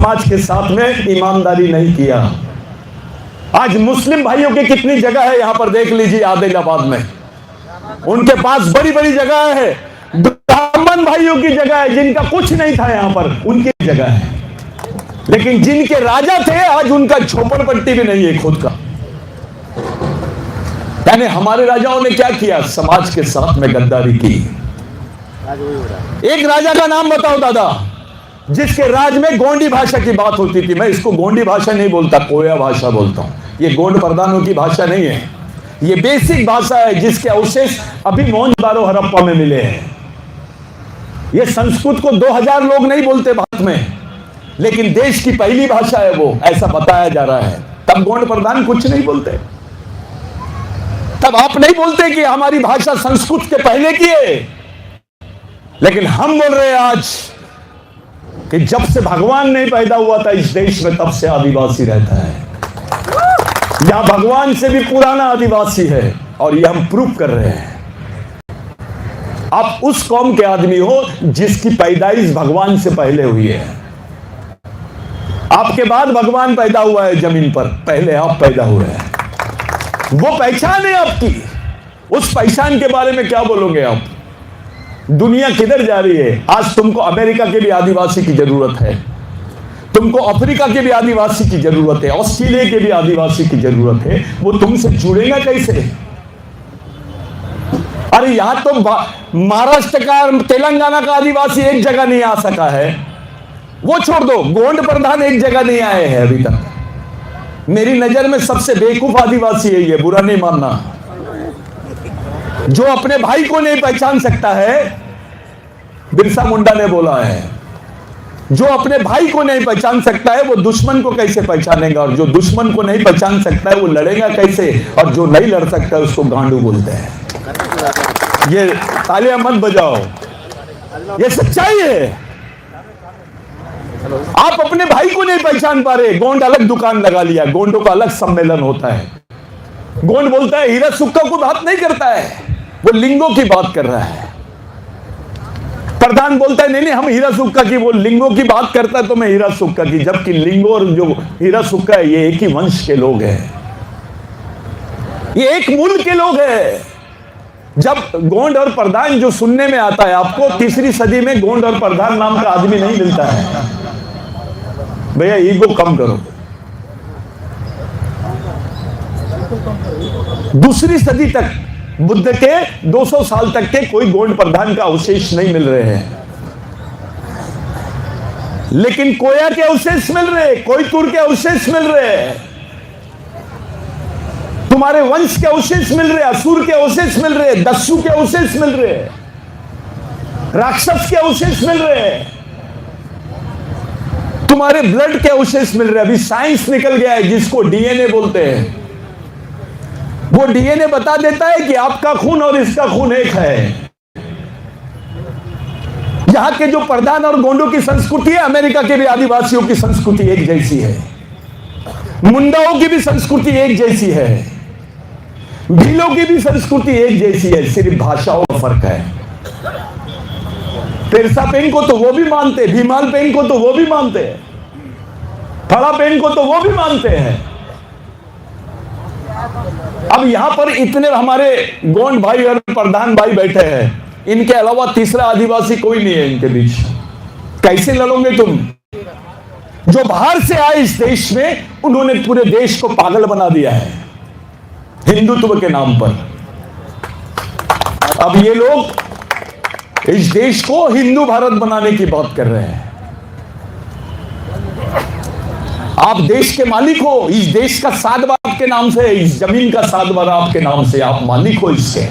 समाज के साथ में ईमानदारी नहीं किया। आज मुस्लिम भाइयों की कितनी जगह है यहां पर देख लीजिए, आदिलाबाद में उनके पास बड़ी बड़ी जगह है। ब्राह्मण भाइयों की जगह है जिनका कुछ नहीं था यहां पर, उनकी जगह है। लेकिन जिनके राजा थे आज उनका झोपड़पट्टी भी नहीं है खुद का। यानी हमारे राजाओं ने क्या किया? समाज के साथ में गद्दारी की। एक राजा का नाम बताओ दादा, जिसके राज में गोंडी भाषा की बात होती थी। मैं इसको गोंडी भाषा नहीं बोलता, कोया भाषा बोलता हूं। ये गोंड प्रधानों की भाषा नहीं है, ये बेसिक भाषा है जिसके अवशेष अभी मोहनजोदड़ो हड़प्पा में मिले हैं। ये संस्कृत को 2000 लोग नहीं बोलते भारत में, लेकिन देश की पहली भाषा है वो, ऐसा बताया जा रहा है। तब गोंड प्रधान कुछ नहीं बोलते, तब आप नहीं बोलते कि हमारी भाषा संस्कृत के पहले की है। लेकिन हम बोल रहे हैं आज कि जब से भगवान नहीं पैदा हुआ था इस देश में, तब से आदिवासी रहता है। यहां भगवान से भी पुराना आदिवासी है, और यह हम प्रूव कर रहे हैं। आप उस कौम के आदमी हो जिसकी पैदाइश भगवान से पहले हुई है। आपके बाद भगवान पैदा हुआ है जमीन पर, पहले आप पैदा हुए हैं। वो पहचान है आपकी। उस पहचान के बारे में क्या बोलोगे आप? दुनिया किधर जा रही है? आज तुमको अमेरिका के भी आदिवासी की जरूरत है, तुमको अफ्रीका के भी आदिवासी की जरूरत है, ऑस्ट्रेलिया के भी आदिवासी की जरूरत है। वो तुमसे जुड़ेगा कैसे? अरे यहां तो महाराष्ट्र का, तेलंगाना का आदिवासी एक जगह नहीं आ सका है। वो छोड़ दो, गोंड प्रधान एक जगह नहीं आए हैं अभी तक। मेरी नजर में सबसे बेवकूफ आदिवासी है ये, बुरा नहीं मानना। जो अपने भाई को नहीं पहचान सकता है, बिरसा मुंडा ने बोला है, जो अपने भाई को नहीं पहचान सकता है वो दुश्मन को कैसे पहचानेगा? और जो दुश्मन को नहीं पहचान सकता है वो लड़ेगा कैसे? और जो नहीं लड़ सकता है उसको गांडू बोलते हैं। ये तालियां मत बजाओ, ये सच्चाई है। आप अपने भाई को नहीं पहचान पा रहे। गोंड अलग दुकान लगा लिया, गोंडों का अलग सम्मेलन होता है। गोंड बोलता है हीरा सुक्का को बात नहीं करता है, वो लिंगों की बात कर रहा है। प्रधान बोलता है नहीं नहीं हम हीरा सुक्का की, वो लिंगों की बात करता है तो मैं हीरा सुक्का की। जबकि लिंगो और जो हीरा सुक्का है ये एक ही वंश के लोग हैं, ये एक मूल के लोग हैं। जब गोंड और प्रधान जो सुनने में आता है आपको, 3री सदी में गोंड और प्रधान नाम का आदमी नहीं मिलता है। भैया ईगो कम करो। 2री सदी तक, बुद्ध के 200 साल तक के कोई गोंड प्रधान का अवशेष नहीं मिल रहे हैं, लेकिन कोया के अवशेष मिल रहे, कोई तुर के अवशेष मिल रहे, तुम्हारे वंश के अवशेष मिल रहे, असुर के अवशेष मिल रहे, दस्यु के अवशेष मिल रहे, राक्षस के अवशेष मिल रहे, तुम्हारे ब्लड के अवशेष मिल रहे। अभी साइंस निकल गया है जिसको डीएनए बोलते हैं। वो डीएनए बता देता है कि आपका खून और इसका खून एक है। यहां के जो प्रधान और गोंडों की संस्कृति है, अमेरिका के भी आदिवासियों की संस्कृति एक जैसी है, मुंडाओं की भी संस्कृति एक जैसी है, भीलों की भी संस्कृति एक जैसी है, सिर्फ भाषाओं का फर्क है। तेरसा पेन को तो वो भी मानते, भीमाल पेन को तो वो भी मानते, थड़ा पेन को तो वो भी मानते हैं। अब यहां पर इतने हमारे गोंड भाई और प्रधान भाई बैठे हैं, इनके अलावा तीसरा आदिवासी कोई नहीं है इनके बीच। कैसे लड़ोगे तुम? जो बाहर से आए इस देश में, उन्होंने पूरे देश को पागल बना दिया है हिंदुत्व के नाम पर। अब ये लोग इस देश को हिंदू भारत बनाने की बात कर रहे हैं। आप देश के मालिक हो, इस देश का सातवार आपके नाम से, इस जमीन का सातवार आपके नाम से, आप मालिक हो इसके।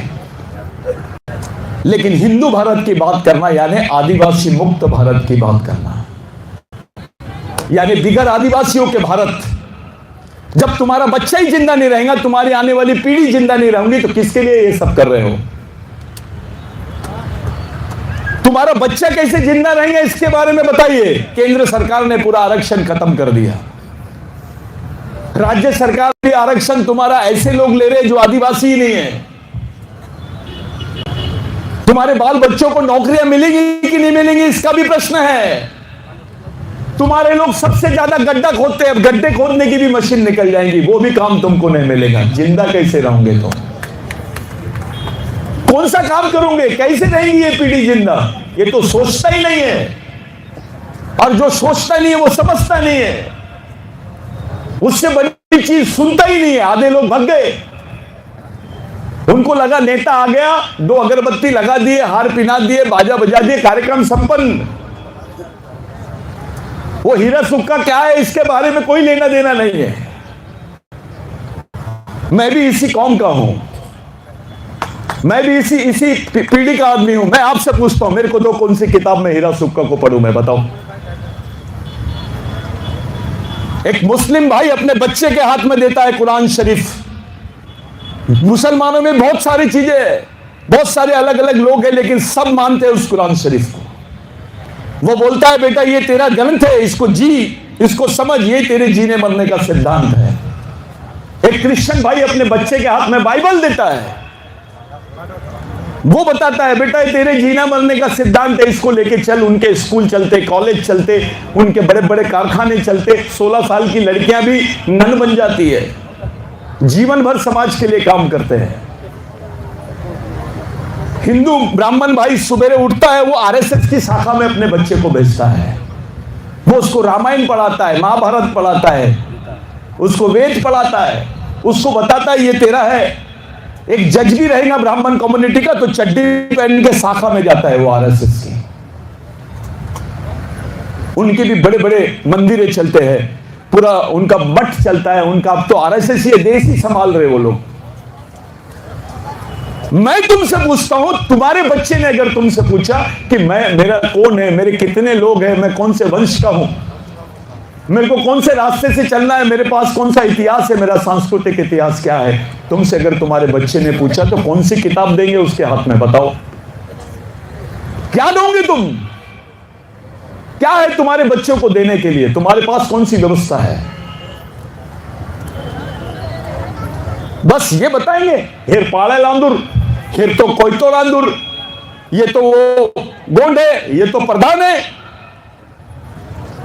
लेकिन हिंदू भारत की बात करना यानी आदिवासी मुक्त भारत की बात करना, यानी बिगर आदिवासियों के भारत। जब तुम्हारा बच्चा ही जिंदा नहीं रहेगा, तुम्हारी आने वाली पीढ़ी जिंदा नहीं रहेंगी, तो किसके लिए ये सब कर रहे हो? तुम्हारा बच्चा कैसे जिंदा रहेंगे इसके बारे में बताइए। केंद्र सरकार ने पूरा आरक्षण खत्म कर दिया, राज्य सरकार भी आरक्षण तुम्हारा ऐसे लोग ले रहे जो आदिवासी ही नहीं है। तुम्हारे बाल बच्चों को नौकरियां मिलेंगी कि नहीं मिलेंगी इसका भी प्रश्न है। तुम्हारे लोग सबसे ज्यादा गड्ढा खोदते हैं, गड्ढे खोदने की भी मशीन निकल जाएंगी, वो भी काम तुमको नहीं मिलेगा। जिंदा कैसे रहोगे तुम? कौन सा काम करोगे? कैसे रहेंगी ये पीढ़ी जिंदा? ये तो सोचता ही नहीं है, और जो सोचता नहीं है वो समझता नहीं है, उससे बड़ी चीज सुनता ही नहीं है। आधे लोग भाग गए, उनको लगा नेता आ गया, 2 अगरबत्ती लगा दिए, हार पिना दिए, बाजा बजा दिए, कार्यक्रम संपन्न। वो हीरा सुक्का क्या है इसके बारे में कोई लेना देना नहीं है। मैं भी इसी कौम का हूं, मैं भी इसी पीढ़ी का आदमी हूं। मैं आपसे पूछता हूं, मेरे को तो कौन सी किताब में हीरा सुक्का को पढ़ूं मैं, बताओ? एक मुस्लिम भाई अपने बच्चे के हाथ में देता है कुरान शरीफ। मुसलमानों में बहुत सारी चीजें, बहुत सारे अलग अलग लोग हैं, लेकिन सब मानते हैं उस कुरान शरीफ को। वो बोलता है बेटा ये तेरा ग्रंथ है, इसको जी, इसको समझ, ये तेरे जीने मरने का सिद्धांत है। एक क्रिश्चियन भाई अपने बच्चे के हाथ में बाइबल देता है, वो बताता है बेटा ये तेरे जीना मरने का सिद्धांत है, इसको लेके चल। उनके स्कूल चलते, कॉलेज चलते, उनके बड़े बड़े कारखाने चलते, 16 साल की लड़कियां भी नन बन जाती है, जीवन भर समाज के लिए काम करते हैं। हिंदू ब्राह्मण भाई सुबह उठता है, वो आरएसएस की शाखा में अपने बच्चे को भेजता है, वो उसको रामायण पढ़ाता है, महाभारत पढ़ाता है, उसको वेद पढ़ाता है, उसको बताता है ये तेरा है। एक जज भी रहेगा ब्राह्मण कम्युनिटी का, तो चड्डी पहन के शाखा में जाता है वो आरएसएस की। उनके भी बड़े बड़े मंदिरें चलते हैं, पूरा उनका मठ चलता है उनका। अब तो आरएसएस ये देश ही संभाल रहे वो लोग। मैं तुमसे पूछता हूं, तुम्हारे बच्चे ने अगर तुमसे पूछा कि मेरा कौन है, मेरे कितने लोग हैं, मैं कौन से वंश का हूं, मेरे को कौन से रास्ते से चलना है, मेरे पास कौन सा इतिहास है, मेरा सांस्कृतिक इतिहास क्या है, तुमसे अगर तुम्हारे बच्चे ने पूछा तो कौन सी किताब देंगे उसके हाथ में? बताओ क्या दोगे तुम? क्या है तुम्हारे बच्चों को देने के लिए? तुम्हारे पास कौन सी व्यवस्था है? बस ये बताएंगे हेर पाड़े लांदुर, हेर तो कोई तो लांदुर, ये तो वो गोंड है, ये तो प्रधान है।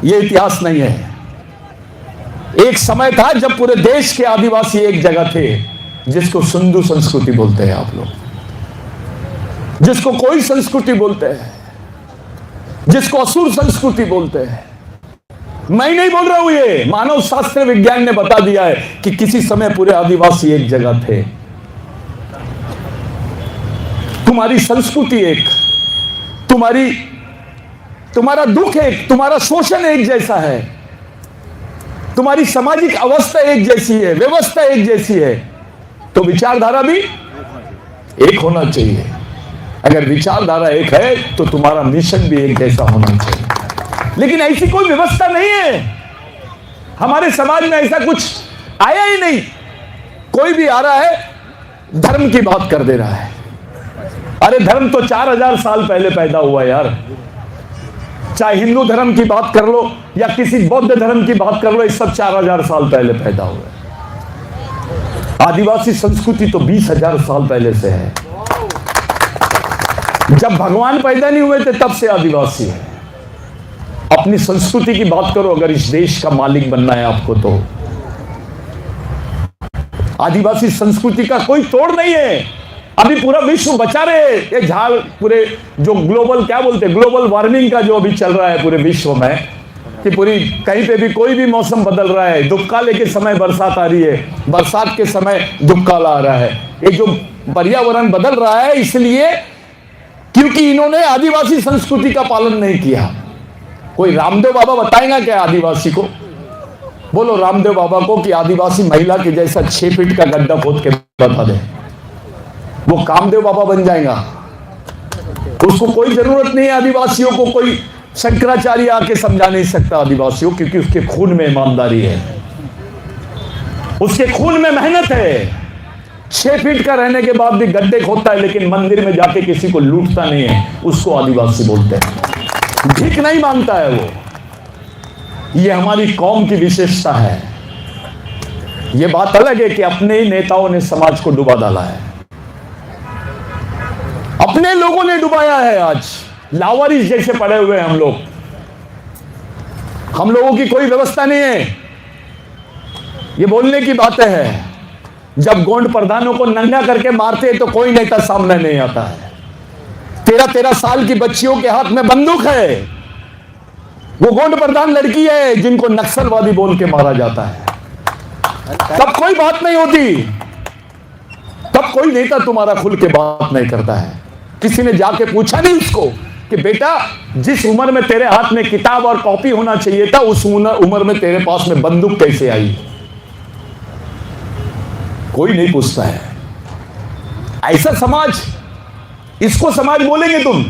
ये इतिहास नहीं है। एक समय था जब पूरे देश के आदिवासी एक जगह थे, जिसको सिंधु संस्कृति बोलते हैं आप लोग, जिसको कोई संस्कृति बोलते हैं, जिसको असुर संस्कृति बोलते हैं। मैं नहीं बोल रहा हूं, ये मानव शास्त्र विज्ञान ने बता दिया है कि किसी समय पूरे आदिवासी एक जगह थे। तुम्हारी संस्कृति एक, तुम्हारा दुख एक, तुम्हारा शोषण एक जैसा है, तुम्हारी सामाजिक अवस्था एक जैसी है, व्यवस्था एक जैसी है, तो विचारधारा भी एक होना चाहिए। अगर विचारधारा एक है तो तुम्हारा मिशन भी एक जैसा होना चाहिए। लेकिन ऐसी कोई व्यवस्था नहीं है हमारे समाज में, ऐसा कुछ आया ही नहीं। कोई भी आ रहा है धर्म की बात कर दे रहा है। अरे धर्म तो 4000 साल पहले पैदा हुआ यार। चाहे हिंदू धर्म की बात कर लो या किसी बौद्ध धर्म की बात कर लो, ये सब 4000 साल पहले पैदा हुआ। आदिवासी संस्कृति तो 20,000 साल पहले से है। जब भगवान पैदा नहीं हुए थे तब से आदिवासी है। अपनी संस्कृति की बात करो, अगर इस देश का मालिक बनना है आपको तो। आदिवासी संस्कृति का कोई तोड़ नहीं है। अभी पूरा विश्व बचा रहे ये झाड़, पूरे जो ग्लोबल क्या बोलते हैं, ग्लोबल वार्मिंग का जो अभी चल रहा है पूरे विश्व में, कि पूरी कहीं पे भी कोई भी मौसम बदल रहा है। दुबकाले के समय बरसात आ रही है, बरसात के समय दुबकाला आ रहा है। ये जो पर्यावरण बदल रहा है इसलिए क्योंकि इन्होंने आदिवासी संस्कृति का पालन नहीं किया। कोई रामदेव बाबा बताएगा क्या आदिवासी को? बोलो रामदेव बाबा को कि आदिवासी महिला के जैसा 6 फीट का गड्ढा खोद के बता दे, वो कामदेव बाबा बन जाएगा। उसको कोई जरूरत नहीं है आदिवासियों को, कोई शंकराचार्य आके समझा नहीं सकता आदिवासियों, क्योंकि उसके खून में ईमानदारी है, उसके खून में मेहनत है। 6 फीट का रहने के बाद भी गड्ढे खोदता है, लेकिन मंदिर में जाके किसी को लूटता नहीं है, उसको आदिवासी बोलते हैं। भीख नहीं मांगता है वो। ये हमारी कौम की विशेषता है। ये बात अलग है कि अपने ही नेताओं ने समाज को डुबा डाला है, अपने लोगों ने डुबाया है। आज लावारिस जैसे पड़े हुए हम लोग। हम लोगों की कोई व्यवस्था नहीं है, ये बोलने की बातें हैं। जब गोंड प्रधानों को नंगा करके मारते हैं तो कोई नेता सामने नहीं आता है। 13-13 साल की बच्चियों के हाथ में बंदूक है, वो गोंड प्रधान लड़की है जिनको नक्सलवादी बोल के मारा जाता है। तब कोई बात नहीं होती, तब कोई नेता तुम्हारा खुल के बात नहीं करता है। किसी ने जाके पूछा नहीं उसको कि बेटा जिस उम्र में तेरे हाथ में किताब और कॉपी होना चाहिए था, उस उम्र में तेरे पास में बंदूक कैसे आई? कोई नहीं पूछता है। ऐसा समाज, इसको समाज बोलेंगे तुम?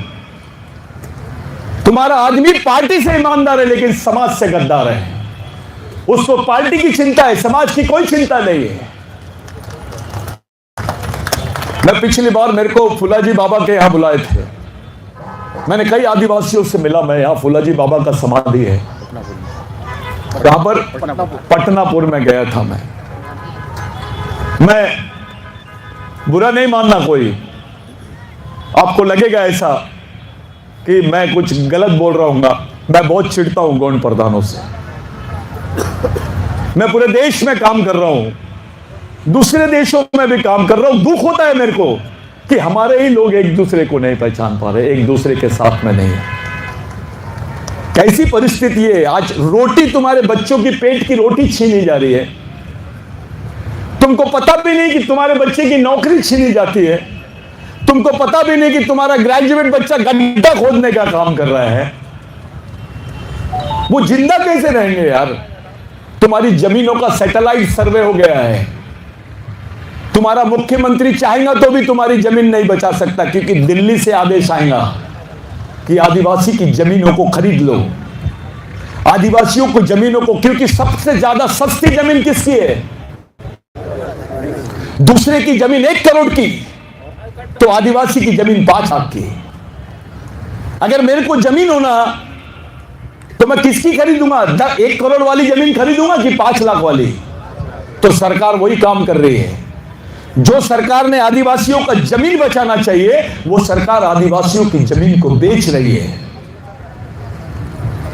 तुम्हारा आदमी पार्टी से ईमानदार है लेकिन समाज से गद्दार है। उसको पार्टी की चिंता है, समाज की कोई चिंता नहीं है। मैं पिछली बार, मेरे को फुलाजी बाबा के यहां बुलाए थे, मैंने कई आदिवासियों से मिला। मैं यहां फुलाजी बाबा का समाधि है, कहां पर? पटनापुर में गया था। मैं बुरा नहीं मानना कोई, आपको लगेगा ऐसा कि मैं कुछ गलत बोल रहा हूंगा। मैं बहुत चिढ़ता हूं गोंड प्रधानों से। मैं पूरे देश में काम कर रहा हूं, दूसरे देशों में भी काम कर रहा हूं। दुख होता है मेरे को कि हमारे ही लोग एक दूसरे को नहीं पहचान पा रहे, एक दूसरे के साथ में नहीं है। कैसी परिस्थिति है आज? रोटी, तुम्हारे बच्चों की पेट की रोटी छीनी जा रही है, तुमको पता भी नहीं कि तुम्हारे बच्चे की नौकरी छीनी जाती है, तुमको पता भी नहीं कि तुम्हारा ग्रेजुएट बच्चा गड्ढा खोदने का काम कर रहा है। वो जिंदा कैसे रहेंगे यार? तुम्हारी जमीनों का सैटेलाइट सर्वे हो गया है। तुम्हारा मुख्यमंत्री चाहेगा तो भी तुम्हारी जमीन नहीं बचा सकता, क्योंकि दिल्ली से आदेश आएगा कि आदिवासी की जमीनों को खरीद लो, आदिवासियों को जमीनों को। क्योंकि सबसे ज्यादा सस्ती जमीन किसकी है? दूसरे की जमीन 1 करोड़ की, तो आदिवासी की जमीन 5 लाख की। अगर मेरे को जमीन होना तो मैं किसकी खरीदूंगा? 1 करोड़ वाली जमीन खरीदूंगा कि 5 लाख वाली? तो सरकार वही काम कर रही है। जो सरकार ने आदिवासियों का जमीन बचाना चाहिए, वो सरकार आदिवासियों की जमीन को बेच रही है।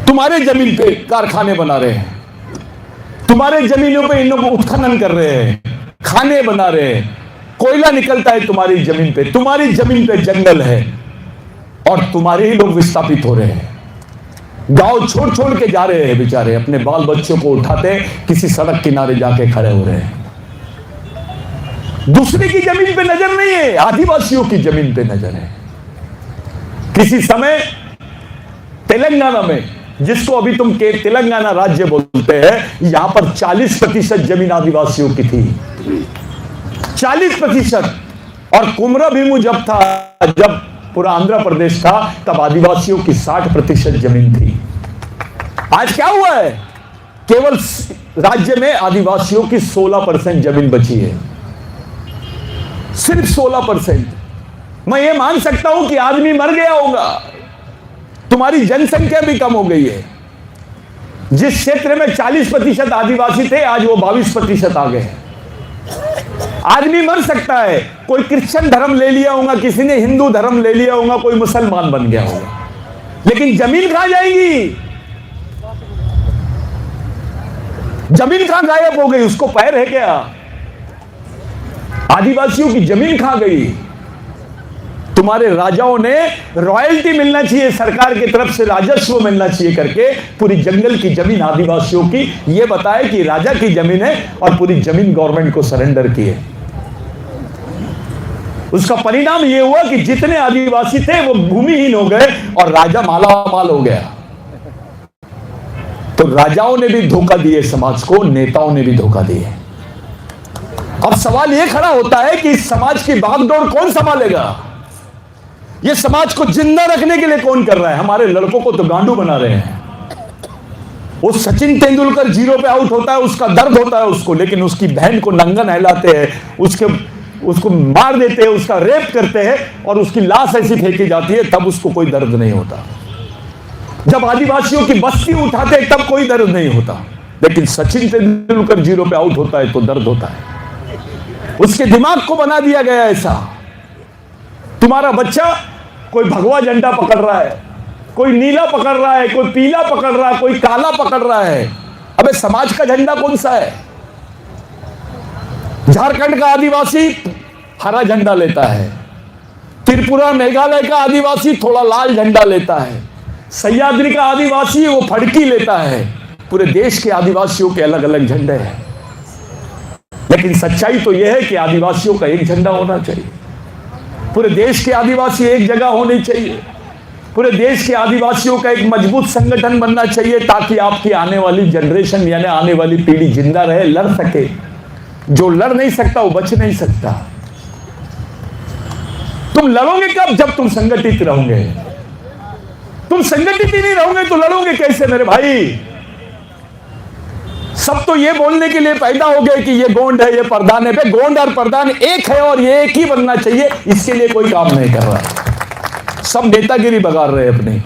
तुम्हारे जमीन पे कारखाने बना रहे हैं, तुम्हारे जमीनों पे इन लोग उत्खनन कर रहे हैं, खाने बना रहे हैं, कोयला निकलता है तुम्हारी जमीन पे। तुम्हारी जमीन पे जंगल है और तुम्हारे ही लोग विस्थापित हो रहे हैं। गांव छोड़ छोड़ के जा रहे हैं बेचारे, अपने बाल बच्चों को उठाते किसी सड़क किनारे जाके खड़े हो रहे हैं। दूसरे की जमीन पे नजर नहीं है, आदिवासियों की जमीन पे नजर है। किसी समय तेलंगाना में, जिसको अभी तुम के तेलंगाना राज्य बोलते हैं, यहां पर 40% जमीन आदिवासियों की थी, 40%। और कुमरा भीमू जब था, जब पूरा आंध्र प्रदेश था, तब आदिवासियों की 60% जमीन थी। आज क्या हुआ है? केवल राज्य में आदिवासियों की 16% जमीन बची है, सिर्फ 16%। मैं ये मान सकता हूं कि आदमी मर गया होगा, तुम्हारी जनसंख्या भी कम हो गई है। जिस क्षेत्र में 40% आदिवासी थे, आज वो 22% आ गए हैं। आदमी मर सकता है, कोई क्रिश्चियन धर्म ले लिया होगा, किसी ने हिंदू धर्म ले लिया होगा, कोई मुसलमान बन गया होगा, लेकिन जमीन कहां जाएगी? जमीन कहां गायब हो गई? उसको पैर है क्या? आदिवासियों की जमीन कहां गई? तुम्हारे राजाओं ने रॉयल्टी मिलना चाहिए, सरकार की तरफ से राजस्व मिलना चाहिए करके पूरी जंगल की जमीन आदिवासियों की ये बताया कि राजा की जमीन है, और पूरी जमीन गवर्नमेंट को सरेंडर की है। उसका परिणाम यह हुआ कि जितने आदिवासी थे वो भूमिहीन हो गए और राजा मालामाल हो गया। तो राजाओं ने भी धोखा दिए समाज को, नेताओं ने भी धोखा दिए। अब सवाल यह खड़ा होता है कि इस समाज की भागदौड़ कौन संभालेगा? ये समाज को जिंदा रखने के लिए कौन कर रहा है? हमारे लड़कों को तो गांडू बना रहे हैं। वो सचिन तेंदुलकर 0 पे आउट होता है, उसका दर्द होता है उसको, लेकिन उसकी बहन को नंगा नहलाते हैं, उसको मार देते हैं, उसका रेप करते हैं, और उसकी लाश ऐसी फेंकी जाती है, तब उसको कोई दर्द नहीं होता। जब आदिवासियों की बस्ती उठाते हैं तब कोई दर्द नहीं होता, लेकिन सचिन तेंदुलकर 0 पे आउट होता है तो दर्द होता है। उसके दिमाग को बना दिया गया ऐसा। तुम्हारा बच्चा कोई भगवा झंडा पकड़ रहा है, कोई नीला पकड़ रहा है, कोई पीला पकड़ रहा है, कोई काला पकड़ रहा है। अबे समाज का झंडा कौन सा है? झारखंड का आदिवासी हरा झंडा लेता है, त्रिपुरा मेघालय का आदिवासी थोड़ा लाल झंडा लेता है, सह्याद्री का आदिवासी वो फड़की लेता है। पूरे देश के आदिवासियों के अलग अलग झंडे हैं, लेकिन सच्चाई तो यह है कि आदिवासियों का एक झंडा होना चाहिए। पूरे देश के आदिवासी एक जगह होने चाहिए। पूरे देश के आदिवासियों का एक मजबूत संगठन बनना चाहिए, ताकि आपकी आने वाली जनरेशन यानी आने वाली पीढ़ी जिंदा रहे, लड़ सके। जो लड़ नहीं सकता वो बच नहीं सकता। तुम लड़ोगे कब? जब तुम संगठित रहोगे। तुम संगठित ही नहीं रहोगे तो लड़ोगे कैसे मेरे भाई? सब तो ये बोलने के लिए पैदा हो गए कि ये गोंड है, ये प्रधान है। बे गोंड और प्रधान एक है और ये एक ही बनना चाहिए, इसके लिए कोई काम नहीं कर रहा है। सब नेतागिरी बगाड़ रहे हैं अपने।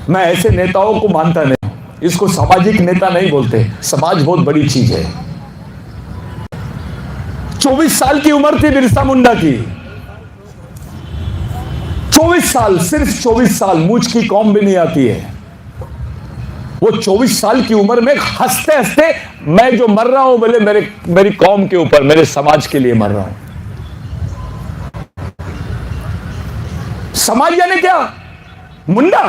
मैं ऐसे नेताओं को मानता नहीं। इसको सामाजिक नेता नहीं बोलते। समाज बहुत बड़ी चीज है। 24 साल की उम्र थी बिरसा मुंडा की। 24 साल, सिर्फ 24 साल। मूछ की कौम भी नहीं आती है। वो 24 साल की उम्र में हंसते हंसते मैं जो मर रहा हूं बोले मेरी कौम के ऊपर, मेरे समाज के लिए मर रहा हूं। समाज यानी क्या? मुंडा,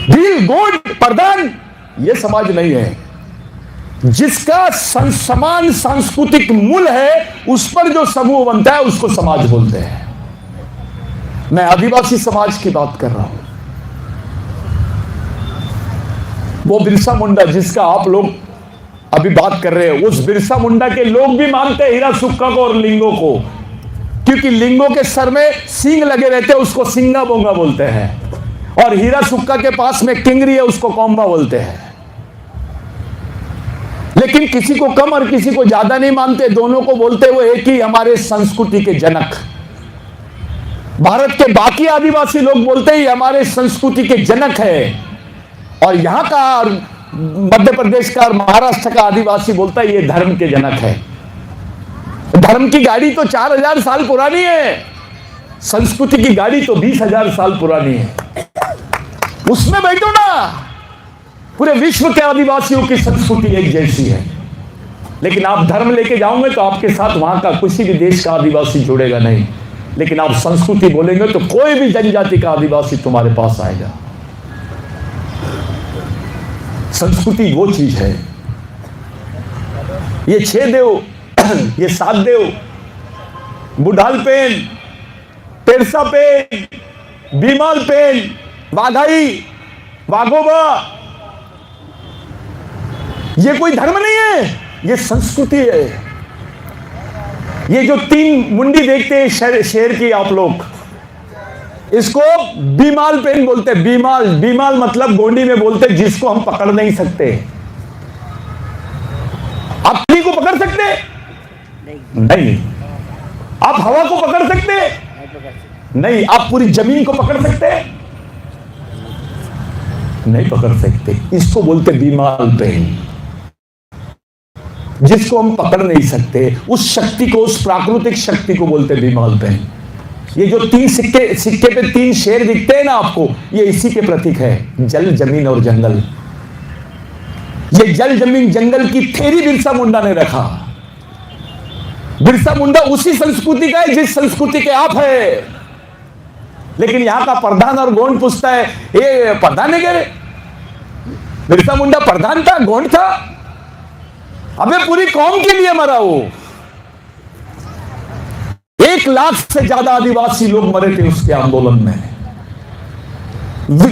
भील, गोंड, प्रधान, ये समाज नहीं है। जिसका समान सांस्कृतिक मूल है, उस पर जो समूह बनता है उसको समाज बोलते हैं। मैं आदिवासी समाज की बात कर रहा हूं। वो बिरसा मुंडा जिसका आप लोग अभी बात कर रहे हैं, उस बिरसा मुंडा के लोग भी मानते हैं हीरा सुक्का को और लिंगो को, क्योंकि लिंगो के सर में सींग लगे रहते हैं, उसको सिंगा बोंगा बोलते हैं, और हीरा सुक्का के पास में किंगरी है, उसको कौम्बा बोलते हैं। लेकिन किसी को कम और किसी को ज्यादा नहीं मानते, दोनों को बोलते हुए एक ही हमारे संस्कृति के जनक। भारत के बाकी आदिवासी लोग बोलते ही हमारे संस्कृति के जनक है, और यहां का मध्य प्रदेश का और महाराष्ट्र का आदिवासी बोलता है ये धर्म के जनक है। धर्म की गाड़ी तो 4000 साल पुरानी है, संस्कृति की गाड़ी तो 20,000 साल पुरानी है। उसमें बैठो ना। पूरे विश्व के आदिवासियों की संस्कृति एक जैसी है, लेकिन आप धर्म लेके जाओगे तो आपके साथ वहां का किसी भी देश का आदिवासी जुड़ेगा नहीं। लेकिन आप संस्कृति बोलेंगे तो कोई भी जनजाति का आदिवासी तुम्हारे पास आएगा। संस्कृति वो चीज है। ये 6 देव, ये 7 देव, बुढ़ाल पेन, तेरसा पेन, बीमाल पेन, वाघाई, वाघोबा, ये कोई धर्म नहीं है, ये संस्कृति है। ये जो 3 मुंडी देखते हैं शेर की आप लोग, इसको बीमाल पेन बोलते हैं। बीमाल, बीमाल मतलब गोंडी में बोलते हैं जिसको हम पकड़ नहीं सकते। आप पानी को पकड़ सकते? नहीं। आप हवा को पकड़ सकते? नहीं। आप पूरी जमीन को पकड़ सकते? नहीं पकड़ सकते। इसको बोलते बीमाल पेन, जिसको हम पकड़ नहीं सकते। उस शक्ति को, उस प्राकृतिक शक्ति को बोलते बीमाल पेन। ये जो 3 सिक्के पे 3 शेर दिखते हैं ना आपको, ये इसी के प्रतीक है। जल, जमीन और जंगल। ये जल, जमीन, जंगल की थ्योरी बिरसा मुंडा ने रखा। बिरसा मुंडा उसी संस्कृति का है जिस संस्कृति के आप है। लेकिन यहां का प्रधान और गोंड पूछता है, ये प्रधान है क्या? बिरसा मुंडा प्रधान था, गोंड था? अबे पूरी कौम के लिए मरा वो। 1 लाख से ज्यादा आदिवासी लोग मरे थे उसके आंदोलन में।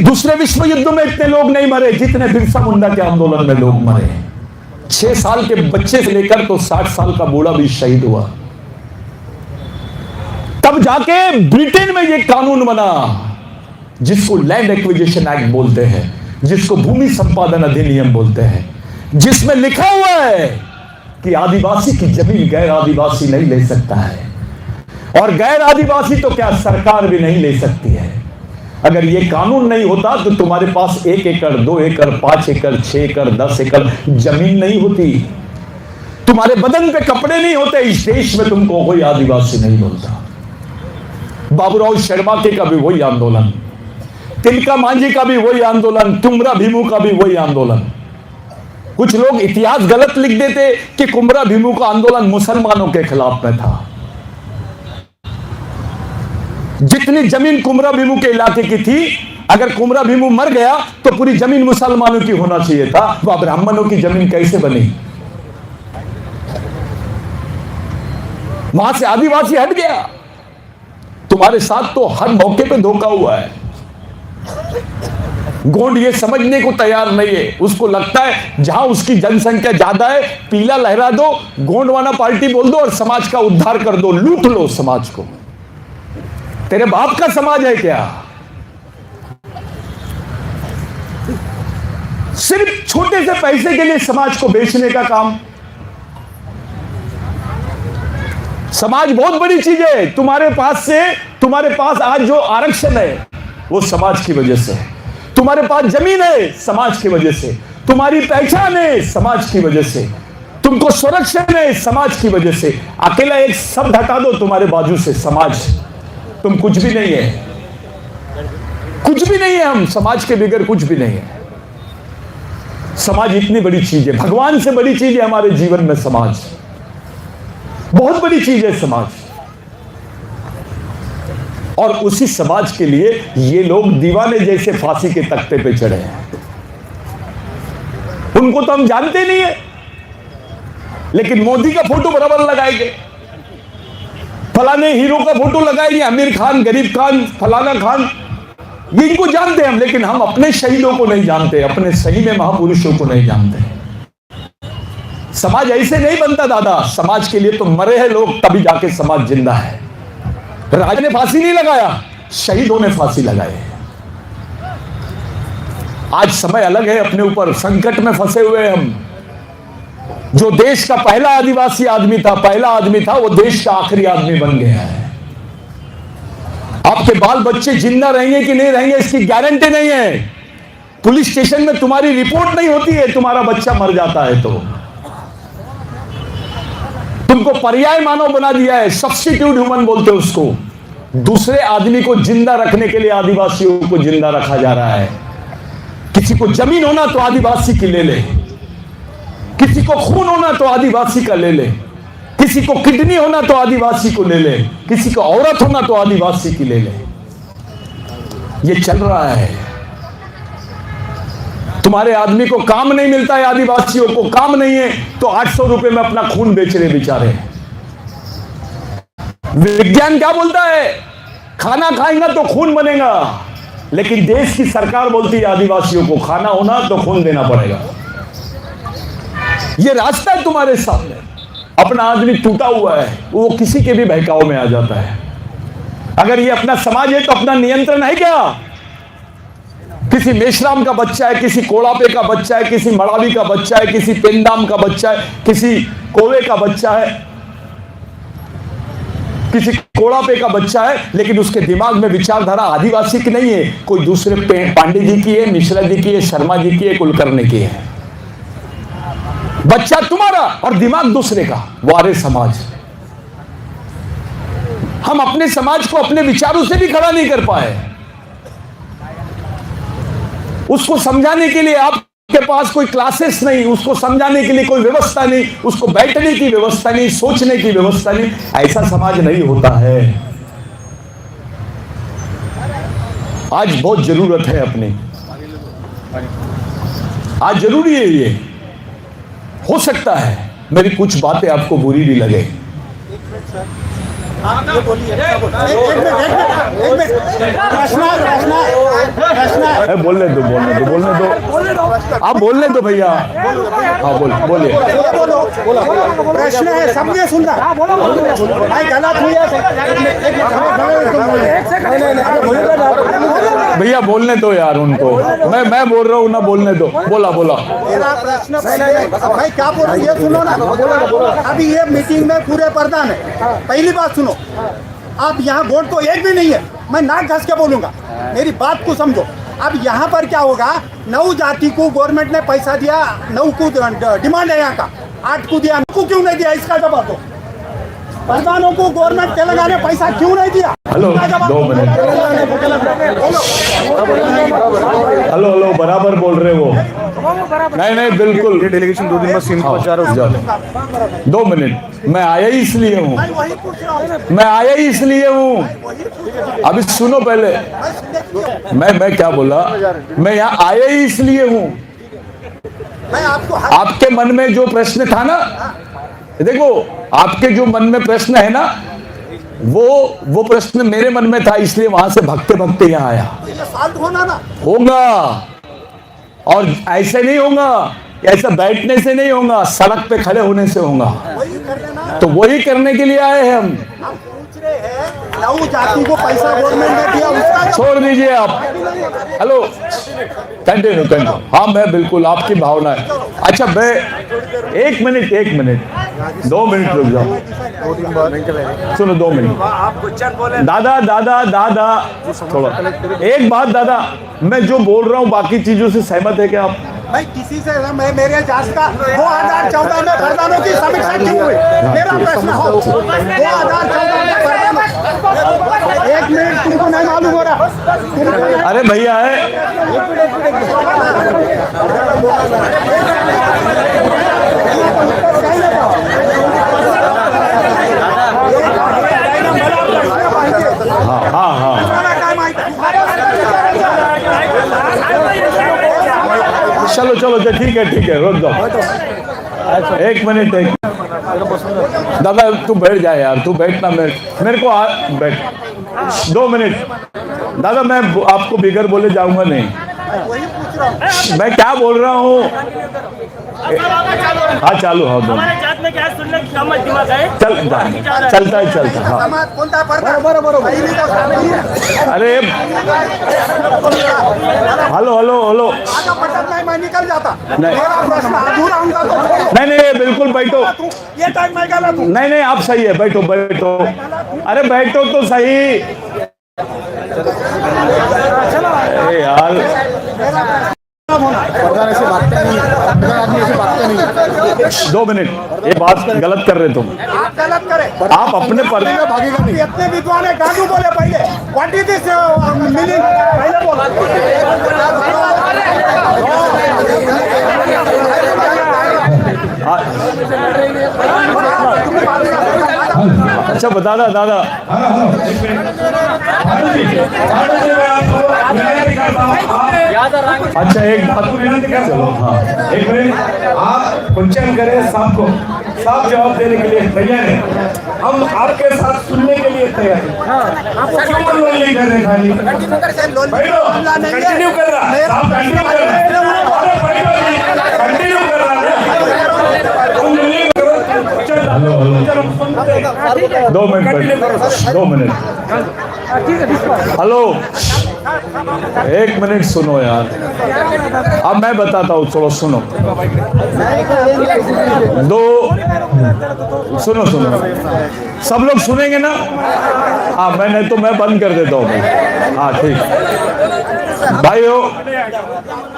दूसरे विश्व युद्ध में इतने लोग नहीं मरे जितने बिरसा मुंडा के आंदोलन में लोग मरे। 6 साल के बच्चे से लेकर तो 60 साल का बूढ़ा भी शहीद हुआ। तब जाके ब्रिटेन में यह कानून बना जिसको लैंड एक्विजिशन एक्ट बोलते हैं, जिसको भूमि संपादन अधिनियम बोलते हैं, जिसमें लिखा हुआ है कि आदिवासी की जमीन गैर आदिवासी नहीं ले सकता है, और गैर आदिवासी तो क्या सरकार भी नहीं ले सकती है। अगर ये कानून नहीं होता तो तुम्हारे पास 1 एकड़, 2 एकड़, 5 एकड़, 6 एकड़, 10 एकड़ जमीन नहीं होती, तुम्हारे बदन पे कपड़े नहीं होते। इस देश में तुमको कोई आदिवासी नहीं बोलता। बाबूराव शर्माके का भी वही आंदोलन, तिलका मांझी का भी वही आंदोलन, कुमरा भीमू का भी वही आंदोलन। कुछ लोग इतिहास गलत लिख देते कि कुमरा भीमू का आंदोलन मुसलमानों के खिलाफ में था। जितनी जमीन कुमरा भीमू के इलाके की थी, अगर कुमरा भीमू मर गया तो पूरी जमीन मुसलमानों की होना चाहिए था। वह ब्राह्मणों की जमीन कैसे बनी? वहां से आदिवासी हट गया। तुम्हारे साथ तो हर मौके पे धोखा हुआ है। गोंड ये समझने को तैयार नहीं है। उसको लगता है जहां उसकी जनसंख्या ज्यादा है, पीला लहरा दो, गोंडवाना पार्टी बोल दो और समाज का उद्धार कर दो, लूट लो समाज को। तेरे बाप का समाज है क्या? सिर्फ छोटे से पैसे के लिए समाज को बेचने का काम। समाज बहुत बड़ी चीज है। तुम्हारे पास आज जो आरक्षण है वो समाज की वजह से। तुम्हारे पास जमीन है समाज की वजह से। तुम्हारी पहचान है समाज की वजह से। तुमको संरक्षण है समाज की वजह से। अकेला एक शब्द हटा दो तुम्हारे बाजू से, समाज, तुम कुछ भी नहीं है। कुछ भी नहीं है। हम समाज के बगैर कुछ भी नहीं है। समाज इतनी बड़ी चीज है, भगवान से बड़ी चीज है हमारे जीवन में। समाज बहुत बड़ी चीज है समाज। और उसी समाज के लिए ये लोग दीवाने जैसे फांसी के तख्ते पे चढ़े हैं। उनको तो हम जानते नहीं है, लेकिन मोदी का फोटो बराबर लगाएंगे, फलाने हीरो का फोटो लगाएंगे, आमिर खान, गरीब खान, फलाना खान, ये इनको जानते हैं हम। लेकिन हम अपने शहीदों को नहीं जानते, अपने सही में महापुरुषों को नहीं जानते। समाज ऐसे नहीं बनता दादा। समाज के लिए तो मरे हैं लोग, तभी जाके समाज जिंदा है। राजा ने फांसी नहीं लगाया, शहीदों ने फांसी लगाई। आज समय अलग है, अपने ऊपर संकट में फंसे हुए हम। जो देश का पहला आदिवासी आदमी था, वो देश का आखिरी आदमी बन गया है। आपके बाल बच्चे जिंदा रहेंगे कि नहीं रहेंगे इसकी गारंटी नहीं है। पुलिस स्टेशन में तुम्हारी रिपोर्ट नहीं होती है, तुम्हारा बच्चा मर जाता है तो तुमको पर्याय मानव बना दिया है, सब्स्टिट्यूट ह्यूमन बोलते हैं उसको। दूसरे आदमी को जिंदा रखने के लिए आदिवासियों को जिंदा रखा जा रहा है। किसी को जमीन होना तो आदिवासी की ले ले, किसी को खून होना तो आदिवासी का ले ले, किसी को किडनी होना तो आदिवासी को ले ले, किसी को औरत होना तो आदिवासी की ले ले। ये चल रहा है। तुम्हारे आदमी को काम नहीं मिलता है, आदिवासियों को काम नहीं है तो 800 रुपए में अपना खून बेच रहे बेचारे। विज्ञान क्या बोलता है? खाना खाएंगा तो खून बनेगा, लेकिन देश की सरकार बोलती है आदिवासियों को खाना होना तो खून देना पड़ेगा। ये रास्ता है तुम्हारे सामने। अपना आदमी टूटा हुआ है, वो किसी के भी बहकाव में आ जाता है। अगर ये अपना समाज है तो अपना नियंत्रण है क्या? किसी मेश्राम का बच्चा है, किसी कोड़ापे का बच्चा है, किसी मड़ावी का बच्चा है, किसी पेंदाम का बच्चा है, किसी कोवे का बच्चा है, किसी कोड़ापे का बच्चा है, लेकिन उसके दिमाग में विचारधारा आदिवासी की नहीं है, कोई दूसरे पांडे जी की है, मिश्रा जी की है, शर्मा जी की है, कुलकर्णी की है। बच्चा तुम्हारा और दिमाग दूसरे का। वारे समाज। हम अपने समाज को अपने विचारों से भी खड़ा नहीं कर पाए। उसको समझाने के लिए आपके पास कोई क्लासेस नहीं, उसको समझाने के लिए कोई व्यवस्था नहीं, उसको बैठने की व्यवस्था नहीं, सोचने की व्यवस्था नहीं। ऐसा समाज नहीं होता है। आज बहुत जरूरत है अपनी। आज जरूरी है ये। हो सकता है मेरी कुछ बातें आपको बुरी भी लगे। बोलने दो आप बोलने दो भैया। हाँ बोलिए। प्रश्न है, सबने सुना। भैया बोलने दो यार उनको। मैं बोल रहा हूँ ना, बोलने दो। बोला मेरा प्रश्न भाई क्या बोल रहा हूँ ये सुनो ना। अभी ये मीटिंग में पूरे प्रधान है। पहली बात सुनो, आप यहाँ वोट तो एक भी नहीं है। मैं नाक घस के बोलूंगा, मेरी बात को समझो। अब यहाँ पर क्या होगा, 9 जाति को गवर्नमेंट ने पैसा दिया, 9 को डिमांड है यहाँ का, 8 को दिया, को क्यों नहीं दिया इसका जवाब दो। प्रधानों को गवर्नमेंट तेलंगाना पैसा क्यों नहीं दिया? हेलो 2 मिनट हेलो हेलो बराबर बोल रहे वो नहीं नहीं बिल्कुल डेलीगेशन 2 दिन बाद सीन हाँ, पहुंचा रहा जाओ। 2 मिनट मैं आया ही इसलिए हूँ मैं वही पूछ रहा हूँ। मैं आया ही इसलिए हूँ अभी सुनो पहले मैं क्या बोला मैं यहाँ आया ही इसलिए हूँ मैं आपको आपके मन में जो प्रश्न था ना देखो आपके जो मन में प्रश्न है ना वो प्रश्न मेरे मन में था इसलिए वहां से भगते भगते यहाँ आया ये सॉल्व होना ना। होगा और ऐसे नहीं होगा ऐसा बैठने से नहीं होगा सड़क पे खड़े होने से होगा वही कर देना। तो वही करने के लिए आए हैं हम हम पूछ रहे हैं लघु जाति को पैसा गवर्नमेंट ने दिया उसका छोड़ दीजिए आप हेलो कंटिन्यू हाँ मैं बिल्कुल आपकी भावना है अच्छा मैं 1 मिनट 2 मिनट रुक जाओ सुनो 2 मिनट दादा थोड़ा एक बात दादा मैं जो बोल रहा हूँ बाकी चीजों से सहमत है क्या आप मैं किसी से मैं मेरे जांच का 2014 में प्रधानों की समीक्षा क्यों हुई? मेरा प्रश्न हो 2014 में प्रधानों 1 मिनट तुमको नहीं मालूम हो रहा? अरे भैया है हाँ चलो ठीक है रुक जाओ 1 मिनट दादा तू बैठ जाए यार तू बैठना मेरे को बैठ 2 मिनट दादा मैं आपको बिगर बोले जाऊंगा नहीं वही पूछ रहा हूँ। मैं क्या बोल रहा हूँ हाँ चालू हाँ दोनों हमारे जात में क्या है, सुनने की समझ दिमाग है चलता है हाँ समाज कोणता प्रधान? पहिली तो सामने अरे हेलो आधा पटक नहीं मैं निकल जाता। नहीं। मेरा प्रश्न अधूरा होगा तो नहीं बिल्कुल बैठो ये टाइम मैं गलत हूँ। नहीं आप सही है बैठो अरे बैठो तो सही अरे यार प्रधान ऐसे भागते नहीं, प्रधान आदमी ऐसे भागते नहीं। 2 मिनट ये बात गलत कर रहे तुम आप गलत करें। आप अपने पर भागेगा नहीं। इतने विद्वान है गांधू बोले पहले व्हाट इज दिस मीनिंग पहले बोला अच्छा बता दादा अच्छा एक बात चलो हाँ एक मिनट आप क्वेश्चन करें साहब को साहब जवाब देने के लिए तैयार है हम आपके साथ सुनने के लिए तैयार हैं क्यों मनोरंजन नहीं कर रहे खाली बैठो कंटिन्यू कर रहा है साहब कंटिन्यू कर रहा है कंटिन्यू कर रहा है तुम नहीं करो hello 2 minute 2 minute hello 1 minute सुनो यार अब मैं बताता हूँ चलो सुनो सुनो सब लोग सुनेंगे ना हाँ मैंने तो मैं बंद कर देता हूँ हाँ ठीक भाइयों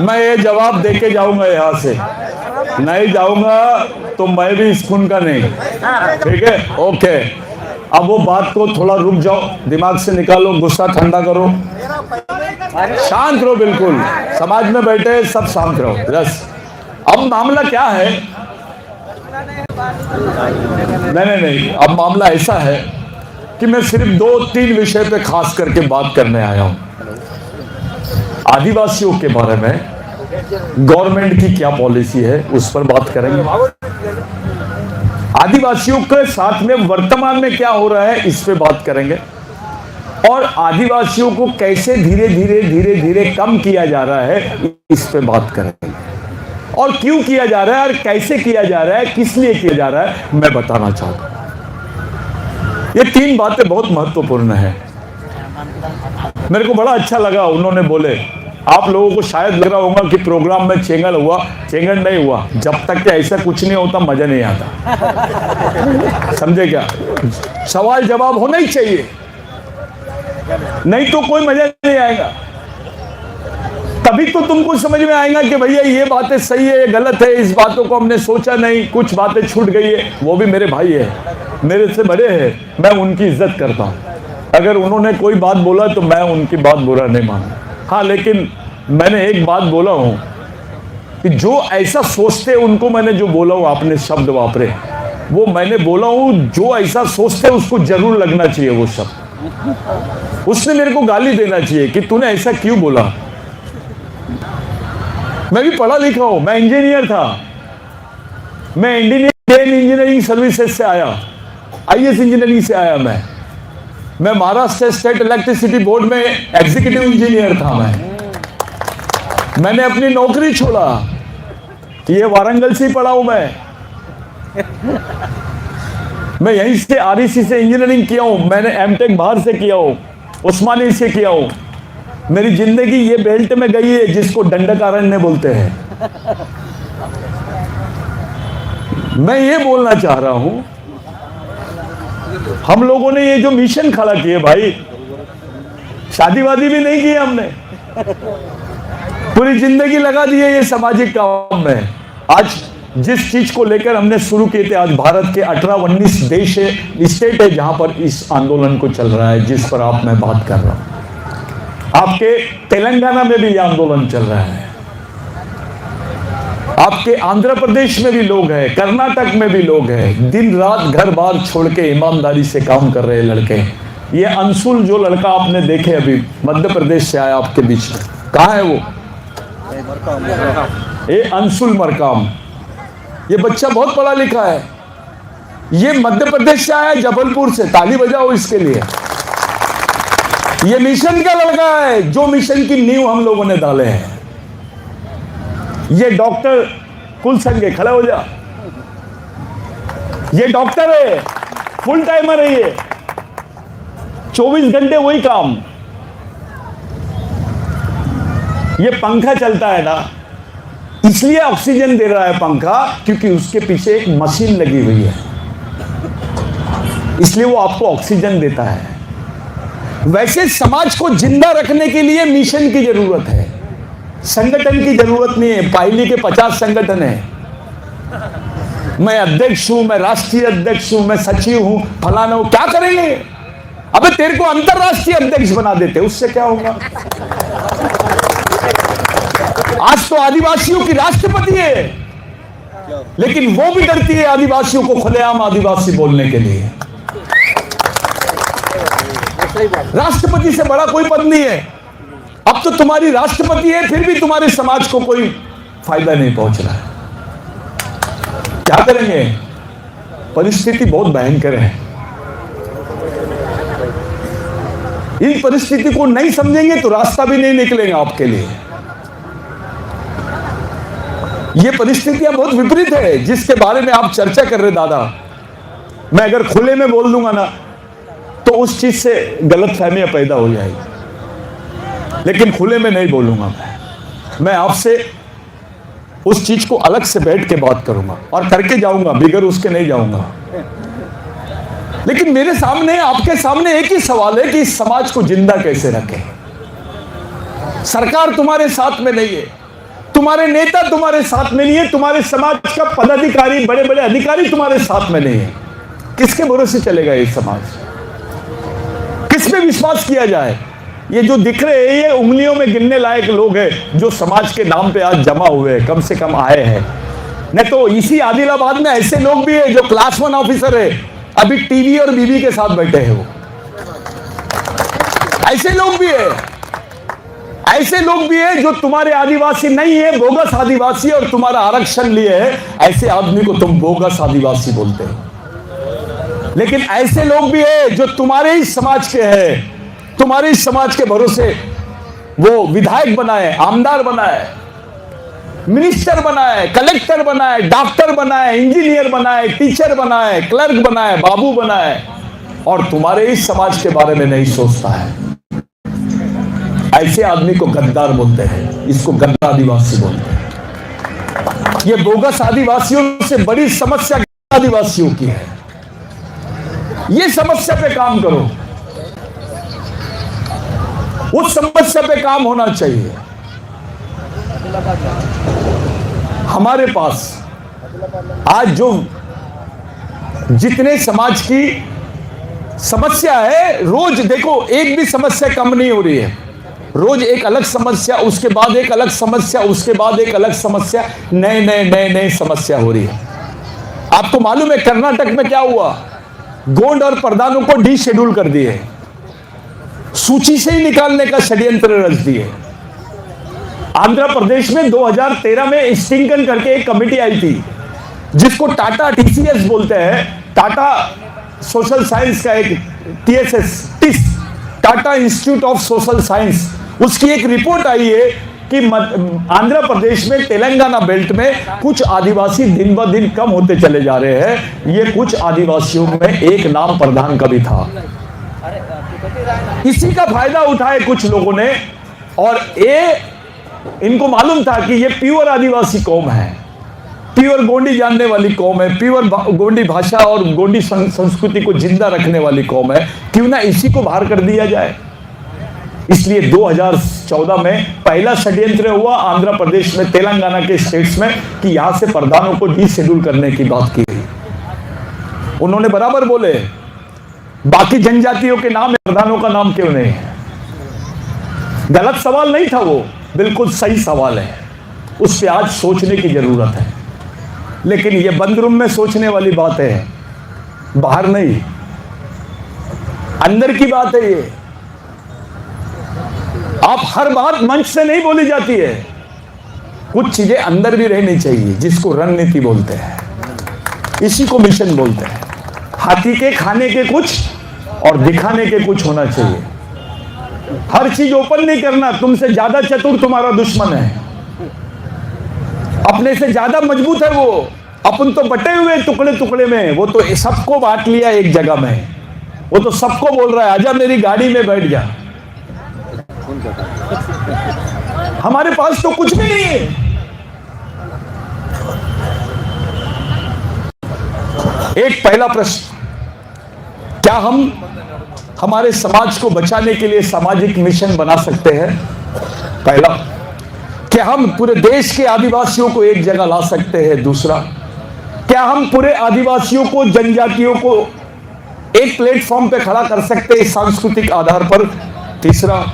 मैं ये जवाब देके जाऊंगा यहाँ से नहीं जाऊंगा तो मैं भी स्कूल का नहीं ठीक है ओके अब वो बात को थोड़ा रुक जाओ दिमाग से निकालो गुस्सा ठंडा करो शांत रहो बिल्कुल समाज में बैठे सब शांत रहो बस अब मामला क्या है नहीं अब मामला ऐसा है कि मैं सिर्फ 2-3 विषय पे खास करके बात करने आया हूं आदिवासियों के बारे में गवर्नमेंट की क्या पॉलिसी है उस पर बात करेंगे आदिवासियों के साथ में वर्तमान में क्या हो रहा है इस पे बात करेंगे और आदिवासियों को कैसे धीरे धीरे कम किया जा रहा है इस पे बात करेंगे और क्यों किया जा रहा है और कैसे किया जा रहा है किस लिए किया जा रहा है मैं बताना चाहता हूं ये 3 बातें बहुत महत्वपूर्ण है मेरे को बड़ा अच्छा लगा उन्होंने बोले आप लोगों को शायद लग रहा होगा कि प्रोग्राम में चेंगन नहीं हुआ जब तक कि ऐसा कुछ नहीं होता मजा नहीं आता समझे क्या सवाल जवाब होना ही चाहिए नहीं तो कोई मजा नहीं आएगा तभी तो तुमको समझ में आएगा कि भैया ये बातें सही है, ये गलत है, इस बातों को हमने सोचा नहीं, कुछ बातें छूट गई है। वो भी मेरे भाई है, मेरे से बड़े हैं, मैं उनकी इज्जत करता हूं। अगर उन्होंने कोई बात बोला तो मैं उनकी बात बुरा नहीं मानता। हाँ, लेकिन मैंने एक बात बोला हूं कि जो ऐसा सोचते उनको मैंने जो बोला हूं, आपने शब्द वापरे, वो मैंने बोला हूं, जो ऐसा सोचते उसको जरूर लगना चाहिए वो शब्द। उसने मेरे को गाली देना चाहिए कि तूने ऐसा क्यों बोला। मैं भी पढ़ा लिखा हूं, मैं इंजीनियर था, मैं इंडियन इंजीनियरिंग सर्विसेज से आया, आईएएस इंजीनियरिंग से आया। मैं महाराष्ट्र स्टेट इलेक्ट्रिसिटी बोर्ड में एग्जीक्यूटिव इंजीनियर था। मैंने अपनी नौकरी छोड़ा, ये वारंगल से पढ़ा हूं मैं यहीं से आरईसी से इंजीनियरिंग किया हूं। मैंने एमटेक बाहर से किया हूं, उस्मानी से किया हूं। मेरी जिंदगी ये बेल्ट में गई है जिसको दंडकारण्य बोलते हैं। मैं ये बोलना चाह रहा हूं, हम लोगों ने ये जो मिशन खड़ा किए भाई, शादी वादी भी नहीं की हमने, पूरी जिंदगी लगा दी है ये सामाजिक काम में। आज जिस चीज को लेकर हमने शुरू किए थे, आज भारत के 18-19 देश है, स्टेट है जहां पर इस आंदोलन को चल रहा है, जिस पर आप मैं बात कर रहा हूं। आपके तेलंगाना में भी ये आंदोलन चल रहा है, आपके आंध्र प्रदेश में भी लोग हैं, कर्नाटक में भी लोग हैं, दिन रात घर बार छोड़ के ईमानदारी से काम कर रहे लड़के। ये अंशुल जो लड़का आपने देखे अभी मध्य प्रदेश से आया आपके बीच में, कहाँ है वो? ये अंशुल मरकाम, ये बच्चा बहुत पढ़ा लिखा है, ये मध्य प्रदेश से आया, जबलपुर से। ताली बजाओ इसके लिए। ये मिशन का लड़का है, जो मिशन की नींव हम लोगों ने डाले हैं। ये डॉक्टर कुलसंगे, खड़ा हो जा। ये डॉक्टर है, फुल टाइमर है, ये 24 घंटे वही काम। ये पंखा चलता है ना, इसलिए ऑक्सीजन दे रहा है पंखा, क्योंकि उसके पीछे एक मशीन लगी हुई है, इसलिए वो आपको ऑक्सीजन देता है। वैसे समाज को जिंदा रखने के लिए मिशन की जरूरत है, संगठन की जरूरत नहीं है। पाइली के 50 संगठन है, मैं अध्यक्ष हूं, मैं राष्ट्रीय अध्यक्ष हूं, मैं सचिव हूं, फलाना हूं। क्या करेंगे? अबे तेरे को अंतरराष्ट्रीय अध्यक्ष बना देते, उससे क्या होगा? आज तो आदिवासियों की राष्ट्रपति है, लेकिन वो भी डरती है आदिवासियों को खुलेआम आदिवासी बोलने के लिए। राष्ट्रपति से बड़ा कोई पद नहीं है। अब तो तुम्हारी राष्ट्रपति है, फिर भी तुम्हारे समाज को कोई फायदा नहीं पहुंच रहा है। क्या करेंगे? परिस्थिति बहुत भयंकर है। इन परिस्थिति को नहीं समझेंगे तो रास्ता भी नहीं निकलेगा आपके लिए। ये परिस्थितियां बहुत विपरीत है जिसके बारे में आप चर्चा कर रहे दादा। मैं अगर खुले में बोल दूंगा ना तो उस चीज से गलतफहमियां पैदा हो जाएगी, लेकिन खुले में नहीं बोलूंगा। मैं आपसे उस चीज को अलग से बैठ के बात करूंगा और करके जाऊंगा, बिगर उसके नहीं जाऊंगा। लेकिन मेरे सामने, आपके सामने एक ही सवाल है कि इस समाज को जिंदा कैसे रखें। सरकार तुम्हारे साथ में नहीं है, तुम्हारे नेता तुम्हारे साथ में नहीं है, तुम्हारे समाज का पदाधिकारी, बड़े बड़े अधिकारी तुम्हारे साथ में नहीं है। किसके भरोसे चलेगा ये समाज? किस पे विश्वास किया जाए? ये जो दिख रहे हैं ये उंगलियों में गिनने लायक लोग हैं जो समाज के नाम पे आज जमा हुए हैं, कम से कम आए हैं। नहीं तो इसी आदिलाबाद में ऐसे लोग भी है जो क्लास 1 ऑफिसर है, अभी टीवी और बीवी के साथ बैठे हैं। वो ऐसे लोग भी है, ऐसे लोग भी है जो तुम्हारे आदिवासी नहीं है, बोगस आदिवासी, और तुम्हारा आरक्षण लिए है। ऐसे आदमी को तुम बोगस आदिवासी बोलते हो। लेकिन ऐसे लोग भी है जो तुम्हारे ही समाज के हैं, तुम्हारे ही समाज के भरोसे वो विधायक बनाए, आमदार बनाए, मिनिस्टर बनाए, कलेक्टर बनाए, डॉक्टर बनाए, इंजीनियर बनाए, टीचर बनाए, क्लर्क बनाए, बाबू बनाए, और तुम्हारे ही समाज के बारे में नहीं सोचता है। ऐसे आदमी को गद्दार बोलते हैं, इसको गद्दार आदिवासी बोलते हैं। ये बोगस आदिवासियों से बड़ी समस्या आदिवासियों की है। ये समस्या पे काम करो, उस समस्या पे काम होना चाहिए। हमारे पास आज जो जितने समाज की समस्या है, रोज देखो एक भी समस्या कम नहीं हो रही है। रोज एक अलग समस्या, उसके बाद एक अलग समस्या, उसके बाद एक अलग समस्या, नए समस्या हो रही है। आपको मालूम है कर्नाटक में क्या हुआ? गोंड और प्रधानों को डी शेड्यूल कर दिए, सूची से ही निकालने का षड्यंत्र रच दिए। आंध्र प्रदेश में 2013 में स्टिंकन करके एक कमेटी आई थी, जिसको टाटा टीसीएस बोलते हैं, टाटा सोशल साइंस का एक TISS, Tata Institute of Social Science. उसकी एक रिपोर्ट आई है कि आंध्र प्रदेश में, तेलंगाना बेल्ट में कुछ आदिवासी दिन ब दिन कम होते चले जा रहे हैं। ये कुछ आदिवासियों में एक नाम प्रधान का भी था। इसी का फायदा उठाए कुछ लोगों ने, और इनको मालूम था कि ये प्योर आदिवासी कौम है, प्योर गोंडी जानने वाली कौम है, प्योर गोंडी भाषा और गोंडी संस्कृति को जिंदा रखने वाली कौम है, क्यों ना इसी को बाहर कर दिया जाए। इसलिए 2014 में पहला षड्यंत्र हुआ आंध्र प्रदेश में, तेलंगाना के स्टेट्स में, कि यहां से प्रधानों को डी शेड्यूल करने की बात की गई। उन्होंने बराबर बोले, बाकी जनजातियों के नाम, प्रधानों का नाम क्यों नहीं है? गलत सवाल नहीं था वो, बिल्कुल सही सवाल है। उस पर आज सोचने की जरूरत है, लेकिन ये बंद रूम में सोचने वाली बात है, बाहर नहीं, अंदर की बात है ये। आप हर बात मंच से नहीं बोली जाती है, कुछ चीजें अंदर भी रहनी चाहिए, जिसको रणनीति बोलते हैं, इसी को मिशन बोलते हैं। हाथी के खाने के कुछ और दिखाने के कुछ होना चाहिए। हर चीज ओपन नहीं करना। तुमसे ज्यादा चतुर तुम्हारा दुश्मन है, अपने से ज्यादा मजबूत है वो। अपन तो बटे हुए टुकड़े टुकड़े में, वो तो सबको बांट लिया एक जगह में। वो तो सबको बोल रहा है, आजा मेरी गाड़ी में बैठ जा। हमारे पास तो कुछ भी नहीं है। एक पहला प्रश्न, क्या हम हमारे समाज को बचाने के लिए सामाजिक मिशन बना सकते हैं? पहला, क्या हम पूरे देश के आदिवासियों को एक जगह ला सकते हैं? दूसरा, क्या हम पूरे आदिवासियों को, जनजातियों को एक प्लेटफॉर्म पे खड़ा कर सकते हैं सांस्कृतिक आधार पर? तीसरा,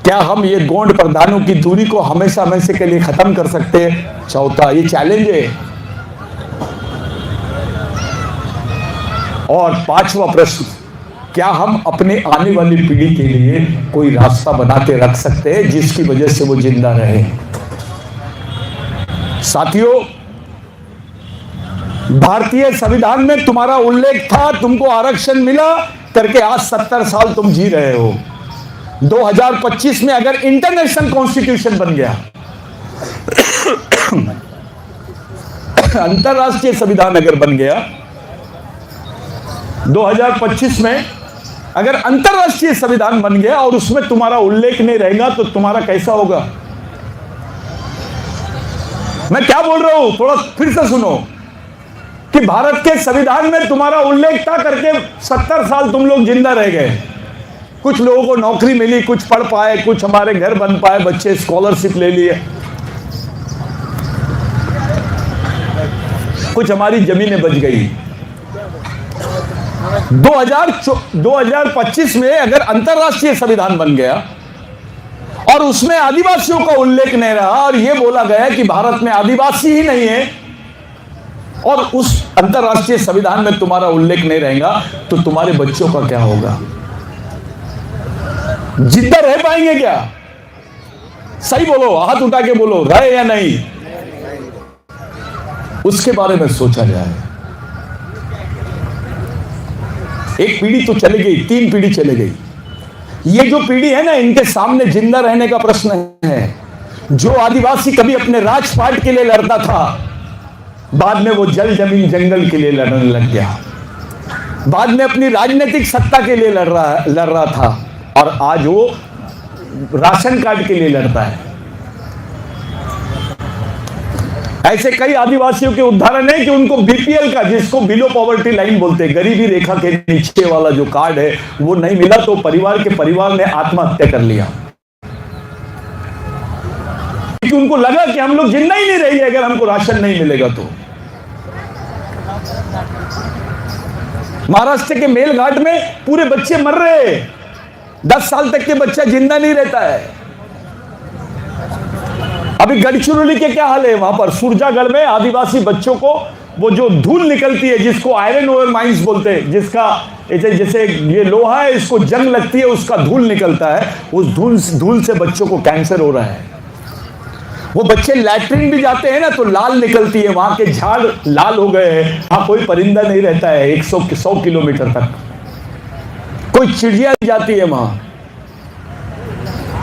क्या हम ये गोंड प्रधानों की दूरी को हमेशा हमेशा के लिए खत्म कर सकते हैं? चौथा, ये चैलेंज है। और पांचवा प्रश्न, क्या हम अपने आने वाली पीढ़ी के लिए कोई रास्ता बना के रख सकते हैं जिसकी वजह से वो जिंदा रहे? साथियों, भारतीय संविधान में तुम्हारा उल्लेख था, तुमको आरक्षण मिला करके आज 70 साल तुम जी रहे हो। 2025 में अगर इंटरनेशनल कॉन्स्टिट्यूशन बन गया, अंतरराष्ट्रीय संविधान अगर बन गया 2025 में, अगर अंतरराष्ट्रीय संविधान बन गया और उसमें तुम्हारा उल्लेख नहीं रहेगा तो तुम्हारा कैसा होगा? मैं क्या बोल रहा हूं, थोड़ा फिर से सुनो। कि भारत के संविधान में तुम्हारा उल्लेख था करके 70 साल तुम लोग जिंदा रह गए। कुछ लोगों को नौकरी मिली, कुछ पढ़ पाए, कुछ हमारे घर बन पाए, बच्चे स्कॉलरशिप ले लिए, कुछ हमारी जमीनें बच गई। 2025 में अगर अंतरराष्ट्रीय संविधान बन गया और उसमें आदिवासियों का उल्लेख नहीं रहा और यह बोला गया कि भारत में आदिवासी ही नहीं है, और उस अंतरराष्ट्रीय संविधान में तुम्हारा उल्लेख नहीं रहेगा, तो तुम्हारे बच्चों का क्या होगा? जिंदा रह पाएंगे क्या? सही बोलो, हाथ उठा के बोलो, रहे या नहीं? उसके बारे में सोचा जाए। एक पीढ़ी तो चली गई, 3 पीढ़ी चली गई। ये जो पीढ़ी है ना, इनके सामने जिंदा रहने का प्रश्न है। जो आदिवासी कभी अपने राजपाट के लिए लड़ता था, बाद में वो जल जमीन जंगल के लिए लड़ने लग गया, बाद में अपनी राजनीतिक सत्ता के लिए लड़ रहा था, और आज वो राशन कार्ड के लिए लड़ता है। ऐसे कई आदिवासियों के उदाहरण है कि उनको बीपीएल का, जिसको बिलो पॉवर्टी लाइन बोलते हैं, गरीबी रेखा के नीचे वाला जो कार्ड है, वो नहीं मिला तो परिवार ने आत्महत्या कर लिया। क्योंकि उनको लगा कि हम लोग जिंदा ही नहीं रहेंगे अगर हमको राशन नहीं मिलेगा तो। महाराष्ट्र के मेलघाट में पूरे बच्चे मर रहे हैं, 10 साल तक के बच्चा जिंदा नहीं रहता है। अभी गढ़चिरौली के क्या हाल है, वहां पर सुरजागढ़ में आदिवासी बच्चों को वो जो धूल निकलती है, जिसको आयरन ओवर माइंस बोलते हैं, जिसका जैसे ये लोहा है, इसको जंग लगती है, उसका धूल निकलता है, उस धूल से बच्चों को कैंसर हो रहा है। वो बच्चे लैट्रिन भी जाते हैं ना तो लाल निकलती है, वहां के झाड़ लाल हो गए हैं, वहां कोई परिंदा नहीं रहता है 100 किलोमीटर तक, कोई चिड़िया नहीं जाती है वहां।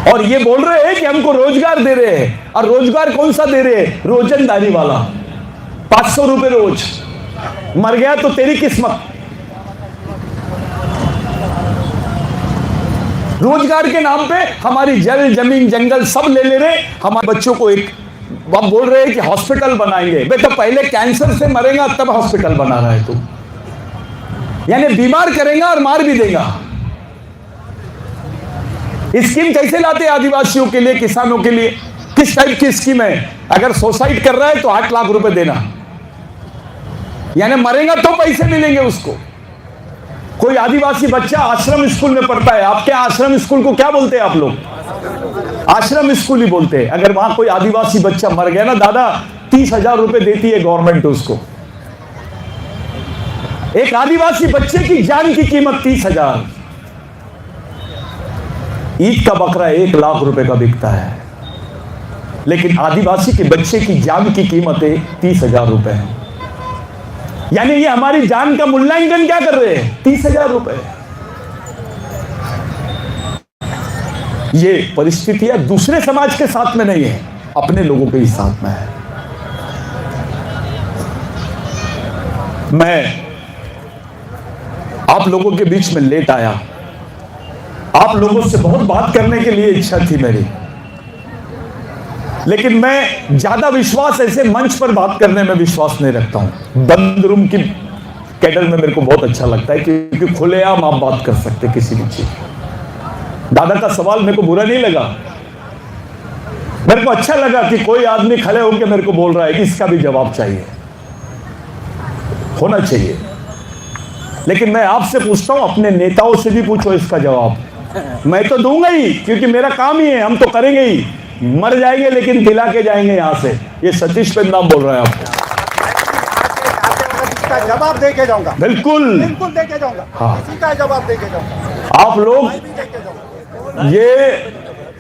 और ये बोल रहे हैं कि हमको रोजगार दे रहे हैं, और रोजगार कौन सा दे रहे हैं? रोजंदारी वाला, 500 रुपए रोज। मर गया तो तेरी किस्मत। रोजगार के नाम पे हमारी जल जमीन जंगल सब ले रहे। हमारे बच्चों को एक आप बोल रहे हैं कि हॉस्पिटल बनाएंगे, बेटा पहले कैंसर से मरेगा तब हॉस्पिटल बना रहा है तू, यानी बीमार करेगा और मार भी देगा। स्कीम कैसे लाते आदिवासियों के लिए, किसानों के लिए? किस टाइप की स्कीम है? अगर सुसाइड कर रहा है तो 8 लाख रुपए देना, यानी मरेगा तो पैसे मिलेंगे उसको। कोई आदिवासी बच्चा आश्रम स्कूल में पढ़ता है, आपके आश्रम स्कूल को क्या बोलते हैं आप लोग? आश्रम स्कूल ही बोलते हैं। अगर वहां कोई आदिवासी बच्चा मर गया ना दादा, 30,000 रुपए देती है गवर्नमेंट उसको। एक आदिवासी बच्चे की जान की कीमत 30,000। ईद का बकरा 1 लाख रुपए का बिकता है, लेकिन आदिवासी के बच्चे की जान की कीमत 30,000 रुपए है। यानी ये हमारी जान का मूल्यांकन क्या कर रहे हैं? 30,000 रुपए। ये परिस्थितियां दूसरे समाज के साथ में नहीं है, अपने लोगों के ही साथ में है। मैं आप लोगों के बीच में लेट आया, आप लोगों से बहुत बात करने के लिए इच्छा थी मेरी, लेकिन मैं ज्यादा विश्वास ऐसे मंच पर बात करने में विश्वास नहीं रखता हूं। बंद रूम की कैडर में मेरे को बहुत अच्छा लगता है, क्योंकि खुलेआम आप बात कर सकते किसी भी चीज। दादा का सवाल मेरे को बुरा नहीं लगा, मेरे को अच्छा लगा कि कोई आदमी खड़े होकर मेरे को बोल रहा है कि इसका भी जवाब चाहिए, होना चाहिए। लेकिन मैं आपसे पूछता हूं, अपने नेताओं से भी पूछो इसका जवाब। मैं तो दूंगा ही, क्योंकि मेरा काम ही है, हम तो करेंगे ही, मर जाएंगे लेकिन दिला के जाएंगे यहां से। ये सतीश पेंदाम बोल रहे हैं आपको। इसका जवाब दे के जाऊंगा, बिल्कुल बिल्कुल दे के जाऊंगा। हाँ, इसी का जवाब दे के जाऊंगा। आप लोग ये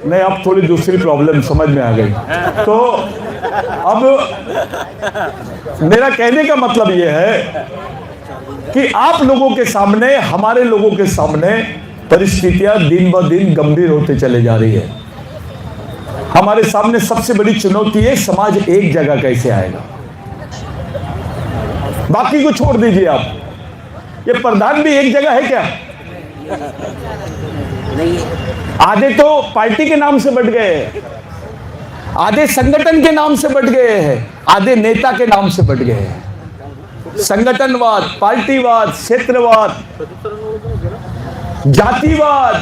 नहीं, अब थोड़ी दूसरी प्रॉब्लम समझ में आ गई। तो अब मेरा कहने का मतलब ये है कि आप लोगों के सामने, हमारे लोगों के सामने परिस्थितियां दिन ब दिन गंभीर होते चले जा रही है। हमारे सामने सबसे बड़ी चुनौती है, समाज एक जगह कैसे आएगा। बाकी को छोड़ दीजिए आप, ये प्रधान भी एक जगह है क्या? आधे तो पार्टी के नाम से बट गए हैं, आधे संगठन के नाम से बट गए हैं, आधे नेता के नाम से बट गए हैं। संगठनवाद, पार्टीवाद, क्षेत्रवाद, जातिवाद,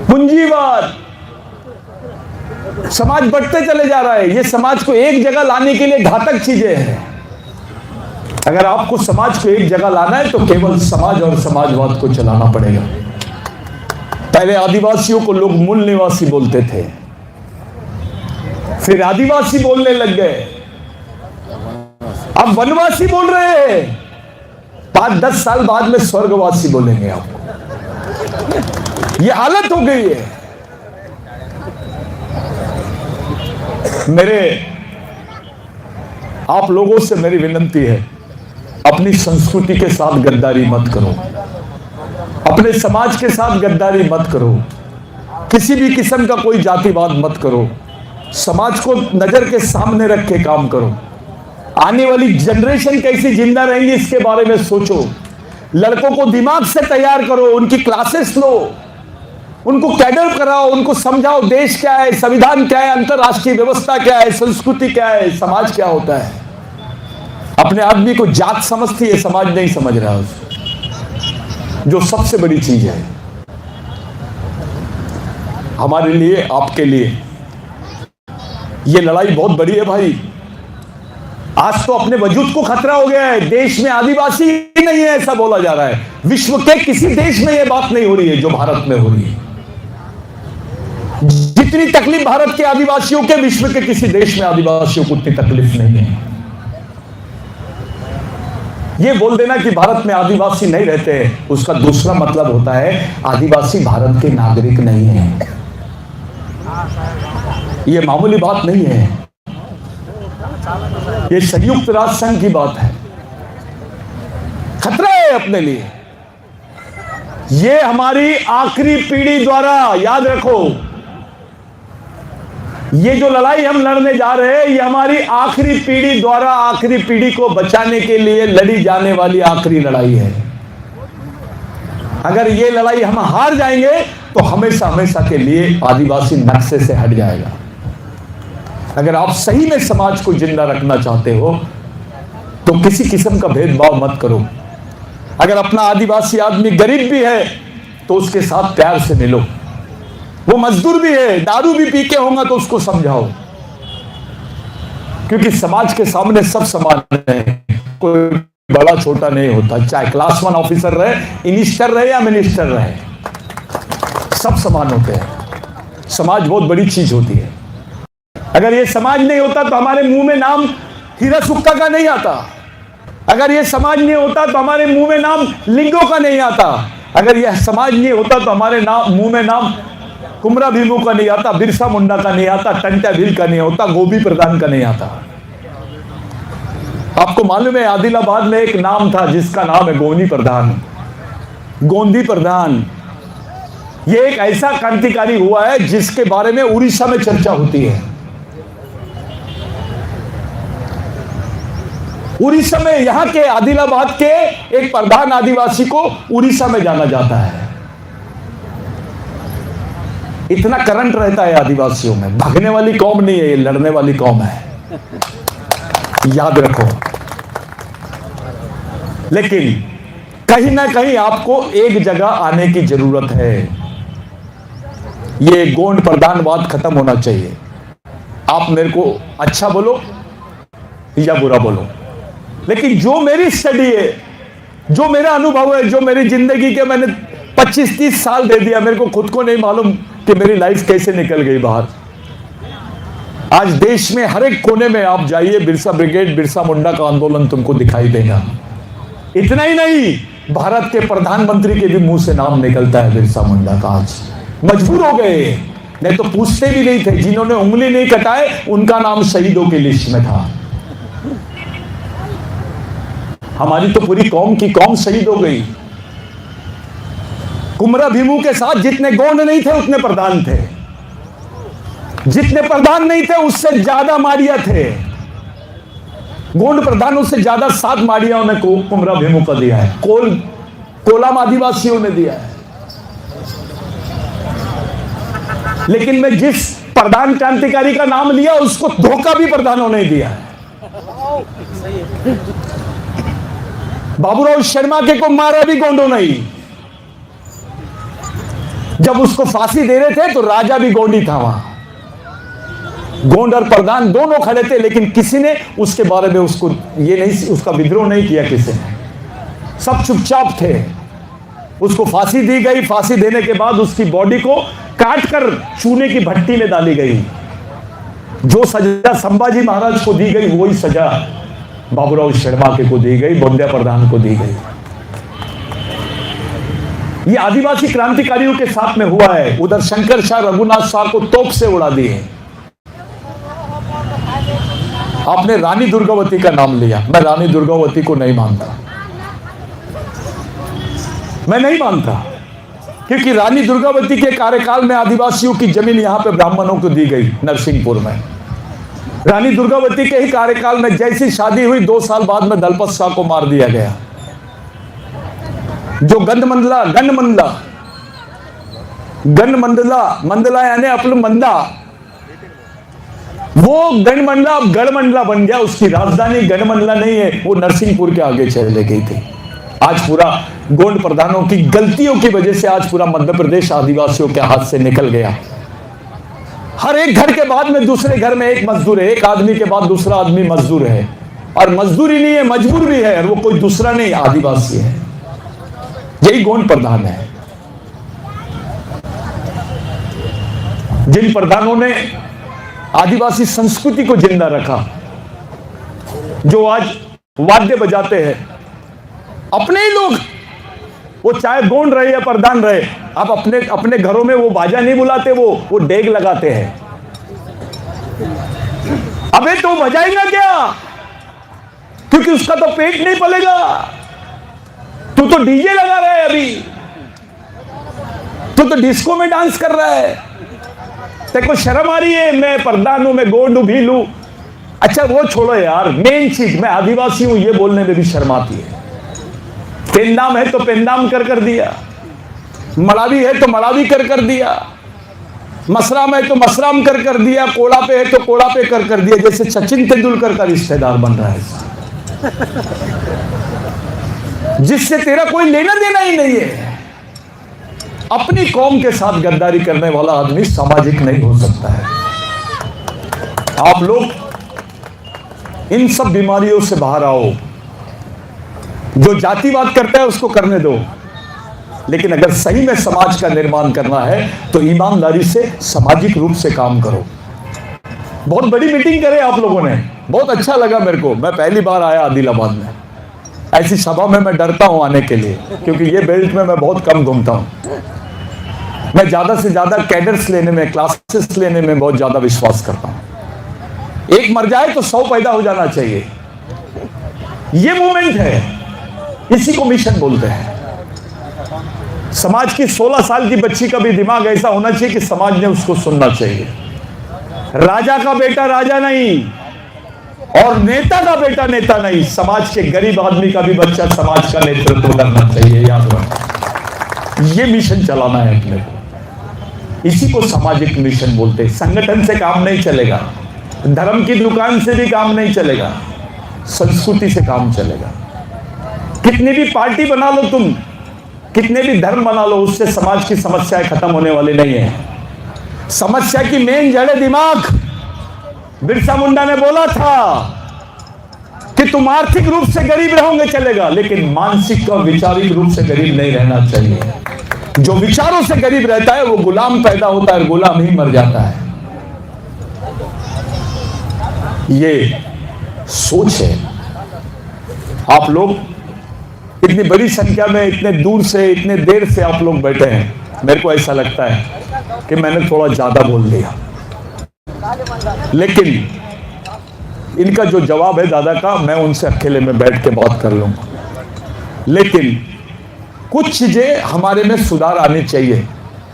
पूंजीवाद, समाज बढ़ते चले जा रहा है। ये समाज को एक जगह लाने के लिए घातक चीजें हैं। अगर आपको समाज को एक जगह लाना है तो केवल समाज और समाजवाद को चलाना पड़ेगा। पहले आदिवासियों को लोग मूल निवासी बोलते थे, फिर आदिवासी बोलने लग गए, अब वनवासी बोल रहे हैं, 5-10 साल बाद में स्वर्गवासी बोलेंगे आपको। ये हालत हो गई है। मेरे आप लोगों से मेरी विनती है, अपनी संस्कृति के साथ गद्दारी मत करो, अपने समाज के साथ गद्दारी मत करो, किसी भी किस्म का कोई जातिवाद मत करो, समाज को नजर के सामने रख के काम करो। आने वाली जनरेशन कैसी जिंदा रहेंगी इसके बारे में सोचो। लड़कों को दिमाग से तैयार करो, उनकी क्लासेस लो, उनको कैडर कराओ, उनको समझाओ देश क्या है, संविधान क्या है, अंतरराष्ट्रीय व्यवस्था क्या है, संस्कृति क्या है, समाज क्या होता है। अपने आदमी को जात समझती है, समाज नहीं समझ रहा उसको, जो सबसे बड़ी चीज है हमारे लिए, आपके लिए। ये लड़ाई बहुत बड़ी है भाई। आज तो अपने वजूद को खतरा हो गया है। देश में आदिवासी ही नहीं है ऐसा बोला जा रहा है। विश्व के किसी देश में यह बात नहीं हो रही है जो भारत में हो रही है। जितनी तकलीफ भारत के आदिवासियों के, विश्व के किसी देश में आदिवासियों को उतनी तकलीफ नहीं है। यह बोल देना कि भारत में आदिवासी नहीं रहते, उसका दूसरा मतलब होता है आदिवासी भारत के नागरिक नहीं है। यह मामूली बात नहीं है, यह संयुक्त राष्ट्र संघ की बात है। खतरा है अपने लिए। यह हमारी आखिरी पीढ़ी द्वारा, याद रखो, ये जो लड़ाई हम लड़ने जा रहे हैं, ये हमारी आखिरी पीढ़ी द्वारा आखिरी पीढ़ी को बचाने के लिए लड़ी जाने वाली आखिरी लड़ाई है। अगर ये लड़ाई हम हार जाएंगे तो हमेशा हमेशा के लिए आदिवासी नक्शे से हट जाएगा। अगर आप सही में समाज को जिंदा रखना चाहते हो तो किसी किस्म का भेदभाव मत करो। अगर अपना आदिवासी आदमी गरीब भी है तो उसके साथ प्यार से मिलो। वो मजदूर भी है, दारू भी पी के होगा तो उसको समझाओ, क्योंकि समाज के सामने सब समान है। कोई बड़ा छोटा नहीं होता, चाहे क्लास 1 ऑफिसर रहे, मिनिस्टर रहे या मिनिस्टर रहे, सब समान होते हैं। समाज बहुत बड़ी चीज होती है। अगर ये समाज नहीं होता तो हमारे मुंह में नाम हीरा सुक्का का नहीं आता। अगर ये समाज नहीं होता तो हमारे मुंह में नाम लिंगो का नहीं आता। अगर यह समाज नहीं होता तो हमारे मुंह में नाम कुमरा भीमू का नहीं आता, बिरसा मुंडा का नहीं आता, टंटा भील का नहीं होता, गोभी प्रधान का नहीं आता। आपको मालूम है आदिलाबाद में एक नाम था जिसका नाम है गोनी प्रधान, गोंदी प्रधान। यह एक ऐसा क्रांतिकारी हुआ है जिसके बारे में उड़ीसा में चर्चा होती है। उड़ीसा में, यहां के आदिलाबाद के एक प्रधान आदिवासी को उड़ीसा में जाना जाता है। इतना करंट रहता है आदिवासियों में। भागने वाली कौम नहीं है, ये लड़ने वाली कौम है, याद रखो। लेकिन कहीं ना कहीं आपको एक जगह आने की जरूरत है। ये गोंड प्रधानवाद खत्म होना चाहिए। आप मेरे को अच्छा बोलो या बुरा बोलो, लेकिन जो मेरी स्टडी है, जो मेरा अनुभव है, जो मेरी जिंदगी के मैंने 25-30 साल दे दिया, मेरे को खुद को नहीं मालूम कि मेरी लाइफ कैसे निकल गई बाहर। आज देश में हर एक कोने में आप जाइए, बिरसा ब्रिगेड, बिरसा मुंडा का आंदोलन तुमको दिखाई देगा। इतना ही नहीं, भारत के प्रधानमंत्री के भी मुंह से नाम निकलता है बिरसा मुंडा का। आज मजबूर हो गए, नहीं तो पूछते भी नहीं थे। जिन्होंने उंगली नहीं कटाए उनका नाम शहीदों की लिस्ट में था। हमारी तो पूरी कौम की कौम शहीद हो गई। कुमरा भीमू के साथ जितने गोंड नहीं थे उतने प्रधान थे, जितने प्रधान नहीं थे उससे ज्यादा मारिया थे। गोंड प्रधानों से ज्यादा साथ मारियाओं ने कुमरा भीमू का दिया है, कोलाम आदिवासियों ने दिया है। लेकिन मैं जिस प्रधान क्रांतिकारी का नाम लिया उसको धोखा भी प्रधानों ने दिया है। बाबूराव शर्मा के को मारा भी गोंडों नहीं। जब उसको फांसी दे रहे थे तो राजा भी गोंडी था वहां। गोंड और प्रधान दोनों खड़े थे, लेकिन किसी ने उसके बारे में उसको ये नहीं, उसका विद्रोह नहीं किया किसी ने। सब चुपचाप थे। उसको फांसी दी गई। फांसी देने के बाद उसकी बॉडी को काटकर चूने की भट्टी में डाली गई। जो सजा संभाजी महाराज को दी गई वही सजा बाबूराव शर्मा के को दी गई, बोंदिया प्रधान को दी गई। ये आदिवासी क्रांतिकारियों के साथ में हुआ है। उधर शंकर शाह रघुनाथ शाह को तोप से उड़ा दिए। आपने रानी दुर्गावती का नाम लिया। मैं रानी दुर्गावती को नहीं मानता, मैं नहीं मानता, क्योंकि रानी दुर्गावती के कार्यकाल में आदिवासियों की जमीन यहां पे ब्राह्मणों को दी गई नरसिंहपुर में। रानी दुर्गावती के ही कार्यकाल में जैसी शादी हुई 2 साल बाद में दलपत शाह को मार दिया गया। जो मंडला यानी अपने मंदा, वो गणमंडला अब गढ़मंडला बन गया। उसकी राजधानी गढ़मंडला नहीं है, वो नरसिंहपुर के आगे चले गई थी। आज पूरा गोंड प्रधानों की गलतियों की वजह से आज पूरा मध्य प्रदेश आदिवासियों के हाथ से निकल गया। हर एक घर के बाद में दूसरे घर में एक मजदूर है, एक आदमी के बाद दूसरा आदमी मजदूर है, और मजदूरी नहीं है, मजबूर भी है, और वो कोई दूसरा नहीं, आदिवासी है। यही गोंड प्रधान है। जिन प्रधानों ने आदिवासी संस्कृति को जिंदा रखा, जो आज वाद्य बजाते हैं, अपने ही लोग, वो चाहे गोंड रहे या प्रधान रहे, आप अपने घरों में वो बाजा नहीं बुलाते, वो डेग लगाते हैं। अबे तो बजाएगा क्या, क्योंकि उसका तो पेट नहीं पलेगा। तू तो डीजे लगा रहा है, अभी तू तो डिस्को में डांस कर रहा है, तेरे को शर्म आ रही है? मैं प्रधान हूं, मैं गोंड हूं, भील हूं। अच्छा वो छोड़ो यार, मेन चीज, मैं आदिवासी हूं ये बोलने में भी शर्म आती है। पेंदाम है तो पेंदाम कर दिया, मड़ावी है तो मड़ावी कर दिया, मसराम है तो मसराम कर दिया, कोड़ा पे है तो कोड़ा पे कर दिया, जैसे सचिन तेंदुलकर का रिश्तेदार बन रहा है, जिससे तेरा कोई लेना देना ही नहीं है। अपनी कौम के साथ गद्दारी करने वाला आदमी सामाजिक नहीं हो सकता है। आप लोग इन सब बीमारियों से बाहर आओ। जो जातिवाद करता है उसको करने दो, लेकिन अगर सही में समाज का निर्माण करना है तो ईमानदारी से सामाजिक रूप से काम करो। बहुत बड़ी मीटिंग करे आप लोगों ने, बहुत अच्छा लगा मेरे को। मैं पहली बार आया आदिलाबाद में, ऐसी सभा में मैं डरता हूं आने के लिए, क्योंकि ये बेल्ट में मैं बहुत कम घूमता हूं। मैं ज्यादा से ज्यादा कैडर्स लेने में, क्लासेस लेने में बहुत ज्यादा विश्वास करता हूं। एक मर जाए तो 100 पैदा हो जाना चाहिए, ये मूवमेंट है, इसी को मिशन बोलते हैं। समाज की 16 साल की बच्ची का भी दिमाग ऐसा होना चाहिए कि समाज ने उसको सुनना चाहिए। राजा का बेटा राजा नहीं और नेता का बेटा नेता नहीं, समाज के गरीब आदमी का भी बच्चा समाज का नेतृत्व करना चाहिए। याद रखो, ये मिशन चलाना है अपने को, इसी को सामाजिक मिशन बोलते हैं। संगठन से काम नहीं चलेगा, धर्म की दुकान से भी काम नहीं चलेगा, संस्कृति से काम चलेगा। कितनी भी पार्टी बना लो तुम, कितने भी धर्म बना लो, उससे समाज की समस्याएं खत्म होने वाली नहीं है। समस्या की मेन जड़ है दिमाग। बिरसा मुंडा ने बोला था कि तुम आर्थिक रूप से गरीब रहोगे चलेगा, लेकिन मानसिक और विचारिक रूप से गरीब नहीं रहना चाहिए। जो विचारों से गरीब रहता है वो गुलाम पैदा होता है, गुलाम ही मर जाता है। ये सोच है। आप लोग इतनी बड़ी संख्या में, इतने दूर से, इतने देर से आप लोग बैठे हैं, मेरे को ऐसा लगता है कि मैंने थोड़ा ज्यादा बोल दिया, लेकिन इनका जो जवाब है दादा का, मैं उनसे अकेले में बैठ के बात कर लूंगा। लेकिन कुछ चीजें हमारे में सुधार आनी चाहिए।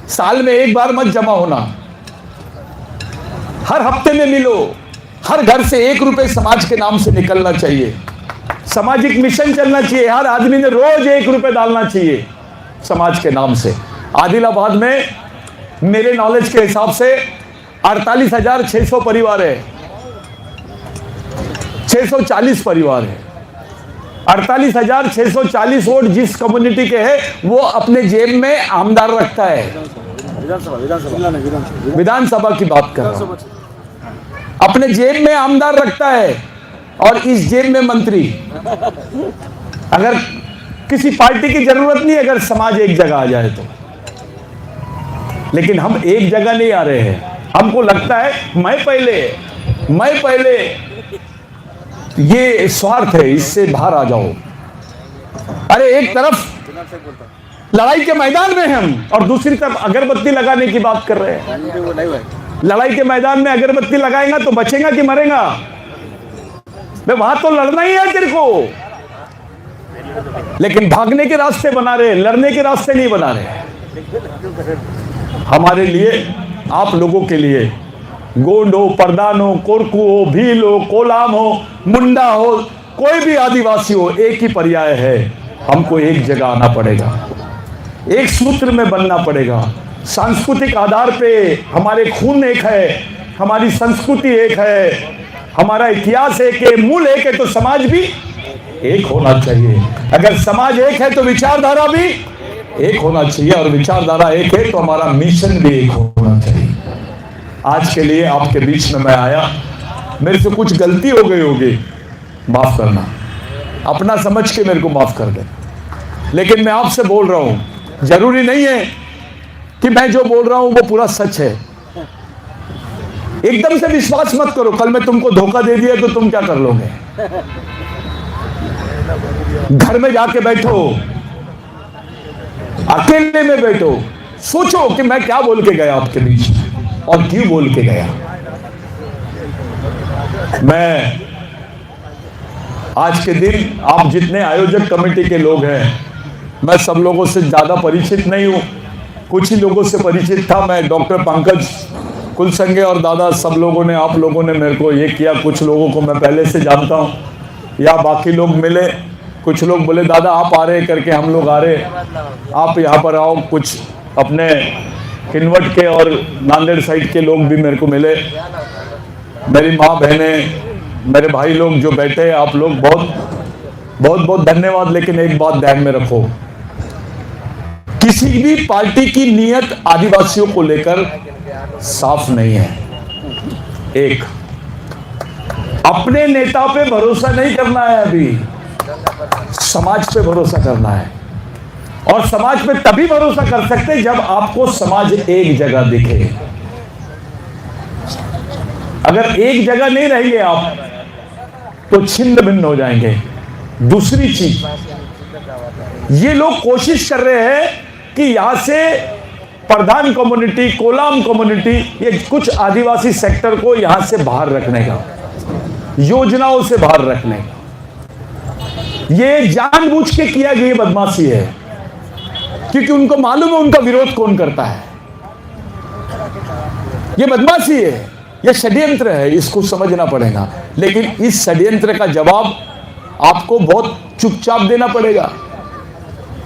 साल में एक बार मत जमा होना, हर हफ्ते में मिलो, हर घर से 1 रुपए समाज के नाम से निकलना चाहिए। सामाजिक मिशन चलना चाहिए, हर आदमी ने रोज 1 रुपए डालना चाहिए समाज के नाम से। आदिलाबाद में मेरे नॉलेज के हिसाब से 48,600 परिवार है, 640 परिवार है। 48,640 वोट जिस कम्युनिटी के है वो अपने जेब में आमदार रखता है। विधानसभा की बात कर रहा हूं, अपने जेब में आमदार रखता है और इस जेब में मंत्री। अगर किसी पार्टी की जरूरत नहीं, अगर समाज एक जगह आ जाए तो। लेकिन हम एक जगह नहीं आ रहे हैं, हमको लगता है मैं पहले, ये स्वार्थ है, इससे बाहर आ जाओ। अरे एक तरफ लड़ाई के मैदान में हम और दूसरी तरफ अगरबत्ती लगाने की बात कर रहे हैं। लड़ाई के मैदान में अगरबत्ती लगाएगा तो बचेगा कि मरेगा? वहां तो लड़ना ही है तेरे को, लेकिन भागने के रास्ते बना रहे, लड़ने के रास्ते नहीं बना रहे। हमारे लिए, आप लोगों के लिए, गोंड हो, प्रधान हो, कोरकू हो, भील हो, कोलाम हो, मुंडा हो, कोई भी आदिवासी हो, एक ही पर्याय है, हमको एक जगह आना पड़ेगा, एक सूत्र में बनना पड़ेगा। सांस्कृतिक आधार पे हमारे खून एक है, हमारी संस्कृति एक है, हमारा इतिहास एक है, मूल एक है, तो समाज भी एक होना चाहिए। अगर समाज एक है तो विचारधारा भी एक होना चाहिए, और विचारधारा एक है तो हमारा मिशन भी एक होना चाहिए। आज के लिए आपके बीच में मैं आया। मेरे से कुछ गलती हो गई होगी, माफ करना, अपना समझ के मेरे को माफ कर दे। लेकिन मैं आपसे बोल रहा हूं, जरूरी नहीं है कि मैं जो बोल रहा हूं वो पूरा सच है। एकदम से विश्वास मत करो, कल मैं तुमको धोखा दे दिया तो तुम क्या कर लोगे। घर में जाके बैठो, अकेले में बैठो, सोचो कि मैं क्या बोल के गया आपके बीच में और क्यों बोल के गया। मैं आज के दिन आप जितने आयोजक कमेटी के लोग हैं, मैं सब लोगों से ज्यादा परिचित नहीं हूं, कुछ ही लोगों से परिचित था। मैं डॉक्टर पंकज कुलसंगे और दादा सब लोगों ने, आप लोगों ने मेरे को ये किया। कुछ लोगों को मैं पहले से जानता हूं, या बाकी लोग मिले, कुछ लोग बोले दादा आप आ रहे करके हम लोग आ रहे, आप यहाँ पर आओ। कुछ अपने किन्वट के और नांदेड़ साइड के लोग भी मेरे को मिले, मेरी माँ बहनें, मेरे भाई लोग जो बैठे हैं, आप लोग बहुत बहुत बहुत धन्यवाद। लेकिन एक बात ध्यान में रखो, किसी भी पार्टी की नीयत आदिवासियों को लेकर साफ नहीं है। एक, अपने नेता पे भरोसा नहीं करना है, अभी समाज पे भरोसा करना है। और समाज पे तभी भरोसा कर सकते जब आपको समाज एक जगह दिखे। अगर एक जगह नहीं रहेंगे आप तो छिन्न भिन्न हो जाएंगे। दूसरी चीज, ये लोग कोशिश कर रहे हैं कि यहां से प्रधान कम्युनिटी, कोलाम कम्युनिटी, ये कुछ आदिवासी सेक्टर को यहां से बाहर रखने का, योजनाओं से बाहर रखने का, ये जानबूझ के किया गई बदमाशी है, क्योंकि उनको मालूम है उनका विरोध कौन करता है। ये बदमाशी है, ये षड्यंत्र है, इसको समझना पड़ेगा। लेकिन इस षड्यंत्र का जवाब आपको बहुत चुपचाप देना पड़ेगा,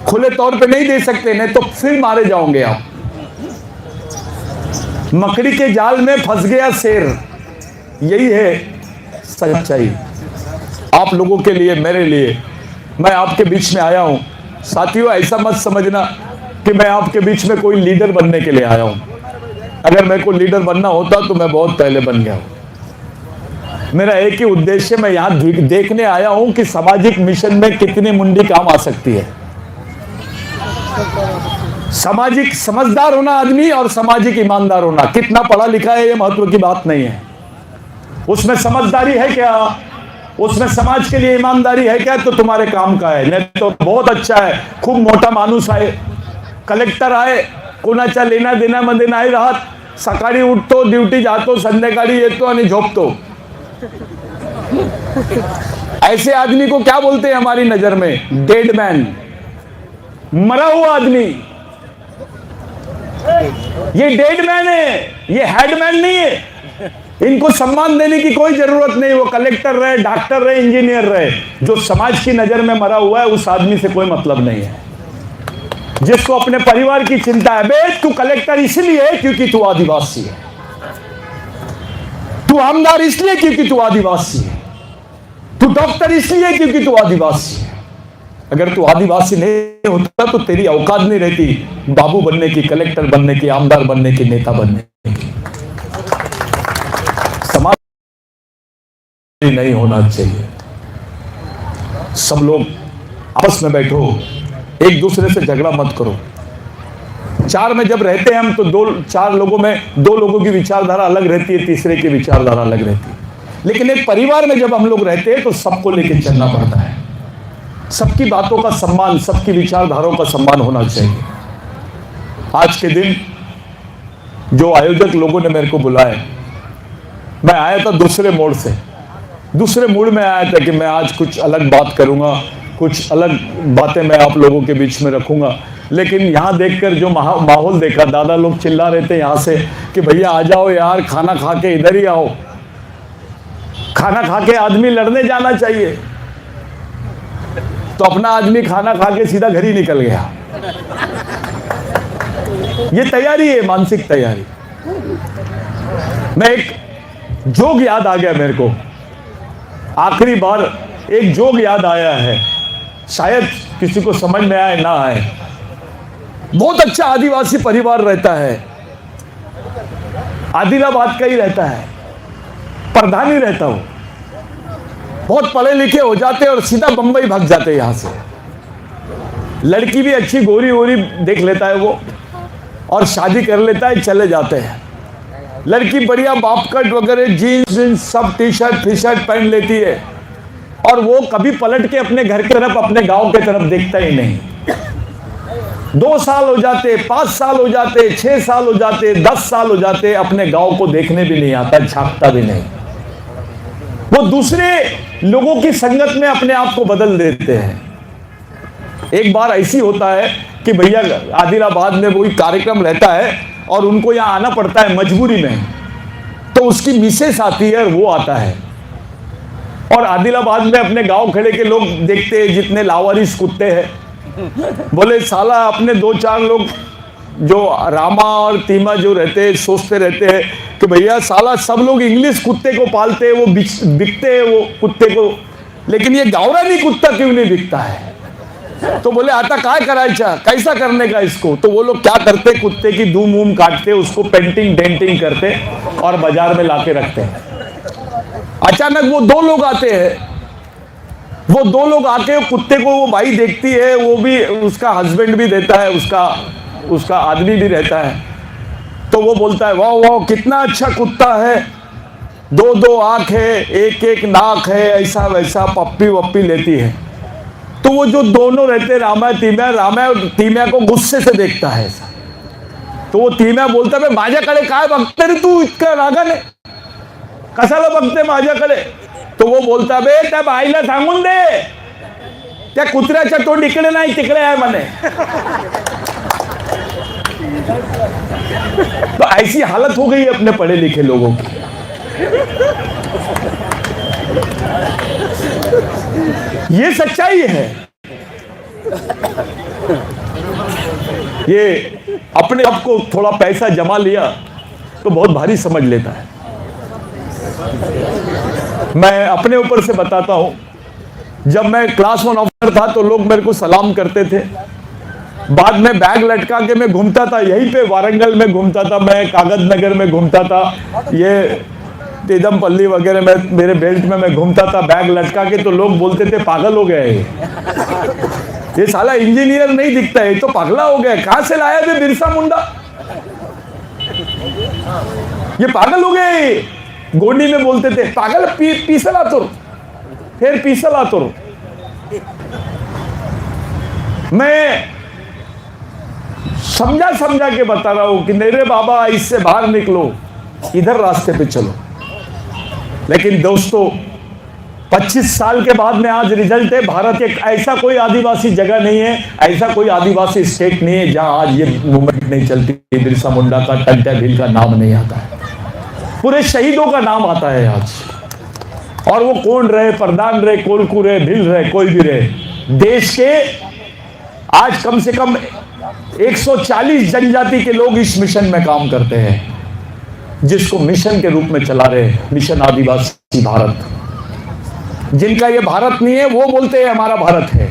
खुले तौर पे नहीं दे सकते, नहीं तो फिर मारे जाओगे आप। मकड़ी के जाल में फंस गया शेर, यही है सच्चाई। आप लोगों के लिए, मेरे लिए, मैं आपके बीच में आया हूं। साथियों, ऐसा मत समझना कि मैं आपके बीच में कोई लीडर बनने के लिए आया हूं। अगर मेरे को लीडर बनना होता तो मैं बहुत पहले बन गया हूं। मेरा एक ही उद्देश्य, मैं यहां देखने आया हूं कि सामाजिक मिशन में कितनी मुंडी काम आ सकती है। सामाजिक समझदार होना आदमी और सामाजिक ईमानदार होना, कितना पढ़ा लिखा है ये महत्व की बात नहीं है। उसमें समझदारी है क्या, उसमें समाज के लिए ईमानदारी है क्या, तो तुम्हारे काम का है। नहीं तो बहुत अच्छा है, खूब मोठा माणूस आहे, कलेक्टर आहे, कोणाचा लेना देना मध्ये नाही राहत, सकाळी उठतो, ड्यूटी जातो, संध्याकाळी येतो आणि झोपतो। ऐसे आदमी को क्या बोलते हैं हमारी नजर में? डेड मैन, मरा हुआ आदमी। ये डेड मैन है, ये हेडमैन नहीं है। इनको सम्मान देने की कोई जरूरत नहीं। वो कलेक्टर रहे, डॉक्टर रहे, इंजीनियर रहे, जो समाज की नजर में मरा हुआ है उस आदमी से कोई मतलब नहीं है। जिसको अपने परिवार की चिंता है, बे तू कलेक्टर इसलिए क्योंकि तू आदिवासी है, तू आमदार इसलिए क्योंकि तू आदिवासी है, तू डॉक्टर इसलिए क्योंकि तू आदिवासी है। अगर तू आदिवासी नहीं होता तो तेरी औकात नहीं रहती बाबू बनने की, कलेक्टर बनने की, आमदार बनने की, नेता बनने की। समाज नहीं होना चाहिए। सब लोग आपस में बैठो, एक दूसरे से झगड़ा मत करो। चार में जब रहते हैं हम तो चार लोगों में दो लोगों की विचारधारा अलग रहती है, तीसरे की विचारधारा अलग रहती है। लेकिन एक परिवार में जब हम लोग रहते हैं तो सबको लेकर चलना पड़ता है। सबकी बातों का सम्मान, सबकी विचारधाराओं का सम्मान होना चाहिए। आज के दिन जो आयोजक लोगों ने मेरे को बुलाया, मैं आया था दूसरे मोड़ से, दूसरे मूड में आया था कि मैं आज कुछ अलग बात करूंगा, कुछ अलग बातें मैं आप लोगों के बीच में रखूंगा। लेकिन यहाँ देखकर जो माहौल देखा, दादा लोग चिल्ला रहे थे यहाँ से कि भैया आ जाओ यार, खाना खा के इधर ही आओ। खाना खा के आदमी लड़ने जाना चाहिए, तो अपना आदमी खाना खा के सीधा घर ही निकल गया। ये तैयारी है, मानसिक तैयारी। मैं एक जोग याद आ गया मेरे को, आखिरी बार एक जोग याद आया है, शायद किसी को समझ में आए ना आए। बहुत अच्छा आदिवासी परिवार रहता है, आदिलाबाद का ही रहता है, प्रधान ही रहता हो, बहुत पढ़े लिखे हो जाते और सीधा बंबई भाग जाते यहां से। लड़की भी अच्छी गोरी वोरी देख लेता है वो और शादी कर लेता है, चले जाते हैं। लड़की बढ़िया बाप कट वगैरह जीन्स सब टी शर्ट पहन लेती है और वो कभी पलट के अपने घर की तरफ, अपने गांव की तरफ देखता ही नहीं। 2 साल हो जाते, 5 साल हो जाते, 6 साल हो जाते, 10 साल हो जाते, अपने गांव को देखने भी नहीं आता, झांकता भी नहीं। वो दूसरे लोगों की संगत में अपने आप को बदल देते हैं। एक बार ऐसी होता है कि भैया आदिलाबाद में कोई कार्यक्रम रहता है और उनको यहां आना पड़ता है मजबूरी में, तो उसकी मिसेस आती है और वो आता है और आदिलाबाद में अपने गांव खड़े के लोग देखते हैं जितने लावारिस कुत्ते हैं, बोले साला अपने 2-4 लोग जो रामा और तीमा जो रहते हैं सोचते रहते हैं कि भैया साला सब लोग इंग्लिश कुत्ते को पालते हैं, वो बिकते हैं वो कुत्ते को, लेकिन ये गावरानी कुत्ता क्यों नहीं बिकता है। तो बोले आता काय करायचा, कैसा करने का इसको। तो वो लोग क्या करते, कुत्ते की धूम वूम काटते, उसको पेंटिंग डेंटिंग करते और बाजार में लाके रखते हैं। अचानक वो 2 लोग आते हैं, वो 2 लोग आके कुत्ते को वो भाई देखती है, वो भी उसका हस्बैंड भी देता है, उसका आदमी भी रहता है। तो वो बोलता है वाह वाह कितना अच्छा कुत्ता है, 2-2 आंख है, 1-1 नाक है, ऐसा वैसा, पप्पी वप्पी लेती है। तो वो जो दोनों रहते रामा तीम्या को गुस्से से देखता है ऐसा। तो वो तीम्या बोलता है माझ्याकडे काय बघते रे तू, इतका रागाने कशाला बघते माझ्याकडे। तो वो बोलता बे त्या बाईला सांगून दे, त्या कुत्र्याच्या तोंड इकडे नाही तिकडे आहे म्हणे। तो ऐसी हालत हो गई अपने पढ़े लिखे लोगों की। ये सच्चाई है। ये अपने आप को थोड़ा पैसा जमा लिया तो बहुत भारी समझ लेता है। मैं अपने ऊपर से बताता हूं, जब मैं क्लास 1 ऑफिसर था तो लोग मेरे को सलाम करते थे। बाद में बैग लटका के मैं घूमता था, यहीं पे वारंगल में घूमता था, मैं कागज नगर में घूमता था, ये तेदमपल्ली वगैरह में मेरे बेल्ट में मैं घूमता था बैग लटका के। तो लोग बोलते थे पागल हो गए ये साला इंजीनियर नहीं दिखता है, तो पागला हो गया, कहां से लाया बे बिरसा मुंडा, ये पागल हो गए। गोंडी में बोलते थे पागल पीसल आतुर, फिर पीसल आतुर। मैं समझा के बता रहा हूं कि नहीं रे बाबा इससे बाहर निकलो, इधर रास्ते पे चलो। लेकिन दोस्तों 25 साल के बाद में आज रिजल्ट है, भारत एक ऐसा कोई आदिवासी जगह नहीं है, ऐसा कोई आदिवासी स्टेट नहीं है जहां आज ये मूवमेंट नहीं चलती, बिरसा मुंडा का, टंट्या भील का नाम नहीं आता है, पूरे शहीदों का नाम आता है आज। और वो कौन रहे, प्रधान रहे, कोलकू रहे, भिल रहे, कोई भी रहे, देश के आज कम से कम 140 जनजाति के लोग इस मिशन में काम करते हैं, जिसको मिशन के रूप में चला रहे हैं, मिशन आदिवासी भारत। जिनका ये भारत नहीं है वो बोलते हैं हमारा भारत है,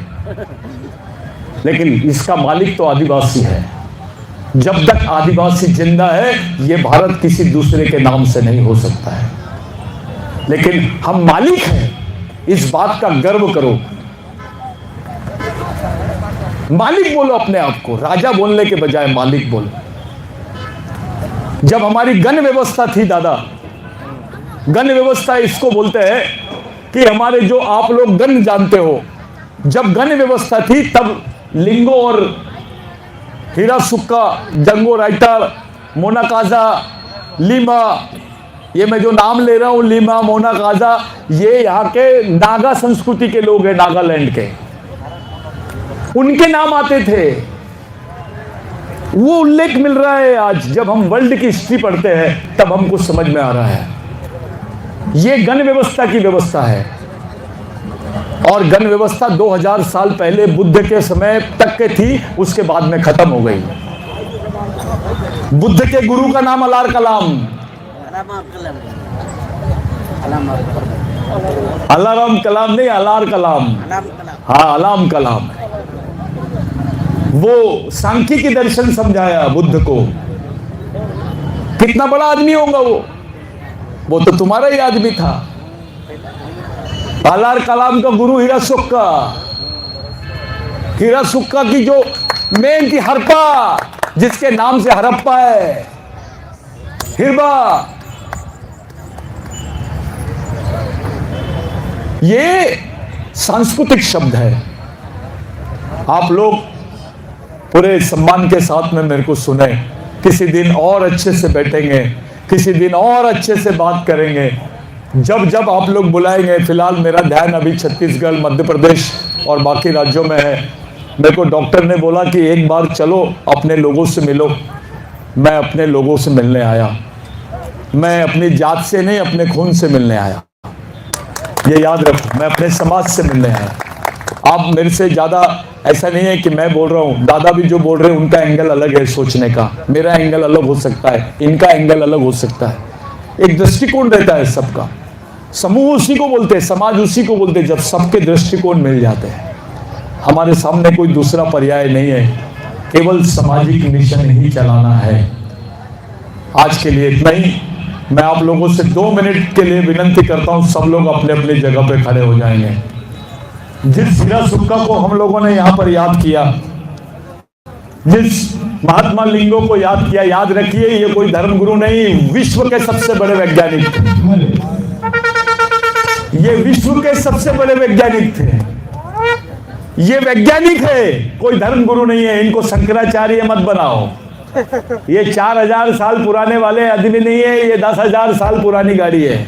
लेकिन इसका मालिक तो आदिवासी है। जब तक आदिवासी जिंदा है ये भारत किसी दूसरे के नाम से नहीं हो सकता है, लेकिन हम मालिक हैं, इस बात का गर्व करो। मालिक बोलो अपने आप को, राजा बोलने के बजाय मालिक बोलो। जब हमारी गण व्यवस्था थी दादा, गण व्यवस्था इसको बोलते हैं कि हमारे जो आप लोग गण जानते हो, जब गण व्यवस्था थी तब लिंगो और हीरा सुक्का, जंगो राइटर, मोनाकाजा, लीमा, ये मैं जो नाम ले रहा हूं, लीमा, मोनाकाजा, ये यहाँ के नागा संस्कृति के लोग हैं, नागालैंड के, उनके नाम आते थे। वो उल्लेख मिल रहा है आज, जब हम वर्ल्ड की हिस्ट्री पढ़ते हैं तब हमको समझ में आ रहा है ये गण व्यवस्था की व्यवस्था है। और गण व्यवस्था 2000 साल पहले बुद्ध के समय तक के थी, उसके बाद में खत्म हो गई। बुद्ध के गुरु का नाम अलार कलाम, अलाराम कलाम नहीं, अलार कलाम, हाँ अलाम कलाम। वो सांख्यिकी दर्शन समझाया बुद्ध को, कितना बड़ा आदमी होगा वो तो तुम्हारा ही आदमी था। आलार कलाम का गुरु हीरा सुक्का की जो मेन थी हरप्पा, जिसके नाम से हरप्पा है, हिरबा, ये सांस्कृतिक शब्द है। आप लोग पूरे सम्मान के साथ में मेरे को सुने, किसी दिन और अच्छे से बैठेंगे, किसी दिन और अच्छे से बात करेंगे, जब जब आप लोग बुलाएंगे। फिलहाल मेरा ध्यान अभी छत्तीसगढ़, मध्य प्रदेश और बाकी राज्यों में है। मेरे को डॉक्टर ने बोला कि एक बार चलो अपने लोगों से मिलो। मैं अपने लोगों से मिलने आया, मैं अपनी जात से नहीं, अपने खून से मिलने आया। ये याद रखो, मैं अपने समाज से मिलने आया। आप मेरे से ज़्यादा ऐसा नहीं है कि मैं बोल रहा हूँ, दादा भी जो बोल रहे हैं उनका एंगल अलग है सोचने का, मेरा एंगल अलग हो सकता है, इनका एंगल अलग हो सकता है। एक दृष्टिकोण रहता है सबका। समूह उसी को बोलते हैं, समाज उसी को बोलते हैं जब सबके दृष्टिकोण मिल जाते हैं। हमारे सामने कोई दूसरा पर्याय नहीं है, केवल सामाजिक मिशन ही चलाना है। आज के लिए इतना ही। मैं आप लोगों से 2 मिनट के लिए विनती करता हूं, सब लोग अपने अपने जगह पे खड़े हो जाएंगे। जिस हीरा सुक्का को हम लोगों ने यहां पर याद किया, जिस महात्मा लिंगो को याद किया, याद रखिए ये कोई धर्मगुरु नहीं, विश्व के सबसे बड़े वैज्ञानिक थे। ये विश्व के सबसे बड़े वैज्ञानिक थे। ये वैज्ञानिक है, कोई धर्मगुरु नहीं है। इनको शंकराचार्य मत बनाओ। ये 4000 साल पुराने वाले आदमी नहीं है, ये 10,000 साल पुरानी गाड़ी है।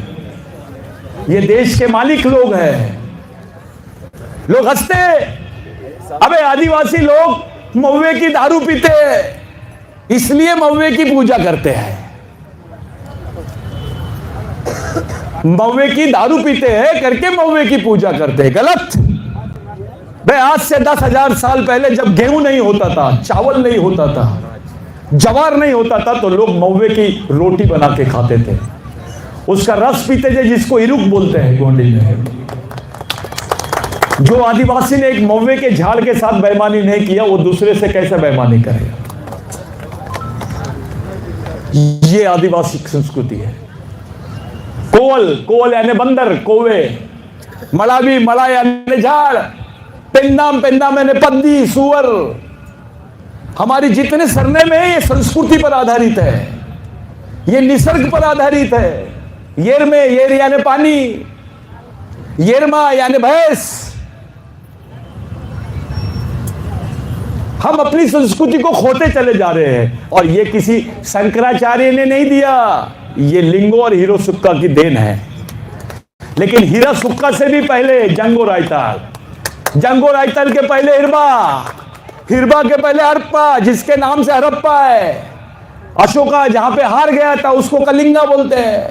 ये देश के मालिक लोग हैं। लोग हंसते, अबे आदिवासी लोग महुए की दारू पीते हैं, इसलिए महुए की पूजा करते हैं। महुए की दारू पीते हैं करके महुए की पूजा करते हैं, गलत। भाई आज से 10,000 साल पहले जब गेहूं नहीं होता था, चावल नहीं होता था, जवार नहीं होता था, तो लोग महुए की रोटी बना के खाते थे, उसका रस पीते थे, जिसको इरुक बोलते हैं गोंडी में। जो आदिवासी ने एक महुए के झाड़ के साथ बेईमानी नहीं किया, वो दूसरे से कैसे बेईमानी करेगा? ये आदिवासी संस्कृति है। कोवल यानी बंदर, कोवे, मलावी, मला यानी झाड़, पेंदा मैंने पद्दी, सुअर। हमारी जितने सरनेम है ये संस्कृति पर आधारित है, ये निसर्ग पर आधारित है। येर यानी पानी, येरमा यानी भैंस। हम अपनी संस्कृति को खोते चले जा रहे हैं, और ये किसी शंकराचार्य ने नहीं दिया, ये लिंगो और हीरो सुक्का की देन है। लेकिन हीरा सुक्का से भी पहले जंगो रायताल के पहले हिरबा के पहले हरप्पा, जिसके नाम से हरप्पा है। अशोका जहां पे हार गया था उसको कलिंगा बोलते हैं।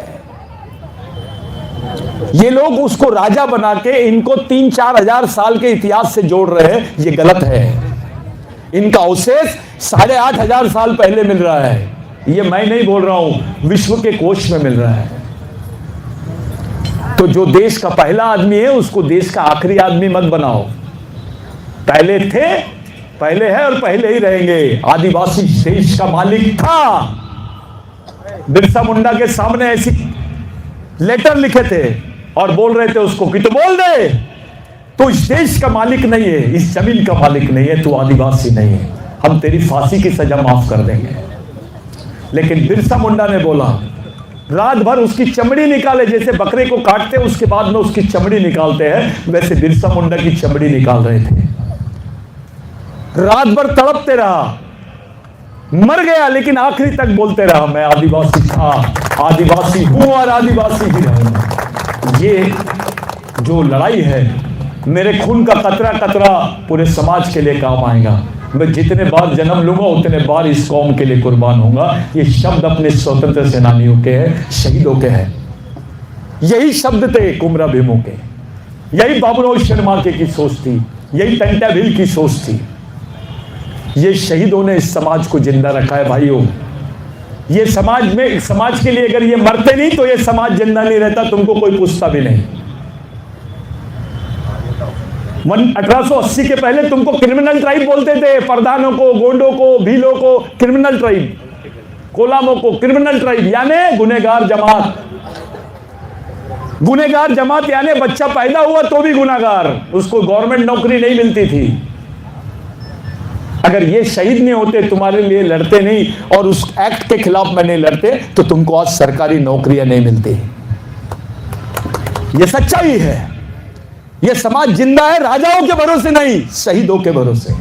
ये लोग उसको राजा बना के इनको 3-4 हजार साल के इतिहास से जोड़ रहे हैं, ये गलत है। इनका अवशेष 8,500 साल पहले मिल रहा है। ये मैं नहीं बोल रहा हूं, विश्व के कोश में मिल रहा है। तो जो देश का पहला आदमी है उसको देश का आखिरी आदमी मत बनाओ। पहले थे, पहले है और पहले ही रहेंगे। आदिवासी देश का मालिक था। बिरसा मुंडा के सामने ऐसी लेटर लिखे थे और बोल रहे थे उसको कि तो बोल दे, तो इस देश का मालिक नहीं है, इस जमीन का मालिक नहीं है, तू आदिवासी नहीं है, हम तेरी फांसी की सजा माफ कर देंगे। लेकिन बिरसा मुंडा ने बोला, रात भर उसकी चमड़ी निकाले, जैसे बकरे को काटते उसके बाद में उसकी चमड़ी निकालते हैं, वैसे बिरसा मुंडा की चमड़ी निकाल रहे थे। रात भर तड़पते रहा, मर गया, लेकिन आखिरी तक बोलते रहा, मैं आदिवासी था, आदिवासी हूं और आदिवासी ही रहूंगा। ये जो लड़ाई है, मेरे खून का कतरा कतरा पूरे समाज के लिए काम आएगा। मैं जितने बार जन्म लूंगा उतने बार इस कौम के लिए कुर्बान होऊंगा। ये शब्द अपने स्वतंत्र सेनानियों के हैं, शहीदों के हैं। यही शब्द थे कुमरा भीमों के, यही बाबूराव शर्मा की सोच थी, यही टंटा भील की सोच थी। ये शहीदों ने इस समाज को जिंदा रखा है भाइयों। ये समाज के लिए अगर ये मरते नहीं तो ये समाज जिंदा नहीं रहता, तुमको कोई पूछता भी नहीं। 1880 के पहले तुमको क्रिमिनल ट्राइब बोलते थे, प्रधानों को, गोंडों को, भीलों को क्रिमिनल ट्राइब। कोलामो को क्रिमिनल ट्राइब यानी गुनहगार जमात। गुनहगार जमात यानी बच्चा पैदा हुआ तो भी गुनहगार, उसको गवर्नमेंट नौकरी नहीं मिलती थी। अगर ये शहीद नहीं होते, तुम्हारे लिए लड़ते नहीं और उस एक्ट के खिलाफ में नहीं लड़ते, तो तुमको आज सरकारी नौकरियां नहीं मिलती। ये सच्चाई है। ये समाज जिंदा है राजाओं के भरोसे नहीं, शहीदों के भरोसे।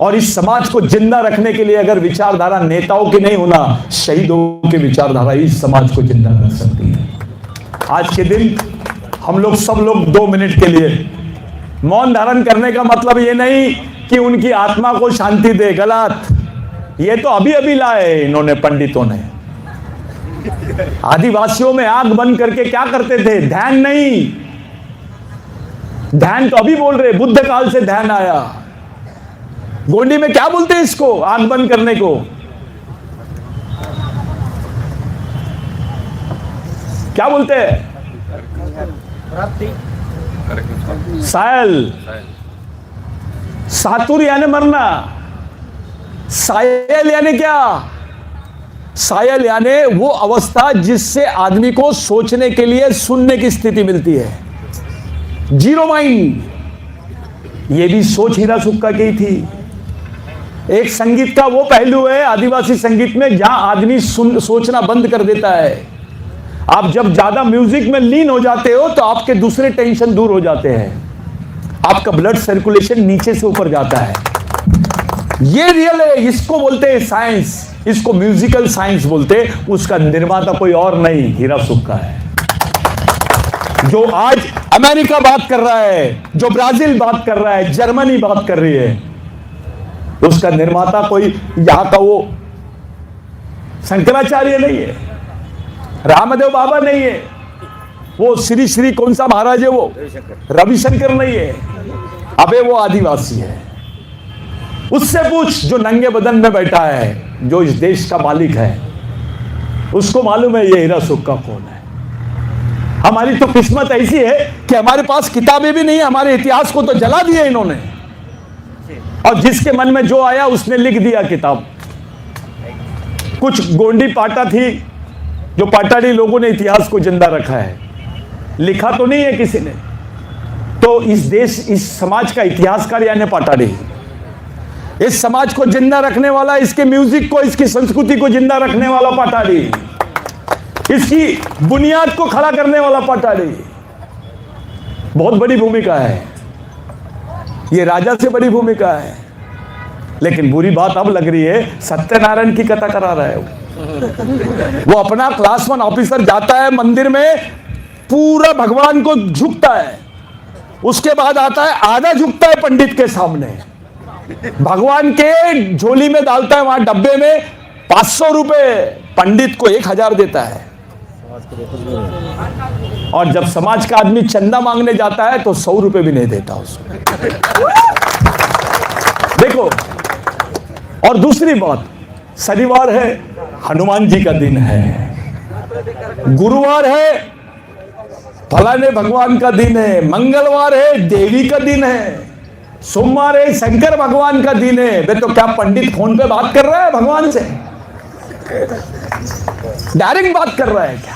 और इस समाज को जिंदा रखने के लिए अगर विचारधारा नेताओं की नहीं होना, शहीदों की विचारधारा इस समाज को जिंदा रख सकती है। आज के दिन हम लोग सब लोग 2 मिनट के लिए मौन धारण करने का मतलब ये नहीं कि उनकी आत्मा को शांति दे, गलत। ये तो अभी अभी लाए इन्होंने, पंडितों ने। आदिवासियों में आंख बंद करके क्या करते थे? ध्यान नहीं, ध्यान तो अभी बोल रहे, बुद्ध काल से ध्यान आया। गोंडी में क्या बोलते हैं इसको, आंख बंद करने को? क्या बोलते हैं? सायल। सातुर यानी मरना। सायल यानी क्या? सायल यानी वो अवस्था जिससे आदमी को सोचने के लिए, सुनने की स्थिति मिलती है। जीरो माइंड, ये भी सोच हीरा सुक्का की थी। एक संगीत का वो पहलू है आदिवासी संगीत में जहां आदमी सोचना बंद कर देता है। आप जब ज्यादा म्यूजिक में लीन हो जाते हो तो आपके दूसरे टेंशन दूर हो जाते हैं, आपका ब्लड सर्कुलेशन नीचे से ऊपर जाता है। ये रियल है, इसको बोलते हैं साइंस, इसको म्यूजिकल साइंस बोलते हैं। उसका निर्माता कोई और नहीं, हीरा सुक्का है। जो आज अमेरिका बात कर रहा है, जो ब्राजील बात कर रहा है, जर्मनी बात कर रही है, उसका निर्माता कोई यहां का वो शंकराचार्य नहीं है, रामदेव बाबा नहीं है, वो श्री श्री कौन सा महाराज है, वो रविशंकर नहीं है। अबे वो आदिवासी है। उससे पूछ जो नंगे बदन में बैठा है, जो इस देश का मालिक है, उसको मालूम है ये हीरा सुक्का कौन है। हमारी तो किस्मत ऐसी है कि हमारे पास किताबें भी नहीं, हमारे इतिहास को तो जला दिया इन्होंने, और जिसके मन में जो आया उसने लिख दिया किताब। कुछ गोंडी पाटा थी, जो पाटाड़ी लोगों ने इतिहास को जिंदा रखा है, लिखा तो नहीं है किसी ने। तो इस देश, इस समाज का इतिहासकार यानी पाटाड़ी। इस समाज को जिंदा रखने वाला, इसके म्यूजिक को, इसकी संस्कृति को जिंदा रखने वाला पाटाड़ी, इसकी बुनियाद को खड़ा करने वाला पाटाड़ी। बहुत बड़ी भूमिका है, ये राजा से बड़ी भूमिका है। लेकिन बुरी बात अब लग रही है, सत्यनारायण की कथा करा रहा है वो अपना क्लास 1 ऑफिसर जाता है मंदिर में, पूरा भगवान को झुकता है, उसके बाद आता है आधा झुकता है पंडित के सामने, भगवान के झोली में डालता है, वहां डब्बे में 500 रुपए, पंडित को 1000 देता है। और जब समाज का आदमी चंदा मांगने जाता है तो 100 रुपए भी नहीं देता उसको। देखो, और दूसरी बात, शनिवार है, हनुमान जी का दिन है, गुरुवार है, फलाने भगवान का दिन है, मंगलवार है, देवी का दिन है, सोमवार है, शंकर भगवान का दिन है। वे तो क्या पंडित फोन पे बात कर रहा है भगवान से? डायरेक्ट बात कर रहा है क्या?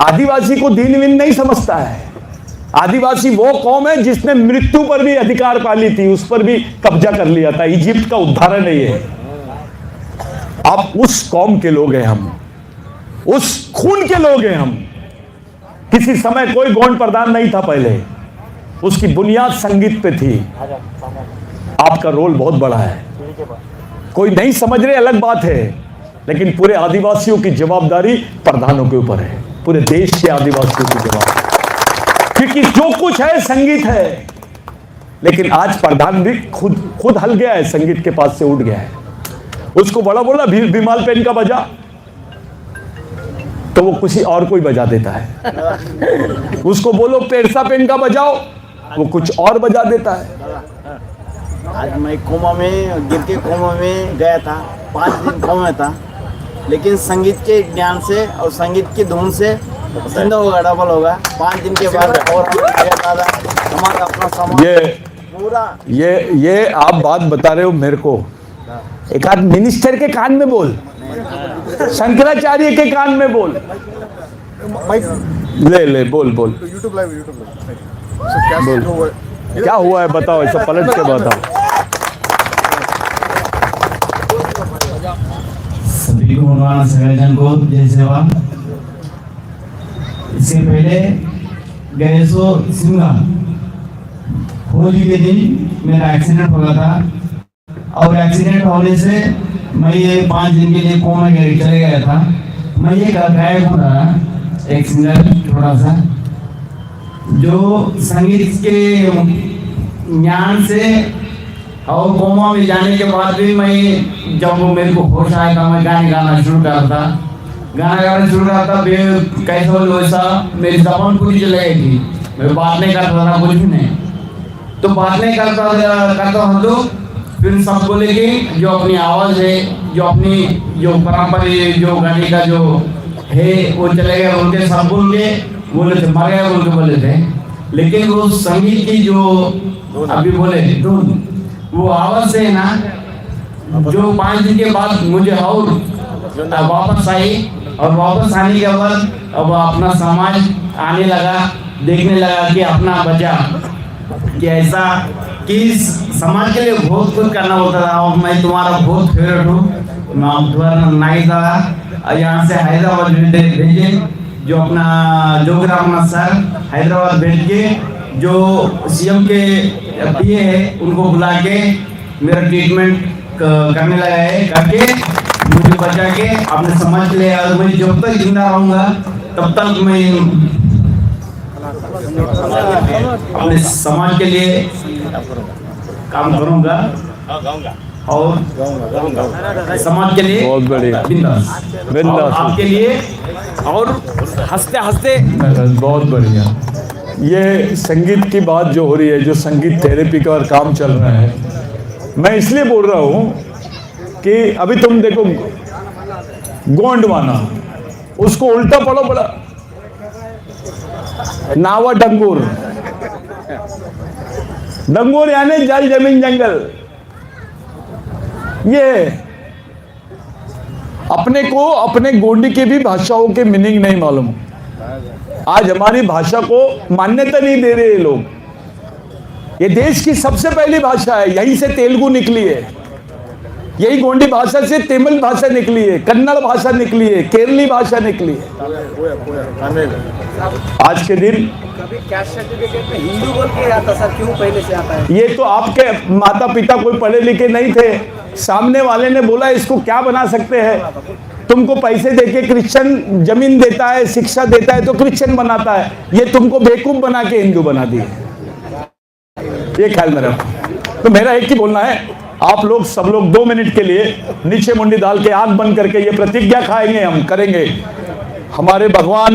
आदिवासी को दीन वीन नहीं समझता है। आदिवासी वो कौम है जिसने मृत्यु पर भी अधिकार पा ली थी, उस पर भी कब्जा कर लिया था। इजिप्ट का उदाहरण है ये। अब उस कौम के लोग हैं हम, उस खून के लोग हैं हम। किसी समय कोई गौंड प्रधान नहीं था पहले, उसकी बुनियाद संगीत पे थी। आपका रोल बहुत बड़ा है, कोई नहीं समझ रहे अलग बात है, लेकिन पूरे आदिवासियों की जवाबदारी प्रधानों के ऊपर है, पूरे देश के आदिवासियों की जवाबदारी, क्योंकि जो कुछ है संगीत है। लेकिन आज प्रधान भी खुद हल गया है, संगीत के पास से उठ गया है। उसको बड़ा बोला बीमाल पेन का बजा, तो वो किसी और कोई बजा देता है। उसको बोलो पेरसा पेन का बजाओ, वो कुछ और बजा देता है। आज मैं कोमा में, गिर के कोमा में गया था, 5 दिन कोमा में था, लेकिन संगीत के ज्ञान से और संगीत की धुन से जिंदा होगा, डबल होगा। 5 दिन के बाद और हमारा अपना समाज ये पूरा ये आप बात बता रहे हो मेरे को, एक आध मिनिस्टर के कान में बोल, शंकराचार्य के कान में बोल, ले ले बोल बोल यूट्यूब लाइव बोल क्या हुआ है बताओ, ऐसा पलट के बताओ। सभी को भगवान सगळजन को जय सेवा। इससे पहले गए सो सिमला होली के दिन मेरा एक्सीडेंट हो गया था और एक्सीडेंट होने से मैं ये 5 दिन के लिए कोमा में चले गया था। मैं ये गायक हूँ ना, एक सिंगर थोड़ा सा, जो संगीत के ज्ञान से और कोमा में जाने के बाद भी मैं जब मेरे को होश आया था मैं गाने गाना शुरू करता, गाना गाना शुरू करता। कैसा वैसा मेरी जबान पूरी चल गई थी, मैं बात नहीं करता था कुछ भी नहीं, तो बात नहीं करता हूँ। तो फिर सब बोले कि जो अपनी आवाज़ है, जो अपनी जो परंपरा जो गाने का जो है वो चले गए, उनके सब बोल के बोले थे, मर गए बोल के बोले थे। लेकिन वो संगीत की जो अभी बोले धुन, वो आवाज़ से ना जो 5 दिन के बाद मुझे और वापस आई, और वापस आने के बाद अब अपना समाज आने लगा, देखने लगा कि अपना बचा कि ऐसा कि समाज के लिए बहुत कुछ करना होता था। और मैं तुम्हारा बहुत फेवरेट हूँ, मैं तुम्हारा नाइक था यहाँ से हैदराबाद भेजे, जो अपना जोगीरामनाथ सर हैदराबाद भेज के जो सीएम के पीए है उनको बुला के मेरा ट्रीटमेंट करने लगा है, करके मुझे बचा के अपने समाज के लिए। और मैं जब तक जिंदा रहूँगा तब तक मैं अपने समाज के लिए काम करूँगा और समाज के लिए बहुत बढ़िया, बिंदास और आपके लिए और हंसते हंसते। बहुत बढ़िया। ये संगीत की बात जो हो रही है, जो संगीत थेरेपी का और काम चल रहा है, मैं इसलिए बोल रहा हूँ कि अभी तुम देखो गोंडवाना, उसको उल्टा पढ़ो बड़ा नावा डंगूर, डंगूर यानी जल जमीन जंगल। ये अपने को अपने गोंडी के भी भाषाओं के मीनिंग नहीं मालूम। आज हमारी भाषा को मान्यता नहीं दे रहे ये लोग। ये देश की सबसे पहली भाषा है, यहीं से तेलुगु निकली है, यही गोंडी भाषा से तमिल भाषा निकली है, कन्नड़ भाषा निकली है, केरली भाषा निकली है। आज के दिन कभी कैस्ट सर्टिफिकेट में हिंदू बोल के आता सर, क्यों पहले से आता है? ये तो आपके माता पिता कोई पढ़े लिखे नहीं थे, सामने वाले ने बोला इसको क्या बना सकते हैं, तुमको पैसे देके क्रिश्चियन जमीन देता है, शिक्षा देता है तो क्रिश्चियन बनाता है, ये तुमको बेवकूफ बना के हिंदू बना दिए। ये ख्याल में रखो। तो मेरा एक ही बोलना है, आप लोग सब लोग 2 मिनट के लिए नीचे मुंडी डाल के आंख बंद करके ये प्रतिज्ञा खाएंगे, हम करेंगे। हमारे भगवान,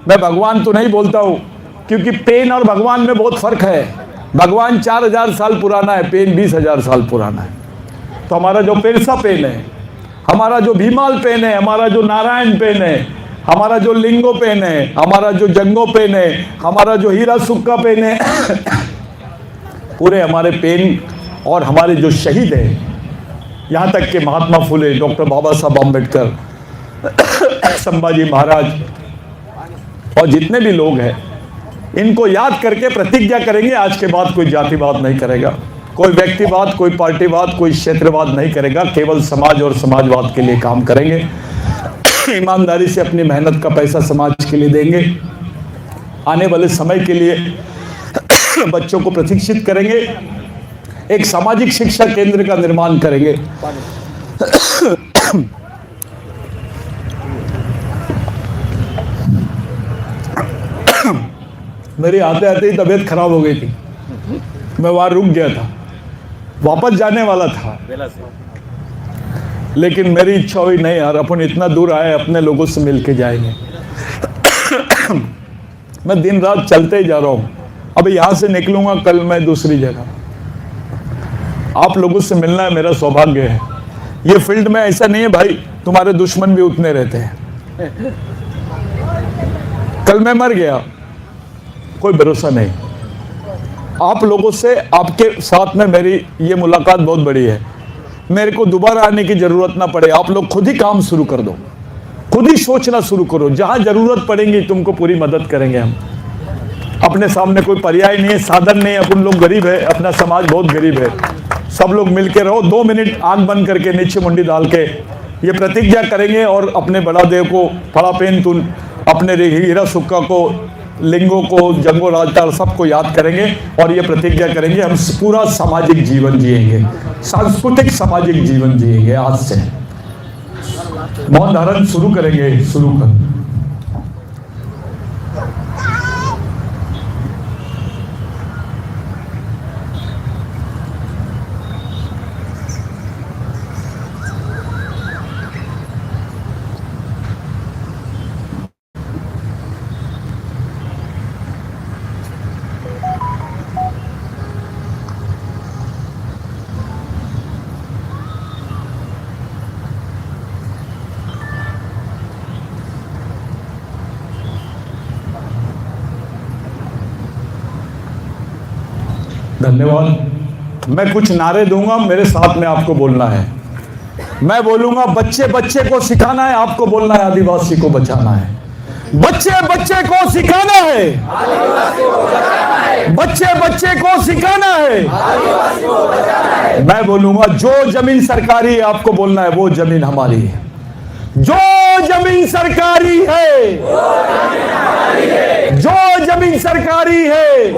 मैं भगवान तो नहीं बोलता हूँ क्योंकि पेन और भगवान में बहुत फर्क है। भगवान 4000 साल पुराना है, पेन 20,000 साल पुराना है। तो हमारा जो पेरसा पेन है, हमारा जो भीमाल पेन है, हमारा जो नारायण पेन है, हमारा जो लिंगो पेन है, हमारा जो जंगो पेन है, हमारा जो हीरा सुक्का पेन है, पूरे हमारे पेन और हमारे जो शहीद है, यहाँ तक कि महात्मा फुले, डॉक्टर बाबा साहब अम्बेडकर, संभाजी महाराज और जितने भी लोग हैं, इनको याद करके प्रतिज्ञा करेंगे आज के बाद कोई जातिवाद नहीं करेगा, कोई व्यक्तिवाद, कोई पार्टीवाद, कोई क्षेत्रवाद नहीं करेगा, केवल समाज और समाजवाद के लिए काम करेंगे। ईमानदारी से अपनी मेहनत का पैसा समाज के लिए देंगे। आने वाले समय के लिए बच्चों को प्रशिक्षित करेंगे, एक सामाजिक शिक्षा केंद्र का निर्माण करेंगे। मेरी आते आते ही तबीयत खराब हो गई थी, मैं वहां रुक गया था, वापस जाने वाला था, लेकिन मेरी इच्छा हुई नहीं यार, अपन इतना दूर आए, अपने लोगों से मिल के जाएंगे। मैं दिन रात चलते ही जा रहा हूँ, अब यहाँ से निकलूंगा कल मैं दूसरी जगह। आप लोगों से मिलना है मेरा सौभाग्य है। ये फील्ड में ऐसा नहीं है भाई, तुम्हारे दुश्मन भी उतने रहते हैं। कल मैं मर गया, कोई भरोसा नहीं। आप लोगों से, आपके साथ में मेरी ये मुलाकात बहुत बड़ी है। मेरे को दोबारा आने की जरूरत ना पड़े। आप लोग खुद ही काम शुरू कर दो, खुद ही सोचना शुरू करो। जहां जरूरत पड़ेगी तुमको पूरी मदद करेंगे हम। अपने सामने कोई पर्याय नहीं है, साधन नहीं है। अपन लोग गरीब है, अपना समाज बहुत गरीब है। सब लोग मिलके रहो। 2 मिनट आंख बंद करके नीचे मुंडी डाल के ये प्रतिज्ञा करेंगे और अपने बड़ा देव को, फड़ा पेन तुन, अपने हीरा सुक्का को, लिंगों को, जंगो राजताल सबको याद करेंगे और ये प्रतिज्ञा करेंगे हम पूरा सामाजिक जीवन जिएंगे, सांस्कृतिक सामाजिक जीवन जिएंगे। आज से मौन धारण शुरू करेंगे। शुरू कर। धन्यवाद। मैं कुछ नारे दूंगा, मेरे साथ में आपको बोलना है। मैं बोलूंगा बच्चे बच्चे को सिखाना है, आपको बोलना है आदिवासी को बचाना है। बच्चे बच्चे को सिखाना है, बच्चे बच्चे को सिखाना है। मैं बोलूंगा जो जमीन सरकारी है, आपको बोलना है वो जमीन हमारी है। जो जमीन सरकारी है, जो जमीन सरकारी है,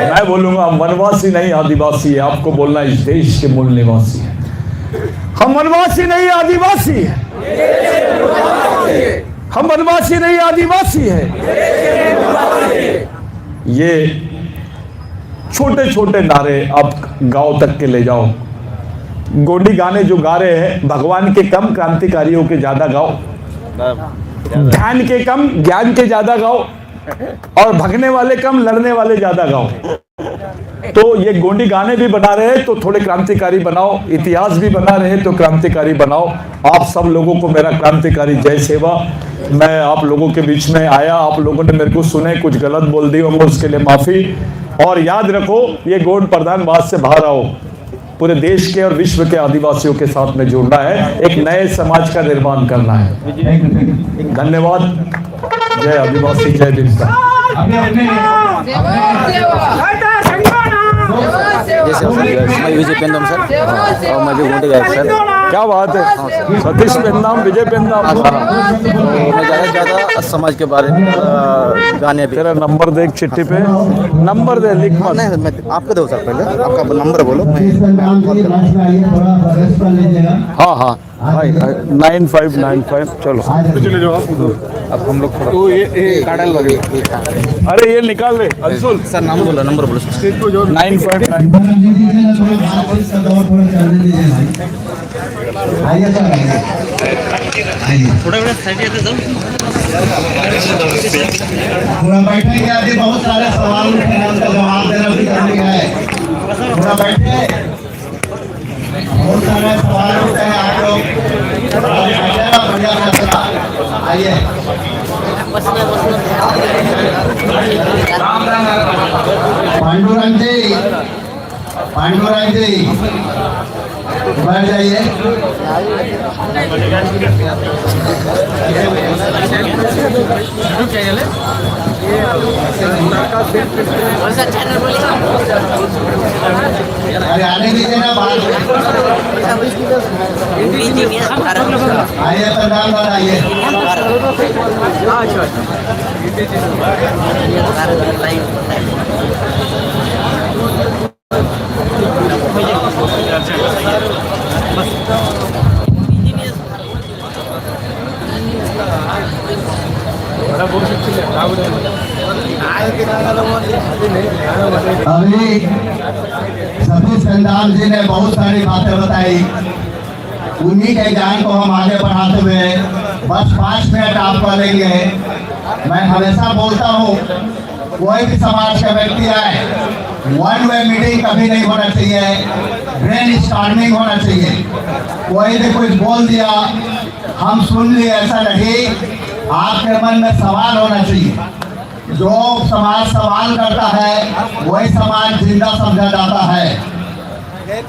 मैं बोलूंगा हम वनवासी नहीं आदिवासी है। आपको बोलना इस देश के मूल निवासी है। हम वनवासी नहीं आदिवासी है। हम वनवासी नहीं आदिवासी है। ये छोटे छोटे नारे आप गांव तक के ले जाओ। गोंडी गाने जो गा रहे हैं, भगवान के कम क्रांतिकारियों के ज्यादा गाओ, ध्यान के कम ज्ञान के ज्यादा गाओ, और भगने वाले कम लड़ने वाले ज्यादा गाओ। तो ये गोंडी गाने भी बना रहे हैं तो थोड़े क्रांतिकारी बनाओ, इतिहास भी बना रहे हैं तो क्रांतिकारी बनाओ। आप सब लोगों को मेरा क्रांतिकारी जय सेवा। मैं आप लोगों के बीच में आया, आप लोगों ने मेरे को सुने, कुछ गलत बोल दी होंगे उसके लिए माफी। और याद रखो ये गोंड प्रधानवाद से बाहर आओ, पूरे देश के और विश्व के आदिवासियों के साथ में जुड़ना है, एक नए समाज का निर्माण करना है। धन्यवाद। जय आदिवासी, जय बिरसा। मैं विजय पेंदम सर, और मैं भी गोंडी गायक सर। क्या बात है, सतीश पेंदाम, विजय पेंदाम। मैं ज़्यादा समाज के बारे में गाने भी। तेरा नंबर देख चिट्ठी पे, नंबर दे, लिख मत। नहीं, मैं आपको दो सर, पहले आपका नंबर बोलो। हाँ हाँ 9595 चलो। अब हम लोग तो ये काटल लगे। अरे ये निकाल ले अंशुल। सर नाम बोलो, नंबर बोलो। 959। पूरा बैठने के आगे बहुत सारे सवाल उठे हैं, उनका जवाब देना भी करनी है। पूरा बैठे, बहुत सारे सवाल उठे हैं। आप लोग बढ़िया फैसला। आइए पांडुरंग जी, पांडुरंग जी बैठ जाइए। अरे आने दीजिए ना बात। आइए प्रधानमंत्री आइए। अभी सतीश पेंदाम जी ने बहुत सारी बातें बताई, उन्हीं के ज्ञान को हम आगे बढ़ाते हुए बस 5 मिनट आपको लेंगे। मैं हमेशा बोलता हूँ कोई भी समाज का व्यक्ति आए, वन वे मीटिंग कभी नहीं होना चाहिए, ब्रेन स्टॉर्मिंग होना चाहिए। कोई भी कुछ बोल दिया हम सुन लिए, ऐसा नहीं। आपके मन में सवाल होना चाहिए। जो समाज सवाल करता है वही समाज जिंदा समझा जाता है। हेलो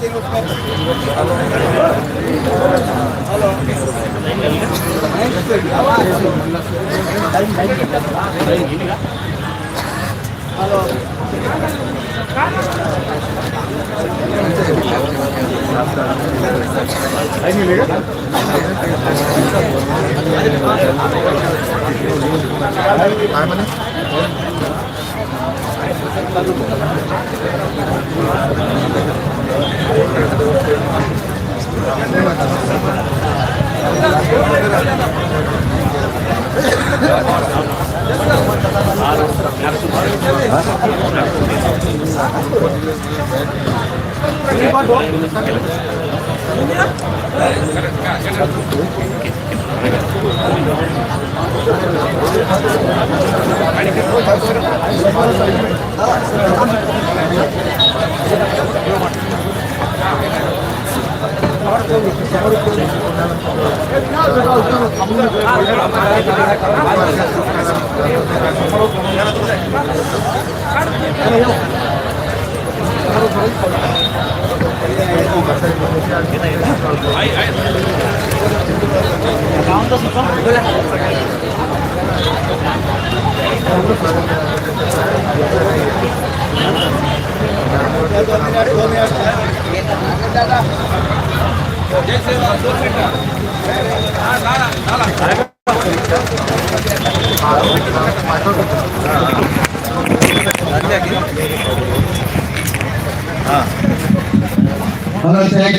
चेक,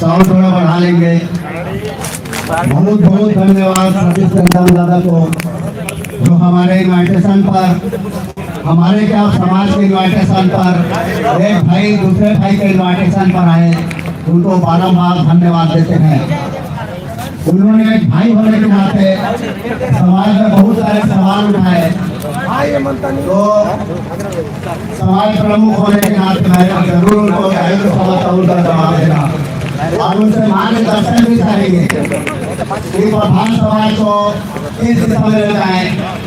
साउंड थोड़ा बढ़ा लेंगे। बहुत बहुत धन्यवाद सतीश चंदन दादा को, जो हमारे इन्विटेशन पर, हमारे क्या समाज के इन्विटेशन पर, एक भाई दूसरे भाई के इन्विटेशन पर आए, उनको बारंबार धन्यवाद देते हैं। उन्होंने एक भाई होने के नाते समाज में बहुत सारे सवाल उठाए, तो समाज प्रमुख होने के नाते मैं जरूर उनको उनका जवाब देगा और उनसे मार्गदर्शन भी करेंगे कि प्रधान समाज को किस दिशा में ले जाए,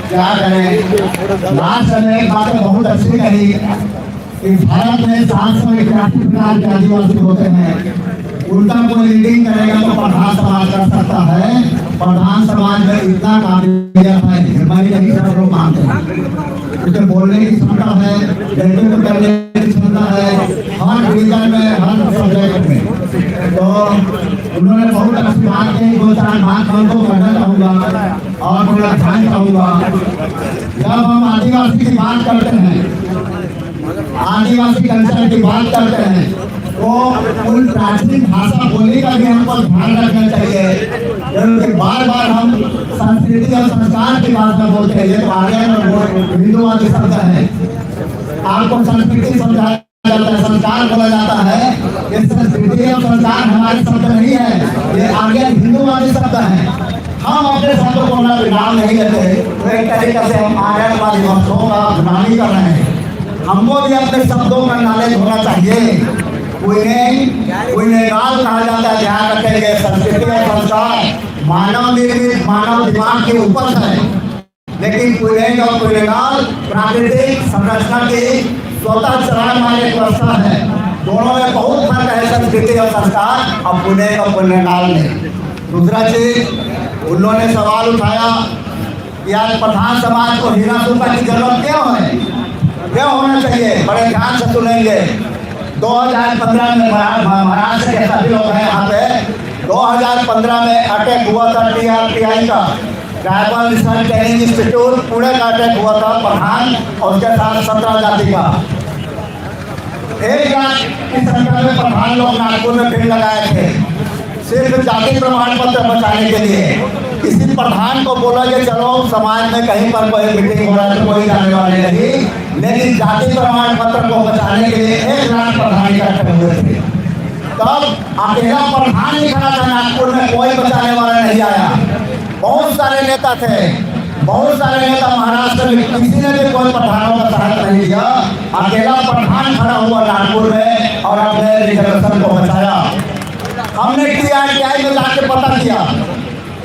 क्या करें। लास्ट में एक बात बहुत अच्छी कही कि भारत में 781 प्रकार के आदिवासी होते हैं, उनका कोई लीडिंग करेगा तो प्रधान समाज कर सकता है। प्रधान समाज में इतना काबिलियत है, हमारी नहीं सब लोग मानते हैं, उसे बोलने की क्षमता है, नेतृत्व करने की क्षमता है, हर डिवीजन में, हर सब्जेक्ट में। तो उन्होंने बहुत अच्छी बात की, 2-4 बात हमको करना चाहूँगा और थोड़ा ध्यान चाहूँगा। जब हम आदिवासी की बात करते हैं, आदिवासी कल्चर की बात करते हैं, तो उन प्राचीन भाषा बोली का भी हमको ध्यान रखना चाहिए, क्योंकि बार बार हम संस्कृति और संस्कार की बात में बोलते हैं। ये तो आर्यन और हिंदूवादी शब्द है, आपको संस्कृति समझाया जाता है, संस्कार बोला जाता है। ये संस्कृति और संस्कार हमारे शब्द नहीं है, ये आर्यन हिंदूवादी शब्द है। हम अपने शब्दों को नाम नहीं लेते, तो एक तरीके से हम आर्यनवादी वस्तुओं का गुलामी कर रहे हैं। हमको भी अपने शब्दों का नॉलेज होना चाहिए। कोई नेगाल कहा जाता है, ध्यान रखेंगे। संस्कृति और संस्कार मानव निर्मित, मानव दिमाग के ऊपर है, लेकिन कुलेंग और कुलेगाल प्राकृतिक संरचना की स्वतः चरण वाले व्यवस्था है। दोनों में बहुत फर्क है, संस्कृति और संस्कार और कुलेंग और कुलेगाल में। दूसरा चीज उन्होंने सवाल उठाया कि आज प्रधान समाज को हीरा सूपा की जरूरत क्यों है, क्यों होना चाहिए। बड़े ध्यान से सुनेंगे। 2015 में महाराष्ट्र के सभी लोग हैं यहाँ पे। 2015 में अटैक हुआ था TRPI का, tribal research training institute, Pune का अटैक हुआ था प्रधान और उसके साथ 17 जाति का। 1 लाख की संख्या में प्रधान लोग नागपुर में भीड़ लगाए थे, सिर्फ जाति प्रमाण पत्र बचाने के लिए। किसी प्रधान को बोला कि चलो समाज में कहीं पर कोई मीटिंग हो रहा है तो कोई जाने वाले नहीं, लेकिन जाति प्रमाण पत्र को बचाने के लिए 1 लाख प्रधान इकट्ठे हुए थे। तब अकेला प्रधान ही खड़ा था नागपुर में, कोई बचाने वाला नहीं आया। बहुत सारे नेता थे, बहुत सारे नेता महाराष्ट्र में, किसी ने भी कोई प्रधानों का सहायता नहीं दिया। अकेला प्रधान खड़ा हुआ नागपुर में और अपने रिजर्वेशन को बचाया। हमने TRPI में जाके पता किया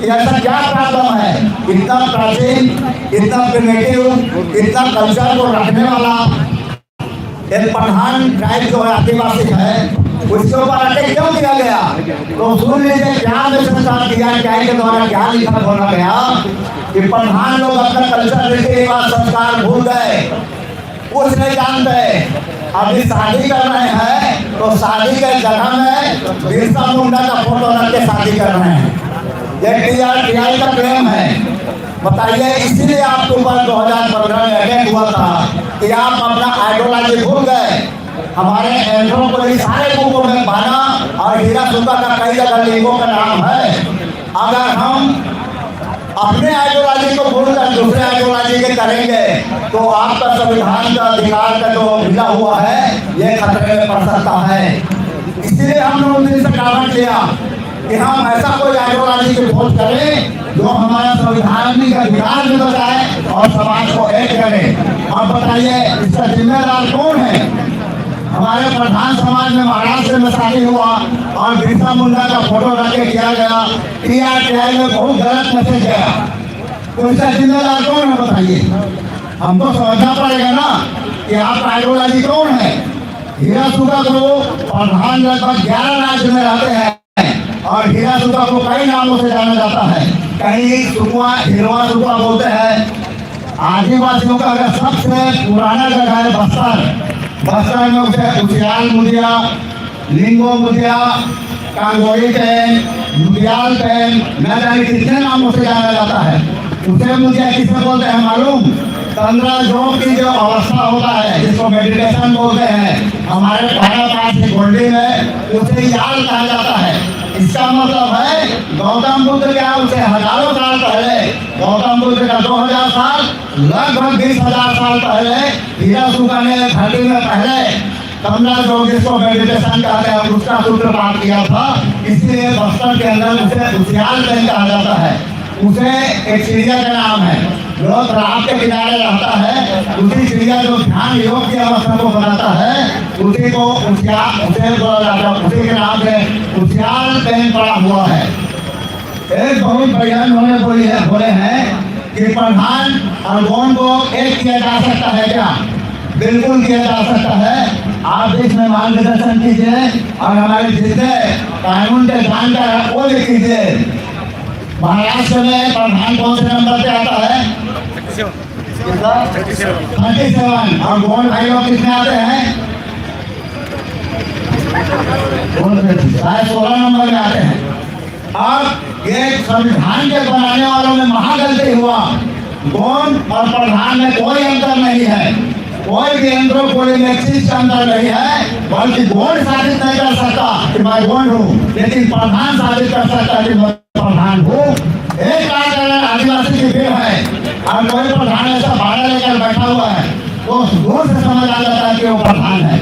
कि ऐसा क्या प्रॉब्लम है। इतना प्राचीन, इतना प्रिमिटिव, इतना कल्चर को रखने वाला एक प्रधान ट्राइब जो है, आदिवासी है, उसके ऊपर अटैक क्यों किया गया? तो सुन लीजिए क्या में संसार किया न्याय के द्वारा क्या लिखा बोला गया कि प्रधान लोग अपना कल्चर रीति रिवाज संस्कार भूल गए, कुछ नहीं जानते। अभी शादी कर रहे हैं तो शादी के जगह में बिरसा मुंडा का फोटो रख के शादी कर रहे हैं। ये TRI का प्रेम है। बताइए, इसीलिए आपके ऊपर 2015 में अटैक हुआ था कि आप अपना आइडियोलॉजी भूल गए। हमारे एंड्रो को सारे बुकों में बाना और हीरा सुल्ता का कई जगह लिंगों का नाम है। अगर हम अपने आइडियोलॉजी को भूलकर दूसरे आइडियोलॉजी के करेंगे तो आपका संविधान का अधिकार का जो मिला हुआ है ये खतरे में पड़ सकता है। इसीलिए हमने उस दिन से कारण किया कि हम ऐसा कोई आइडियोलॉजी की खोज करें जो हमारा संविधानिक अधिकार में बचाए और समाज को एक करे। अब बताइए, इसका जिम्मेदार कौन है? हमारे प्रधान समाज में महाराष्ट्र में शादी हुआ और बिरसा मुंडा का फोटो रख के किया गया। TRI में बहुत गलत मैसेज गया। तो इसका जिम्मेदार कौन है बताइए? हमको समझना पड़ेगा ना कि आपका आइडियोलॉजी कौन है। हीरा सुगा को प्रधान लगभग 11 राज्य में रहते हैं और हीरा सुगा को कई नामों से जाना जाता है। कहीं सुकुआ हिरवा सुगा बोलते हैं। आदिवासियों का अगर सबसे पुराना जगह है बस्तर। बस्तर में उसे उसियाल मुदिया, लिंगो मुदिया, कांगोरी पेन, मुदियाल पेन, न जाने कितने नामों से जाना जाता है। उसे मुदिया किसे बोलते हैं मालूम? 15 योग की जो अवस्था होता है जिसको मेडिटेशन बोलते हैं, हमारे पास गोल्डी में उसे याल कहा जाता है। इसका मतलब है गौतम बुद्ध क्या उसे हजारों साल पहले, गौतम बुद्ध का 2000 साल, लगभग 20,000 साल पहले हीरा सुगा ने धरती में पहले 15 योग जिसको मेडिटेशन कहते हैं उसका सूत्रपात किया था। इसलिए बस्तर के अंदर उसे उसियाल पेन कहा जाता है। उसे एक चिड़िया का नाम है जो तालाब के किनारे रहता है। उसी चिड़िया जो ध्यान योग की अवस्था को बनाता है उसी को उसे बोला जाता है। उसी के नाम से उसियाल पेन पड़ा हुआ है। एक बहुत बढ़िया उन्होंने बोले हैं कि प्रधान और गौन को एक किया जा सकता है क्या? बिल्कुल किया जा सकता है। आप इसमें मार्गदर्शन कीजिए और हमारे जितने कानून के जानकार है वो भी कीजिए। महाराष्ट्र में प्रधान कौन से नंबर पे आता है? 37। और गौन भाई लोग कितने आते हैं? 16 नंबर में आते हैं। अब ये संविधान के बनाने वालों में महागलती हुआ। गौन और प्रधान में कोई अंतर नहीं है। कोई भी एंथ्रोपोलॉजिस्ट का अंतर नहीं है। बल्कि गौन साबित नहीं कर सकता कि मैं गौन हूँ, लेकिन प्रधान साबित कर सकता है कि मैं प्रधान हूँ। एक बात अगर आदिवासी की भीड़ है और कोई प्रधान ऐसा भाड़ा लेकर बैठा हुआ है तो दूर से समझ आ जाता है कि वो प्रधान है।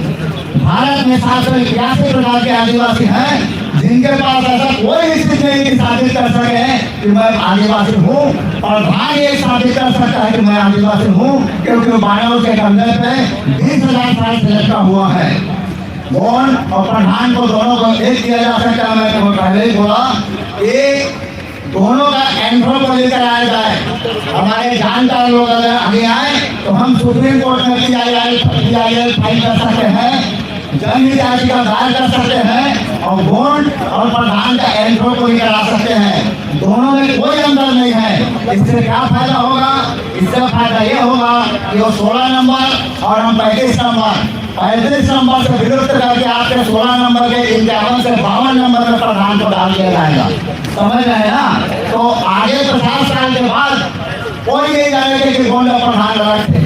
भारत में 781 प्रकार के आदिवासी हैं जिनके पास ऐसा कोई स्थिति नहीं कि साबित कर सके कि मैं आदिवासी हूँ। प्रधान ये साबित कर सकता है कि मैं आदिवासी हूँ क्योंकि मानव के कंधे पे 20,000 साल से लटका हुआ है। गौन और प्रधान को दोनों को एक किया जा सकता है। मैं पहले ही बोला कि दोनों का एंड्रो को लेकर आया जाए। हमारे जानकार लोग अगर आगे आए तो हम सुप्रीम कोर्ट में PIL फाइल कर सकते हैं, जंग याचिका दायर कर सकते हैं और गौन और प्रधान का एंड्रो को लेकर आ सकते हैं। दोनों में कोई अंतर नहीं है। इससे क्या फायदा होगा? इससे फायदा ये होगा कि वो 16 नंबर और हम 35 नंबर से विरुद्ध करके आपके 16 नंबर के 51 से 52 नंबर में प्रधान को डाल दिया जाएगा। समझ रहे हैं ना? तो आगे 50 साल के बाद कोई नहीं जानेगा कि गौन और प्रधान अलग थे।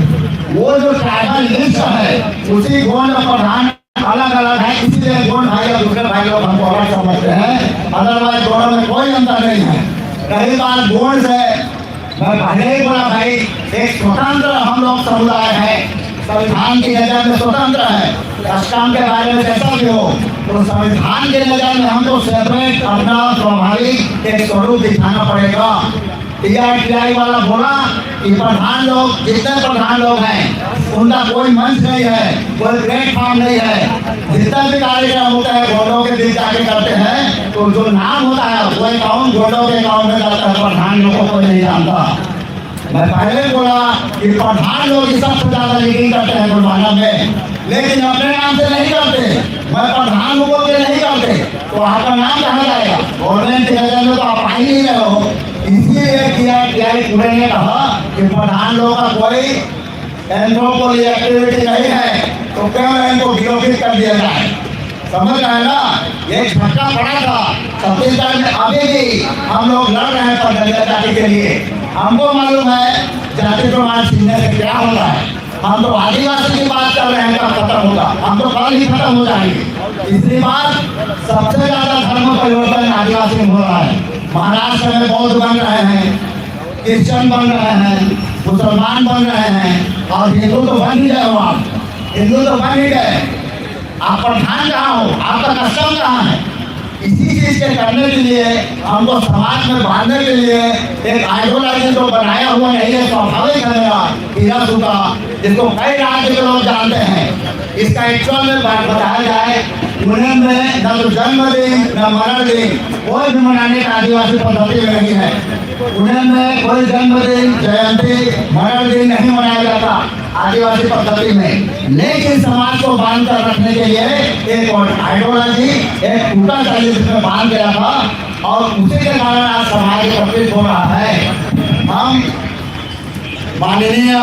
वो जो ट्राइबल लिस्ट है उसी गौन और प्रधान अलग अलग है। इसीलिए गौन भाई और दूसरे भाई लोग हमको अलग समझते हैं। अदरवाइज दोनों में कोई अंतर नहीं है। रही बात गौन से, मैं पहले ही बोला भाई एक स्वतंत्र हम लोग समुदाय है। संविधान की नजर में स्वतंत्र है। कस्टम के बारे में कैसा भी हो तो संविधान के नजर में हमको सेपरेट अपना स्वाभाविक एक स्वरूप दिखाना पड़ेगा। TRI वाला बोला कि प्रधान लोग जितने प्रधान लोग हैं उनका कोई मंच नहीं है, कोई प्लेटफॉर्म नहीं है। जितना भी कार्यक्रम होता है गोंडों के बीच जाके करते हैं तो जो नाम होता है वो अकाउंट गोंडों के अकाउंट में जाता है, प्रधान लोगों को नहीं जानता। मैं पहले बोला कि प्रधान लोग सबसे ज्यादा मीटिंग करते हैं गुलबाना में, लेकिन अपने नाम से नहीं करते। मैं प्रधान को बोल के नहीं करते तो आपका नाम कहाँ जाएगा? गवर्नमेंट में तो आप आ ही नहीं रहे हो। इसीलिए पूरे ने कहा कि प्रधान लोगों का कोई एंथ्रोपोलॉजी एक्टिविटी नहीं है, तो क्यों इनको विलोपित कर दिया जाए? समझ रहे हैं ना? ये झटका पड़ा था छत्तीसगढ़ में। अभी भी हम लोग लड़ रहे हैं जनजाति जाति के लिए। हमको मालूम है जाति प्रमाण छीनने से क्या होता है। हम तो आदिवासी की बात कर रहे हैं, कब खत्म होगा? हम तो कल ही खत्म हो जाएंगे। इसलिए बात सबसे ज्यादा धर्म परिवर्तन आदिवासी में हो रहा है। महाराष्ट्र में बौद्ध बन रहे हैं, क्रिश्चियन बन रहे हैं, मुसलमान बन रहे हैं, और हिंदू तो बन ही गए हो। आप हिंदू तो बन ही गए। आप प्रधान कहाँ हो? आपका कस्टम कहाँ है? इसी चीज के करने के लिए हमको समाज में बांधने के लिए एक आइडियोलॉजी तो बनाया हुआ नहीं है। स्वाभाविक है मेरा हीरा सूखा, जिसको कई राज्य के लोग जानते हैं। इसका एक्चुअल में बताया जाए, उन्हें में न तो जन्मदिन न मरण दिन कोई भी मनाने का आदिवासी पद्धति में नहीं है। उन्हें में कोई जन्मदिन जयंती मरण दिन नहीं मनाया जाता आदिवासी पद्धति में। लेकिन समाज को बांध कर रखने के लिए एक आइडियोलॉजी, एक टूटा शैली जिसमें बांध गया था, और उसी के कारण आज समाज प्रकट हो रहा है। हम माननीय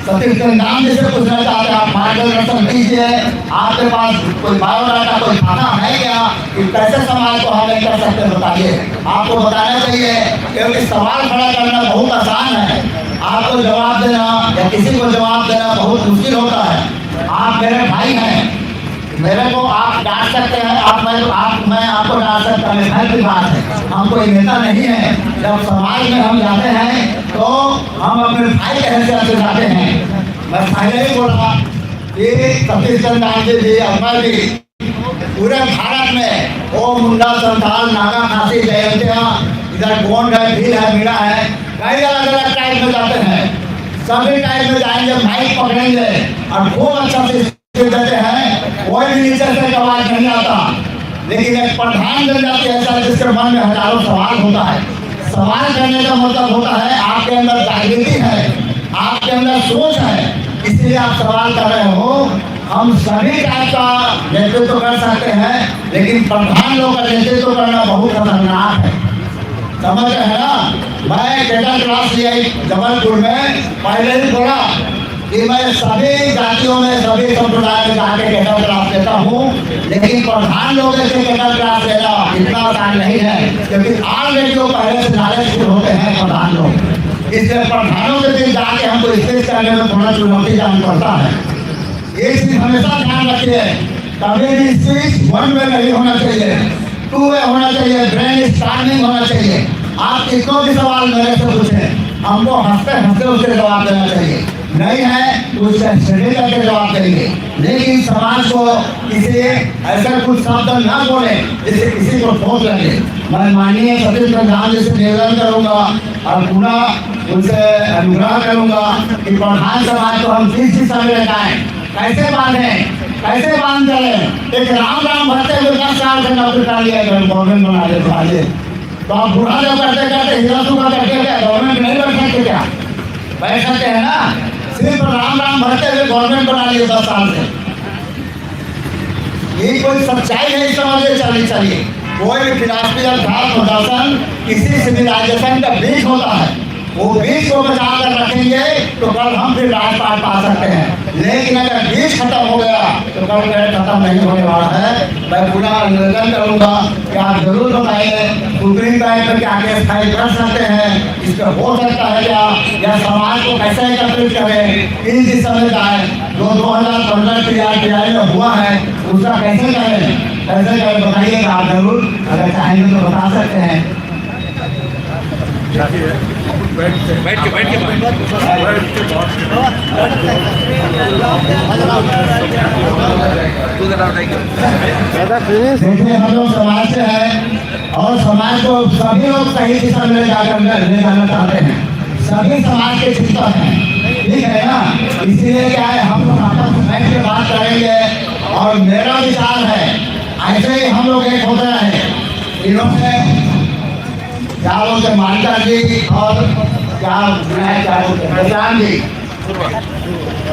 सतीश नाम जैसे पूछना चाहते हैं, आप मार्गदर्शन दीजिए। आपके पास कोई बायोडाटा, कोई खाना है क्या कि कैसे समाज को हम कर सकते हैं? बताइए। आपको बताना चाहिए, क्योंकि सवाल खड़ा करना बहुत आसान है, आपको जवाब देना या किसी को जवाब देना बहुत मुश्किल होता है। आप मेरे भाई हैं, मेरे को आप डांट सकते हैं, मैं आपको डांट सकता हूँ, घर की बात है। हम कोई नेता नहीं है। जब समाज में हम जाते हैं तो हम अपने भाई के हैसियत से जाते हैं। मैं पहले ही बोला कि सतीश नाम जी अमर जी पूरे भारत में वो मुंडा, संथाल, नागा, खासी, जयंतिया, इधर गोंड है, भील है, मीणा है, कई अलग अलग टाइप में जाते हैं। सभी टाइप में जाएंगे, माइक पकड़ेंगे और खूब अच्छा से देते हैं। कोई भी नीचे से आवाज नहीं आता। लेकिन एक प्रधान जनजाति ऐसा जिसके मन में हजारों सवाल होता है। सवाल करने का मतलब होता है आपके अंदर जागृति है, आपके अंदर सोच है, इसलिए आप सवाल कर रहे हो। हम सभी टाइप का नेतृत्व कर सकते हैं, लेकिन प्रधान लोग का नेतृत्व करना बहुत खतरनाक है। समझ रहे हैं ना? मैं कैडर क्लास लिया जबलपुर में, पहले ही बोला कि मैं सभी जातियों में, सभी संप्रदाय में जाके कैडर क्लास लेता हूँ, लेकिन प्रधान लोगों से कैडर क्लास लेना इतना आसान नहीं है, क्योंकि ऑलरेडी वो पहले से नॉलेजफुल होते हैं प्रधान लोग। इसलिए प्रधानों के दिन जाके हमको स्पीच करने में थोड़ा चुनौती जाना पड़ता है। ये चीज हमेशा ध्यान रखिए, कभी भी स्पीच वन वे नहीं होना चाहिए, टू वे होना चाहिए, ब्रेन स्टार्मिंग होना चाहिए। आप कितनों भी सवाल मेरे से पूछें, हमको हंसते हंसते उसके जवाब देना चाहिए। नहीं है तो उसका स्टडी करके जवाब देंगे, लेकिन समाज को किसी ऐसा कुछ शब्द ना बोले जिससे किसी को ठोस लगे। मैं माननीय सतीश प्रधान जी से निवेदन करूंगा और पुनः उनसे अनुग्रह करूंगा कि प्रधान समाज को हम किस दिशा में लगाएं, कैसे बांधें, कैसे बांध चले। एक राम राम भरते हुए 10 साल से नौकरी कर लिया गवर्नमेंट बना दे, तो आप बुढ़ा जब करते करते हीरा सूखा करके क्या गवर्नमेंट नहीं बैठ सकते? क्या बैठ सकते हैं ना? सिर्फ राम राम भरते हुए गवर्नमेंट बना लिए 10 साल से। ये कोई सच्चाई नहीं समझ चलनी चाहिए। कोई भी फिलॉसफी अर्थात दर्शन किसी सिविलाइजेशन का बीज होता है, वो बीज को बचा कर रखेंगे तो कल हम फिर राजपाट पा सकते हैं। लेकिन अगर बीज खत्म हो गया तो कल खत्म नहीं होने वाला है। मैं पुनः निवेदन करूंगा कि आप जरूर बताइए सुप्रीम कोर्ट में क्या केस फाइल कर सकते हैं, इस पर हो सकता है क्या, या समाज को कैसे एकत्रित करें, किस दिशा में जाए। जो 2015 PRTI में हुआ है उसका कैसे करें बताइएगा। आप जरूर अगर चाहेंगे तो बता सकते हैं। बैठ के देखिए हम लोग समाज से हैं और समाज को सभी लोग सही दिशा में ले जाना चाहते हैं। सभी समाज के चिंतक हैं, ठीक है ना? इसलिए क्या है, हम लोग आपस में बैठ के बात करेंगे और मेरा विचार है ऐसे ही हम लोग एक होते रहे। इन्होंने क्या बोलते मानता जी और क्या मैं क्या बोलते हैं निशान जी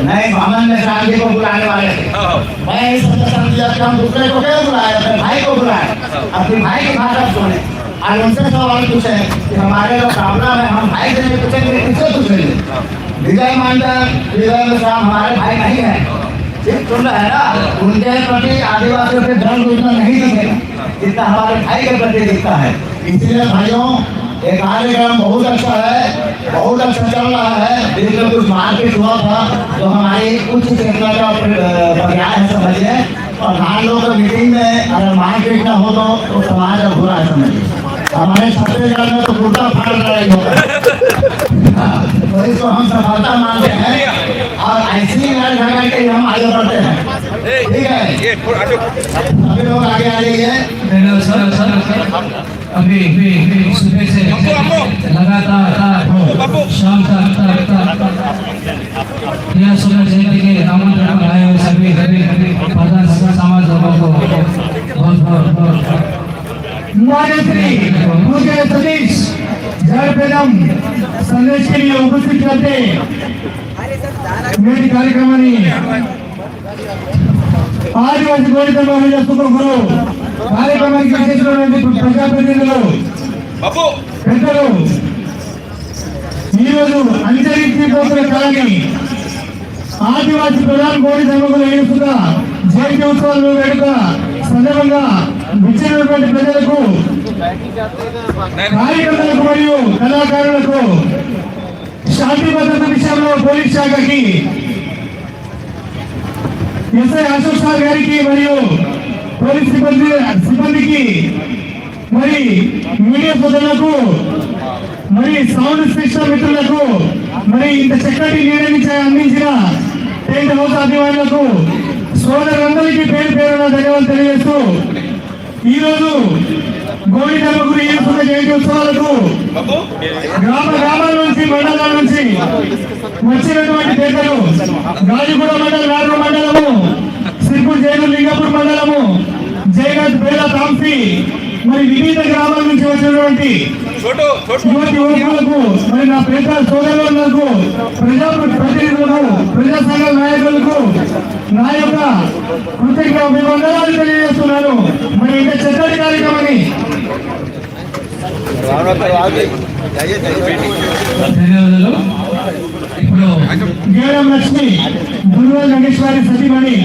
नहीं मोहम्मद निशान जी को बुलाने वाले थे मैं इस सजेशन दिया कि हम दूसरे को क्यों बुलाए अपने भाई को बुलाए अपने भाई की भाषा सुने और उनसे सवाल पूछे कि हमारे जो प्रॉब्लम है हम भाई से नहीं पूछेंगे किससे पूछेंगे विजय मंडल विजय मिश्रा हमारे भाई नहीं है ठीक सुन रहे हैं ना उनके प्रति आदिवासियों के धर्म उतना नहीं दिखेगा जितना हमारे भाई के प्रति दिखता है इसलिए भाइयों ये कार्यक्रम बहुत अच्छा है बहुत अच्छा चल रहा है बीच में कुछ मारपीट हुआ था जो हमारी उच्च चेतना का पर्याय है समझिए और धान लोग की मीटिंग में अगर मारपीट ना हो तो समाज का बुरा है समझिए हमारे छत्तीसगढ़ में तो कुर्ता फाड़ लड़ाई होता है तो इसको हम सफलता मानते हैं और ऐसी लड़ाई झगड़ के हम आगे बढ़ते हैं ठीक है सभी लोग आगे आ जाइए सर अभी सुबह से लगातार शाम तक यह सुबह जयंती के आमंत्रण पर आए हुए सभी प्रधान समाज लोगों को बहुत मान्यश्री मुझे सतीश जयपेदम संदेश के लिए उपस्थित करते मेरी कार्यक्रमानी ఆదివాసీ గోడి ధర్మ సుఖంలో కార్యక్రమానికి విశేషమైనటువంటి ప్రజాప్రతినిధులు పెద్దలు ఈరోజు అంతరించిపోతున్న కళని ఆదివాసీ ప్రధాన గోడి ధర్మకులు ఏడుస్తున్న జయంతి ఉత్సవాలు వేడుక సందర్భంగా విచ్చేసినటువంటి ప్రజలకు కార్యకర్తలకు మరియు కళాకారులకు శాంతి భద్రత విషయంలో పోలీస్ శాఖకి ఎస్ఐ అశోక్ సార్ గారికి మరియు పోలీస్ సిబ్బందికి మరి మీడియా సోదరులకు మరి సౌండ్ సిస్టమ్ మిత్రులకు మరి ఇంత చక్కటి నీడని అందించిన టెంట్ హౌస్ అభిమానులకు సోదరులందరికీ పేరు పేరున ధన్యవాదాలు తెలియజేస్తూ ఈరోజు గోడి ధర్మకుడు ఏడుస్తున్న జయంతి ఉత్సవాలకు గ్రామాల నుంచి మండలాల నుంచి వచ్చినటువంటి పేదలు గాజుగూడ మండలం నార్వ మండలము సిర్పూర్ జైనూర్ లింగపూర్ మండలము జయగఢ్ బేలా తాంసి మరి వివిధ గ్రామాల నుంచి వచ్చినటువంటి యువతి యువకులకు మరి నా పేద సోదరులకు ప్రజాప్రతినిధులకు ప్రజా సంఘాల నాయకులకు నా యొక్క కృతజ్ఞ అభివందనాలు తెలియజేస్తున్నాను మరి ఇంత చక్కటి కార్యక్రమాన్ని ధన్యవాదాలు ఇప్పుడు గేరం లక్ష్మి గురువాల నగేశ్వరి సతీమణి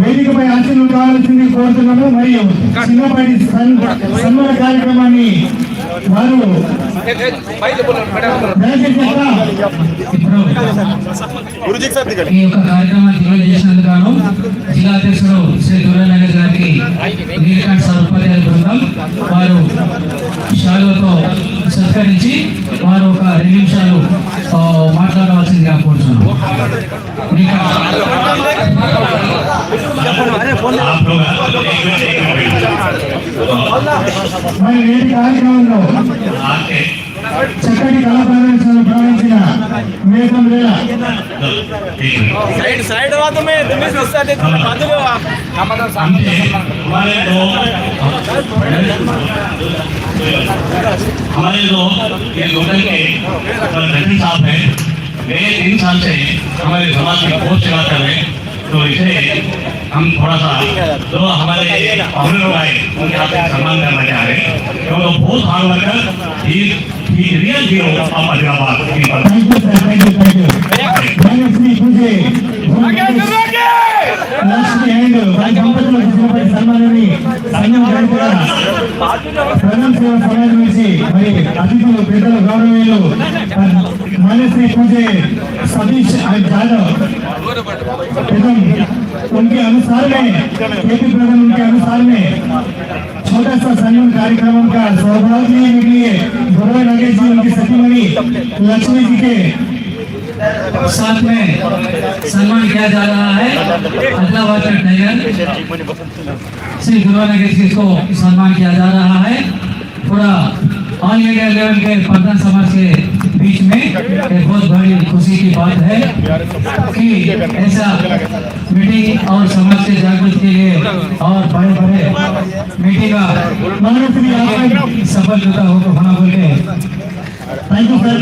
వేదికపై ఆశీర్వాదం కావాల్సింది కోరుతున్నాము మరియు చిన్నపాటి సన్మాన కార్యక్రమాన్ని వారు ఈ యొక్క కార్యక్రమాన్ని తెలియజేసినందుకు గాను జిల్లా అధ్యక్షుడు శ్రీ దుర్గానగర్ గారికి నీలకంఠ సార్ ఉపాధ్యాయుల బృందం వారు శాలువతో సత్కరించి వారు ఒక 2 నిమిషాలు మాట్లాడవలసిందిగా కోరుతున్నాం మరి నేటి కార్యక్రమంలో చక్కటి కళా ప్రదర్శనలు ప్రారంభించిన మేఘం రేల साइड हुआ तो मैं तुम्हें गुस्सा देता हूं बादल हमारे जो ये लोकल के रतन साहब हैं वे 3 साल से हमारे समाज की बहुत सेवा कर रहे हैं तो इसे हम थोड़ा सा जो हमारे पाहुने लोग आए उनके हाथ में सम्मान करना चाह रहे हैं क्योंकि बहुत हार्ड वर्कर ही real hero of Adilabad Dhanyasri పూజే లక్ష్మి అండ్ వారి దంపతులకు ఇచ్చినటువంటి సన్మానాన్ని సంఘం తరపున ప్రథమ సేవ సమాజం నుంచి మరి అతిథులు పెద్దలు గౌరవీయులు మాన్యశ్రీ పూజే सतीश जादव एवं उनके अनुसार में केपी प्रधान उनके अनुसार में छोटा सा सम्मान कार्यक्रम का सौभाग्य लेने के लिए गुरुवार नगेश जी उनकी सतीमणि लक्ष्मी जी के साथ में सम्मान किया जा रहा है आदिलाबाद टाइगर श्री गुरुवार जी को सम्मान किया जा रहा है पूरा ऑल इंडिया लेवल के प्रधान समाज के बीच में एक बहुत बड़ी खुशी की बात है कि ऐसा मीटिंग और समाज के जागृति के लिए और बड़े बड़े मीटिंग का सफल होता होगा बोल के थैंक यू सर।